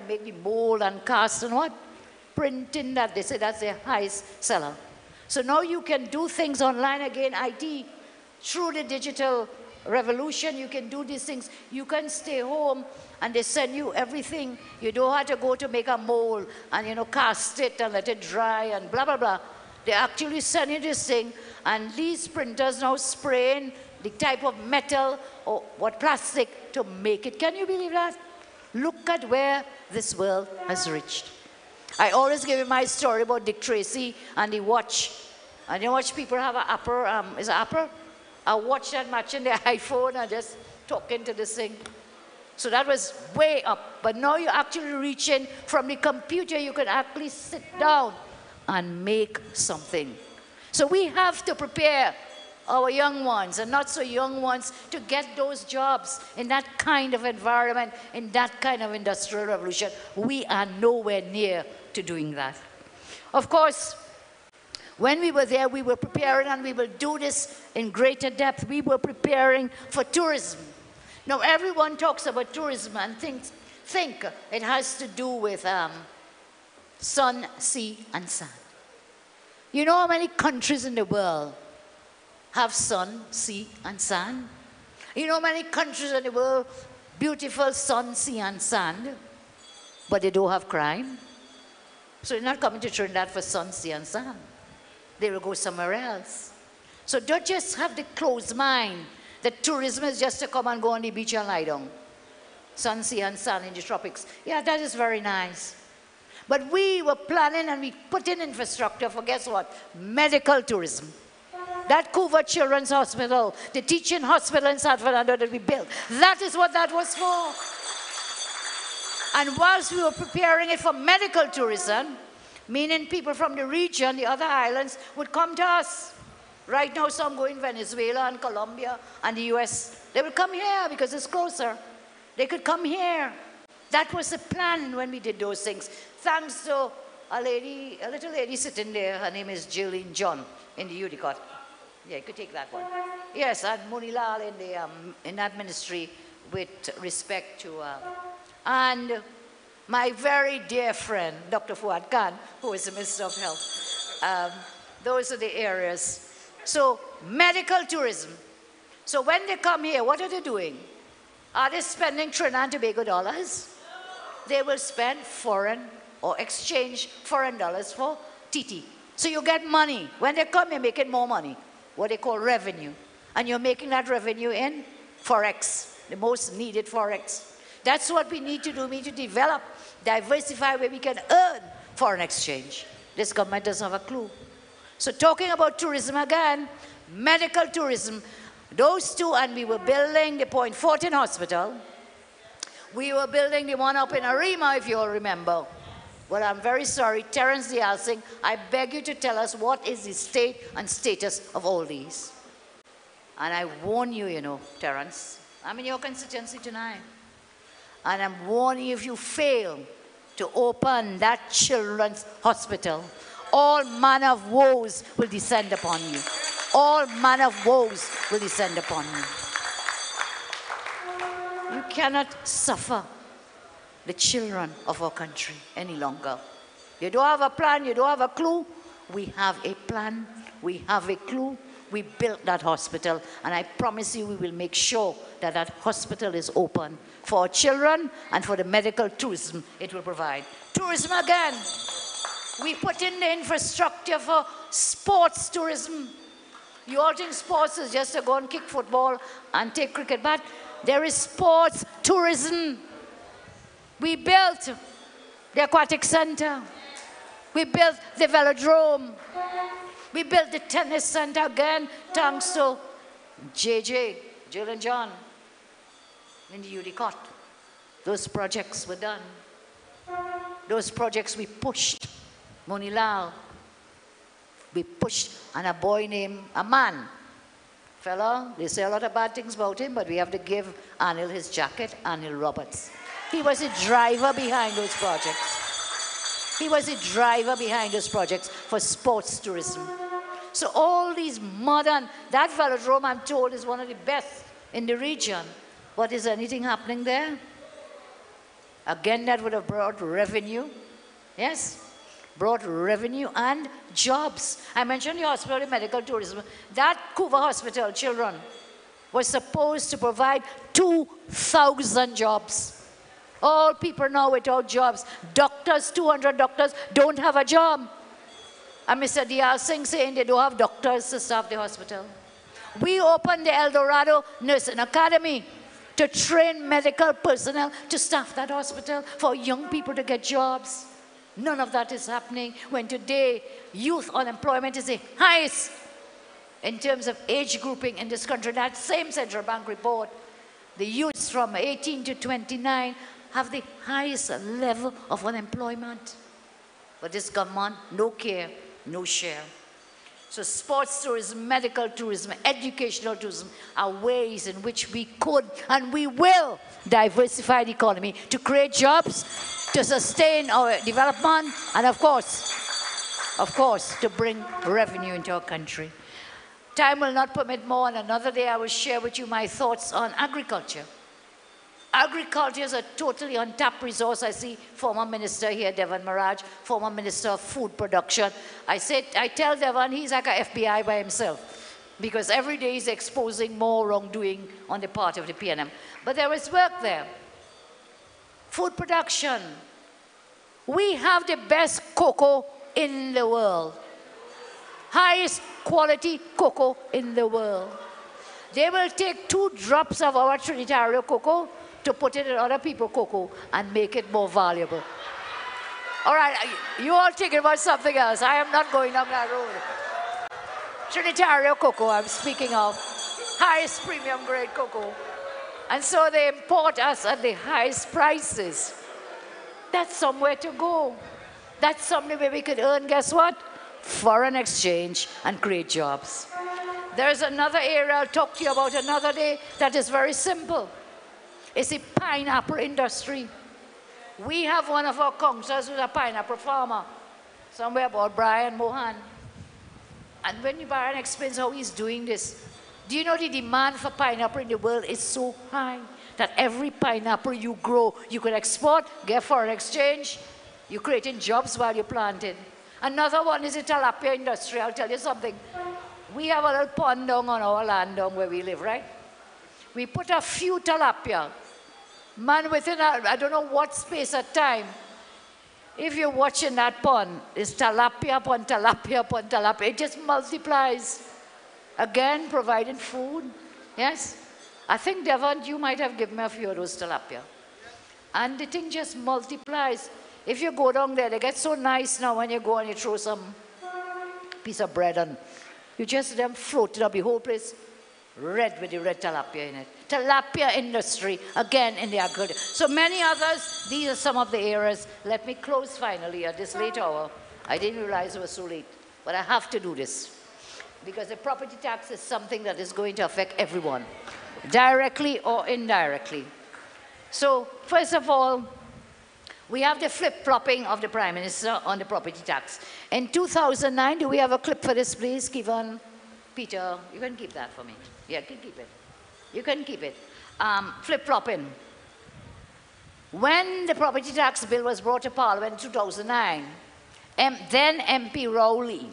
make the mold and cast and what? Printing that, they say that's their highest seller. So now you can do things online again, IT, through the digital revolution, you can do these things. You can stay home and they send you everything. You don't have to go to make a mold and, you know, cast it and let it dry and blah, blah, blah. They actually send you this thing, and these printers now spraying the type of metal or what plastic to make it. Can you believe that? Look at where this world has reached. I always give you my story about Dick Tracy and the watch. And you watch people have an Apple, is it Apple? A watch that matching their iPhone and just talking to this thing. So that was way up. But now you're actually reaching from the computer, you can actually sit down and make something. So we have to prepare our young ones and not so young ones to get those jobs in that kind of environment, in that kind of industrial revolution. We are nowhere near to doing that. Of course, when we were there, we were preparing, and we will do this in greater depth. We were preparing for tourism. Now, everyone talks about tourism and think it has to do with sun, sea, and sand. You know how many countries in the world have sun, sea, and sand? You know how many countries in the world, beautiful sun, sea, and sand, but they don't have crime? So they're not coming to Trinidad for sun, sea, and sand. They will go somewhere else. So don't just have the closed mind that tourism is just to come and go on the beach and lie down. Sun, sea, and sand in the tropics. Yeah, that is very nice. But we were planning and we put in infrastructure for, guess what? Medical tourism. That Couva Children's Hospital, the teaching hospital in San Fernando that we built, that is what that was for. And whilst we were preparing it for medical tourism, meaning people from the region, the other islands, would come to us. Right now, some go in Venezuela and Colombia and the US. They will come here because it's closer. They could come here. That was the plan when we did those things. Thanks to a little lady sitting there. Her name is Jillian John in the Udicott. Yeah, you could take that one. Yes, and Moni Lal in that ministry with respect to, and my very dear friend, Dr. Fuad Khan, who is the Minister of Health. Those are the areas. So, medical tourism. So when they come here, what are they doing? Are they spending Trinidad and Tobago dollars? They will spend foreign or exchange foreign dollars for TT. So you get money. When they come, you're making more money, what they call revenue. And you're making that revenue in Forex, the most needed Forex. That's what we need to do. We need to develop, diversify where we can earn foreign exchange. This government doesn't have a clue. So talking about tourism again, medical tourism, those two, and we were building the Point Fortin Hospital. We were building the one up in Arima, if you all remember. Well, I'm very sorry, Terence Dialsing, I beg you to tell us what is the state and status of all these. And I warn you, you know, Terence, I'm in your constituency tonight. And I'm warning you, if you fail to open that children's hospital, all manner of woes will descend upon you. All manner of woes will descend upon you. You cannot suffer the children of our country any longer. You don't have a plan, you don't have a clue. We have a plan, we have a clue. We built that hospital, and I promise you we will make sure that that hospital is open for our children and for the medical tourism it will provide. Tourism again. We put in the infrastructure for sports tourism. You all think sports is just to go and kick football and take cricket, but there is sports tourism. We built the aquatic center. We built the velodrome. We built the tennis center again, thanks to Jill and John, in the Udicott. Those projects were done. Those projects we pushed. Moni Lal, we pushed, and a boy named, a man, fella, they say a lot of bad things about him, but we have to give Anil his jacket, Anil Roberts. He was a driver behind those projects. He was a driver behind those projects for sports tourism. So all these modern, that velodrome I'm told is one of the best in the region. But is anything happening there? Again, that would have brought revenue. Yes? Brought revenue and jobs. I mentioned the hospital in medical tourism. That Couva Hospital, children, was supposed to provide 2,000 jobs. All people now without jobs. Doctors, 200 doctors, don't have a job. And Mr. Diyal Singh saying they don't have doctors to staff the hospital. We opened the El Dorado Nursing Academy to train medical personnel to staff that hospital for young people to get jobs. None of that is happening when today youth unemployment is the highest in terms of age grouping in this country. That same central bank report, the youths from 18 to 29 have the highest level of unemployment. But this government, no care, no share. So sports tourism, medical tourism, educational tourism are ways in which we could and we will diversify the economy to create jobs, to sustain our development, and of course, to bring revenue into our country. Time will not permit more, and another day I will share with you my thoughts on agriculture. Agriculture is a totally untapped resource. I see former minister here, Devan Maharaj, former minister of food production. I tell Devan he's like a FBI by himself because every day he's exposing more wrongdoing on the part of the PNM. But there is work there. Food production. We have the best cocoa in the world. Highest quality cocoa in the world. They will take 2 drops of our Trinitario cocoa to put it in other people's cocoa and make it more valuable. All right, you all thinking about something else. I am not going down that road. Trinitario cocoa, I'm speaking of. Highest premium grade cocoa. And so they import us at the highest prices. That's somewhere to go. That's something where we could earn, guess what? Foreign exchange and create jobs. There's another area I'll talk to you about another day that is very simple. is the pineapple industry. We have one of our councillors who's a pineapple farmer, somewhere about Brian Mohan. And when Brian explains how he's doing this, do you know the demand for pineapple in the world is so high that every pineapple you grow, you can export, get foreign exchange, you're creating jobs while you're planting. Another one is the tilapia industry. I'll tell you something. We have a little pond down on our land down where we live, right? We put a few tilapia. Man, within I don't know what space of time, if you're watching that pond, it's tilapia upon tilapia upon tilapia. It just multiplies. Again, providing food. Yes? I think, Devon, you might have given me a few of those tilapia. And the thing just multiplies. If you go down there, they get so nice now when you go and you throw some piece of bread on. You just them float it up, the whole place red with the red tilapia in it. Tilapia industry, again, in the agriculture. So many others, these are some of the areas. Let me close finally at this late hour. I didn't realize it was so late, but I have to do this. Because the property tax is something that is going to affect everyone, directly or indirectly. So, first of all, we have the flip-flopping of the Prime Minister on the property tax. In 2009, do we have a clip for this, please? Kevin, Peter, you can keep that for me. Yeah, you can keep it. You can keep it. Flip-flopping. When the property tax bill was brought to Parliament in 2009, then MP Rowley,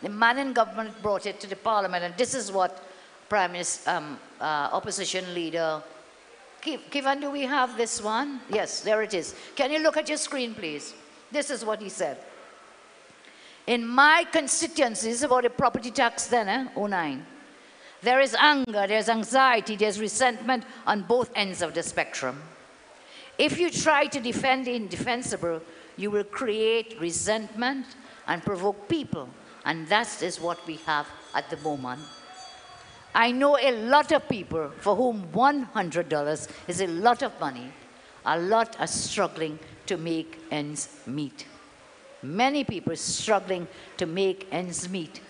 the man in government, brought it to the Parliament, and this is what Prime Minister, Opposition Leader, Kevin, do we have this one? Yes, there it is. Can you look at your screen, please? This is what he said. In my constituencies about the property tax then, 09, there is anger, there's anxiety, there's resentment on both ends of the spectrum. If you try to defend the indefensible, you will create resentment and provoke people. And that is what we have at the moment. I know a lot of people for whom $100 is a lot of money. A lot are struggling to make ends meet. Many people are struggling to make ends meet.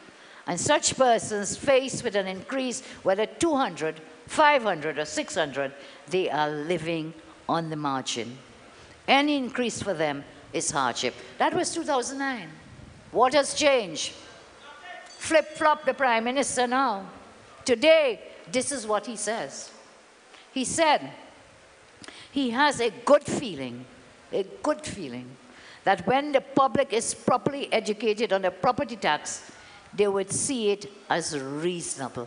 And such persons faced with an increase, whether 200, 500 or 600, they are living on the margin. Any increase for them is hardship. That was 2009. What has changed? Flip-flop the Prime Minister now. Today, this is what he says. He said he has a good feeling that when the public is properly educated on the property tax, they would see it as reasonable.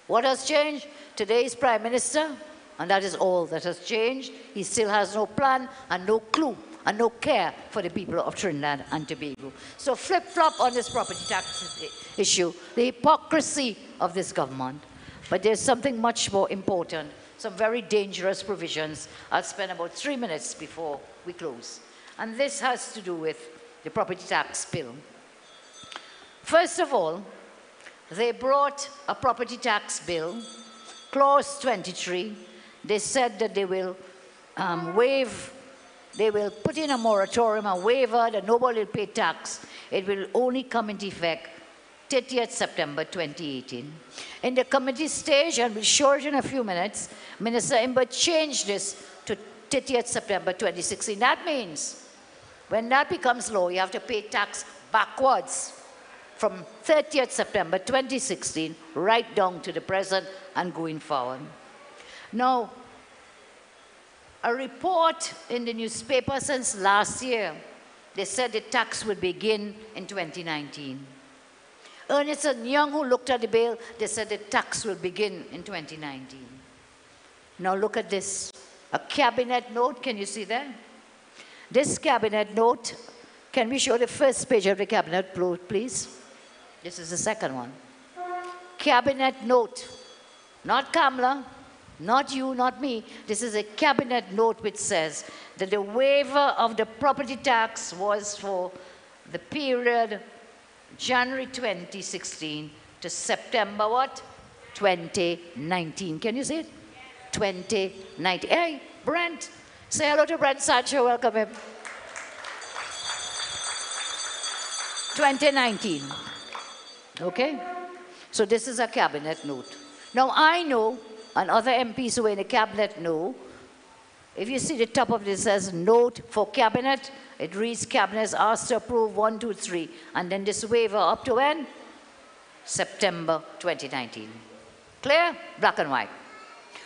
What has changed? Today's Prime Minister, and that is all that has changed. He still has no plan and no clue and no care for the people of Trinidad and Tobago. So flip-flop on this property tax issue, the hypocrisy of this government. But there's something much more important, some very dangerous provisions. I'll spend about 3 minutes before we close. And this has to do with the property tax bill. First of all, they brought a property tax bill, clause 23. They said that they will they will put in a moratorium, a waiver that nobody will pay tax. It will only come into effect 30th September 2018. In the committee stage, and we'll show it in a few minutes, Minister Imber changed this to 30th September 2016. That means when that becomes law, you have to pay tax backwards from 30th September 2016 right down to the present and going forward. Now, a report in the newspaper since last year, they said the tax would begin in 2019. Ernst & Young, who looked at the bill, they said the tax will begin in 2019. Now look at this. A cabinet note, can you see that? This cabinet note, can we show the first page of the cabinet note, please? This is the second one. Cabinet note, not Kamala, not you, not me. This is a cabinet note which says that the waiver of the property tax was for the period January 2016 to September what? 2019. Can you see it? 2019. Hey, Brent. Say hello to Brent Sancho. Welcome him. 2019. Okay? So this is a cabinet note. Now I know and other MPs who are in the cabinet know, if you see the top of this says note for cabinet, it reads cabinet is asked to approve 1, 2, 3, and then this waiver up to when? September 2019. Clear? Black and white.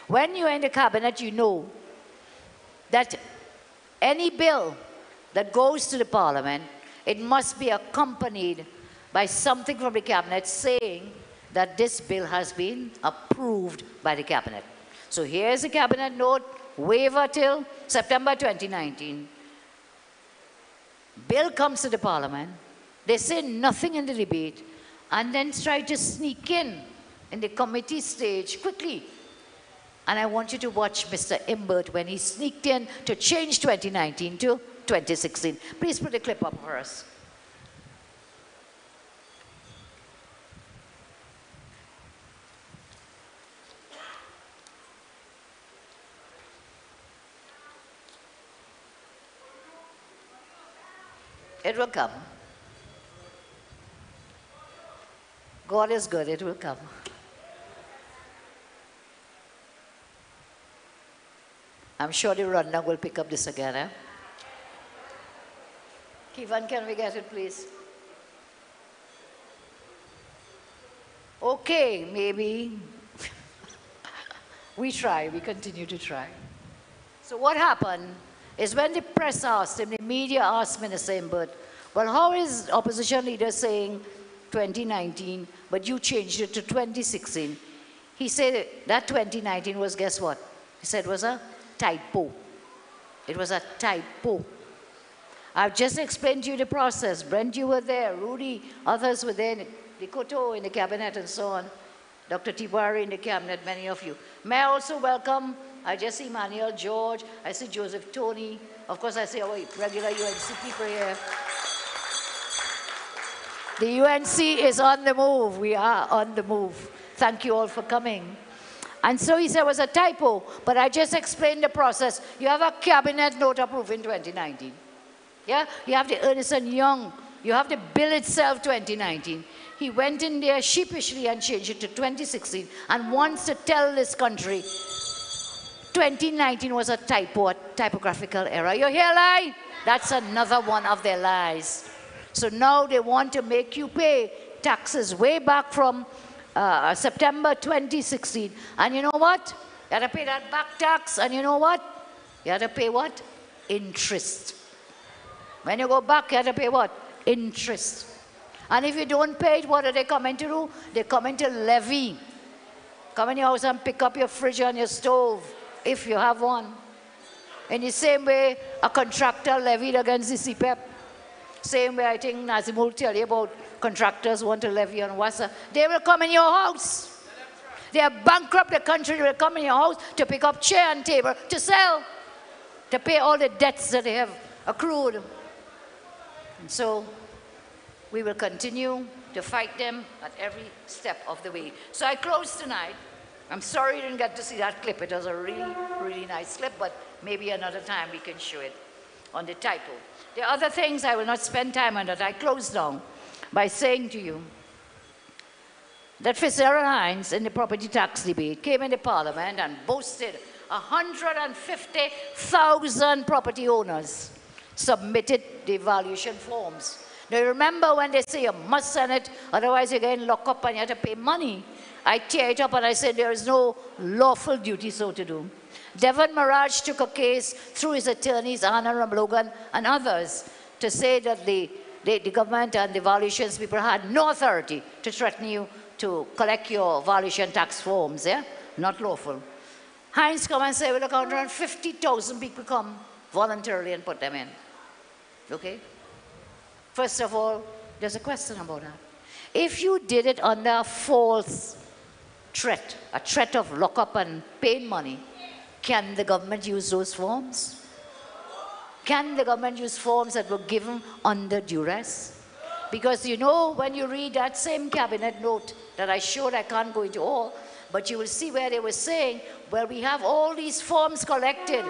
When you're in the cabinet, you know that any bill that goes to the parliament, it must be accompanied by something from the cabinet saying that this bill has been approved by the cabinet. So here's a cabinet note, waiver till September 2019. Bill comes to the parliament, they say nothing in the debate, and then try to sneak in the committee stage quickly. And I want you to watch Mr. Imbert when he sneaked in to change 2019 to 2016. Please put the clip up for us. It will come. God is good, it will come. I'm sure the rundown will pick up this again, eh? Kevin, can we get it, please? Okay, maybe. We try, we continue to try. So what happened is when the press asked him, the media asked Minister Imbert, well, how is opposition leader saying 2019, but you changed it to 2016? He said that 2019 was, guess what? He said it was a typo. It was a typo. I've just explained to you the process. Brent, you were there. Rudy, others were there. Likoto in the cabinet and so on. Dr. Tiwari in the cabinet, many of you. May I also welcome, I just see Manuel George, I see Joseph Tony. Of course, I see our regular UNC people here. The UNC is on the move. We are on the move. Thank you all for coming. And so he said it was a typo, but I just explained the process. You have a cabinet note approved in 2019. Yeah? You have the Ernst & Young. You have the bill itself 2019. He went in there sheepishly and changed it to 2016 and wants to tell this country 2019 was a typo, a typographical error. You hear lie? That's another one of their lies. So now they want to make you pay taxes way back from September 2016. And you know what? You have to pay that back tax. And you know what? You have to pay what? Interest. When you go back, you have to pay what? Interest. And if you don't pay it, what are they coming to do? They're coming to levy. Come in your house and pick up your fridge and your stove, if you have one. In the same way, a contractor levied against the CPEP. Same way, I think Nazim will tell you about contractors want to levy on WASA. They will come in your house. They are bankrupt the country. They will come in your house to pick up chair and table, to sell, to pay all the debts that they have accrued. And so we will continue to fight them at every step of the way. So I close tonight. I'm sorry you didn't get to see that clip. It was a really, really nice clip, but maybe another time we can show it on the typo. The other things I will not spend time on that. I close down by saying to you that Fitzgerald Hines in the property tax debate came into Parliament and boasted 150,000 property owners submitted the evaluation forms. Now remember when they say you must send it, otherwise you're getting locked up and you have to pay money. I tear it up and I said there is no lawful duty so to do. Devon Mirage took a case through his attorneys, Anna Ramlogan and others, to say that the government and the valuations people had no authority to threaten you to collect your valuation tax forms, yeah? Not lawful. Hines come and say, well, look, 150,000 people come voluntarily and put them in. Okay? First of all, there's a question about that. If you did it under a false threat, a threat of lockup and paying money, can the government use those forms? Can the government use forms that were given under duress? Because you know, when you read that same cabinet note that I showed, I can't go into all, but you will see where they were saying, well, we have all these forms collected.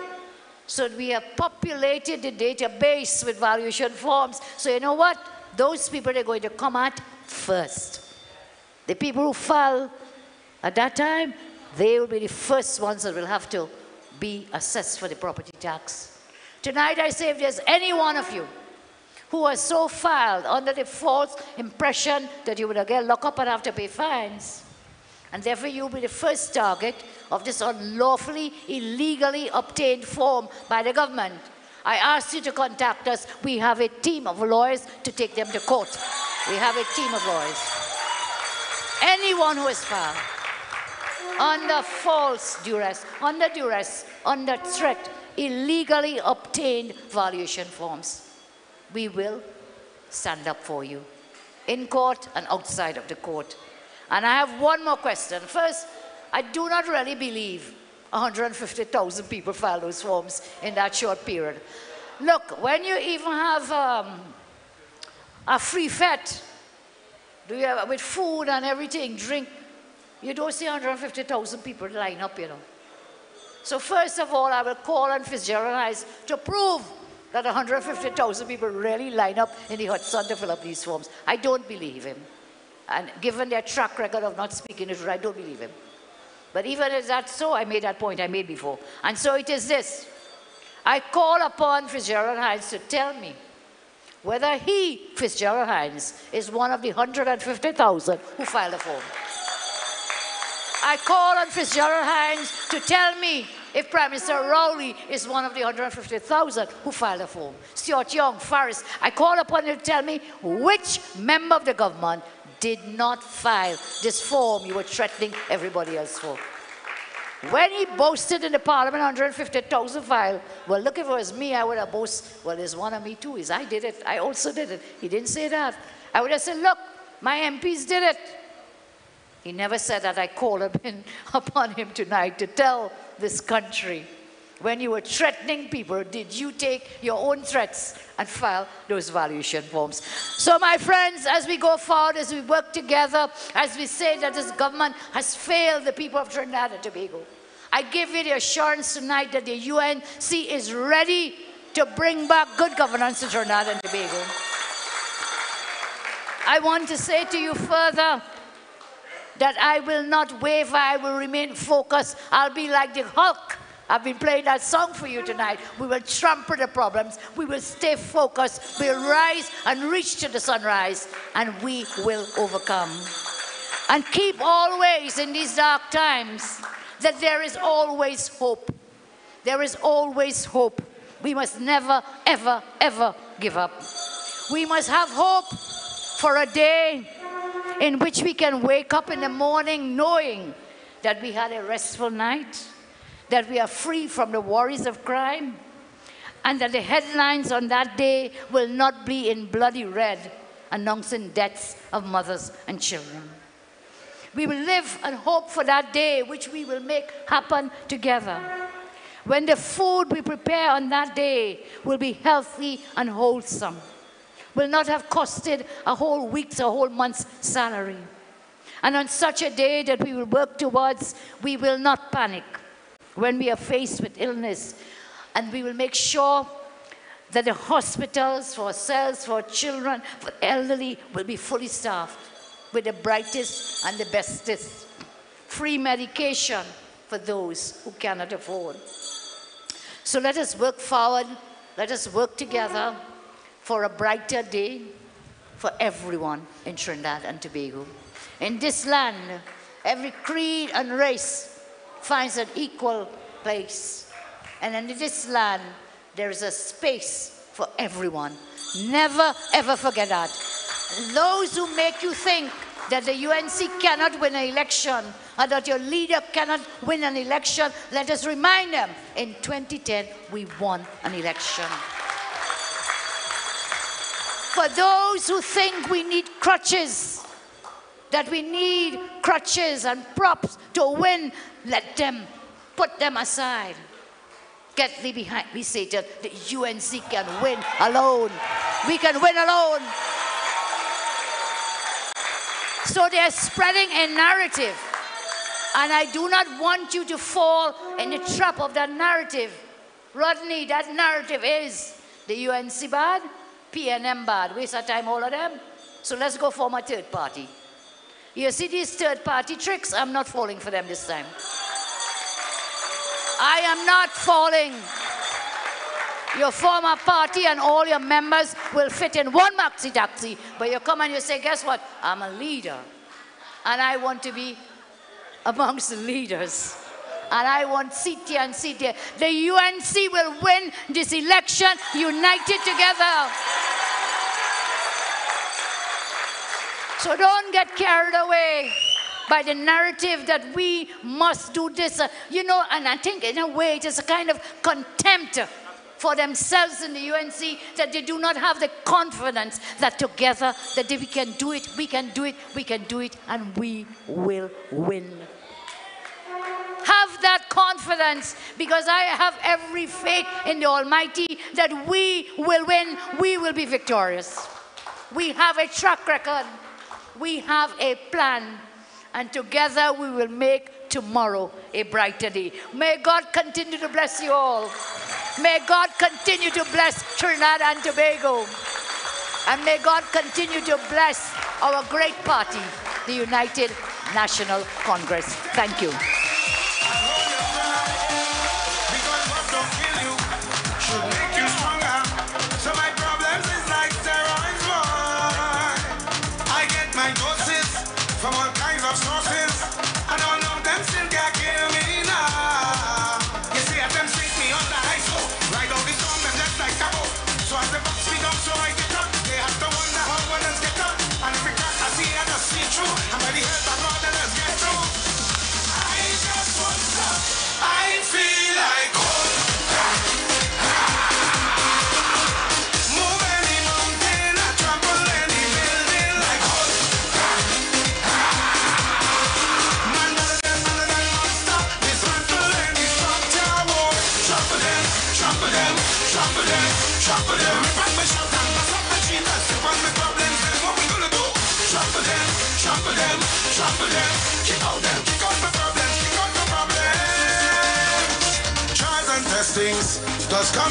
So we have populated the database with valuation forms. So you know what? Those people are going to come at first. The people who fell at that time, they will be the first ones that will have to be assessed for the property tax. Tonight I say, if there's any one of you who are so filed under the false impression that you would get locked up and have to pay fines, and therefore you'll be the first target of this unlawfully, illegally obtained form by the government, I ask you to contact us. We have a team of lawyers to take them to court. We have a team of lawyers. Anyone who is found under false duress, under threat, illegally obtained valuation forms, we will stand up for you in court and outside of the court. And I have one more question. First, I do not really believe 150,000 people filed those forms in that short period. Look, when you even have a free fete, with food and everything, drink, you don't see 150,000 people line up, you know. So first of all, I will call on Fitzgerald Hines to prove that 150,000 people really line up in the Hudson to fill up these forms. I don't believe him. And given their track record of not speaking the truth, I don't believe him. But even if that's so, I made that point I made before. And so it is this. I call upon Fitzgerald Hines to tell me whether he, Fitzgerald Hines, is one of the 150,000 who filed a form. I call on Fitzgerald Hines to tell me if Prime Minister Rowley is one of the 150,000 who filed a form. Stuart Young, Faris, I call upon him to tell me which member of the government did not file this form you were threatening everybody else for. When he boasted in the parliament 150,000 filed, well, look, if it was me, I would have boasted, well, there's one of me too. I did it. I also did it. He didn't say that. I would have said, look, my MPs did it. He never said that. I called upon him tonight to tell this country, when you were threatening people, did you take your own threats and file those valuation forms? So my friends, as we go forward, as we work together, as we say that this government has failed the people of Trinidad and Tobago, I give you the assurance tonight that the UNC is ready to bring back good governance to Trinidad and Tobago. I want to say to you further that I will not waver, I will remain focused. I'll be like the Hulk. I've been playing that song for you tonight. We will trample the problems. We will stay focused. We'll rise and reach to the sunrise, and we will overcome. And keep always in these dark times that there is always hope. There is always hope. We must never, ever, ever give up. We must have hope for a day in which we can wake up in the morning knowing that we had a restful night, that we are free from the worries of crime, and that the headlines on that day will not be in bloody red announcing deaths of mothers and children. We will live and hope for that day which we will make happen together, when the food we prepare on that day will be healthy and wholesome, will not have costed a whole week's or whole month's salary. And on such a day that we will work towards, we will not panic when we are faced with illness, and we will make sure that the hospitals for ourselves, for our children, for elderly will be fully staffed with the brightest and the bestest. Free medication for those who cannot afford. So let us work forward, let us work together for a brighter day for everyone in Trinidad and Tobago. In this land, every creed and race finds an equal place. And in this land, there is a space for everyone. Never, ever forget that. Those who make you think that the UNC cannot win an election or that your leader cannot win an election, let us remind them, in 2010, we won an election. For those who think we need crutches, that we need crutches and props to win, let them put them aside. Get thee behind me, Satan. The UNC can win alone. We can win alone. So they're spreading a narrative. And I do not want you to fall in the trap of that narrative. Rodney, that narrative is the UNC bad, PNM bad. Waste our time, all of them. So let's go form a third party. You see these third party tricks? I'm not falling for them this time. I am not falling. Your former party and all your members will fit in one maxi taxi, but you come and you say, guess what? I'm a leader, and I want to be amongst the leaders. And I want seat here and seat here. The UNC will win this election united together. So don't get carried away by the narrative that we must do this. You know, and I think in a way it is a kind of contempt for themselves in the UNC that they do not have the confidence that together that we can do it, we can do it, we can do it, and we will win. Have that confidence, because I have every faith in the Almighty that we will win, we will be victorious. We have a track record, we have a plan, and together we will make tomorrow a brighter day. May God continue to bless you all. May God continue to bless Trinidad and Tobago. And may God continue to bless our great party, the United National Congress. Thank you. From all kinds of sources, and all of them still can't kill me now. You see, at them sink me on the high school, ride out the storm, them just like a boat. So as the box speed up, so I get up. They have to wonder how others get up. And if we crack, I see and I see through. And by the help of God, let us get through. I just want love. I feel like home. Move any mountain, I trample any building like home. Trample them, rip up my shout and bust up my cheetahs. Step on my problems, then what we gonna do? Trample them, trample them, trample them. Kick out my problems, kick out my problems. Trials and testings does come.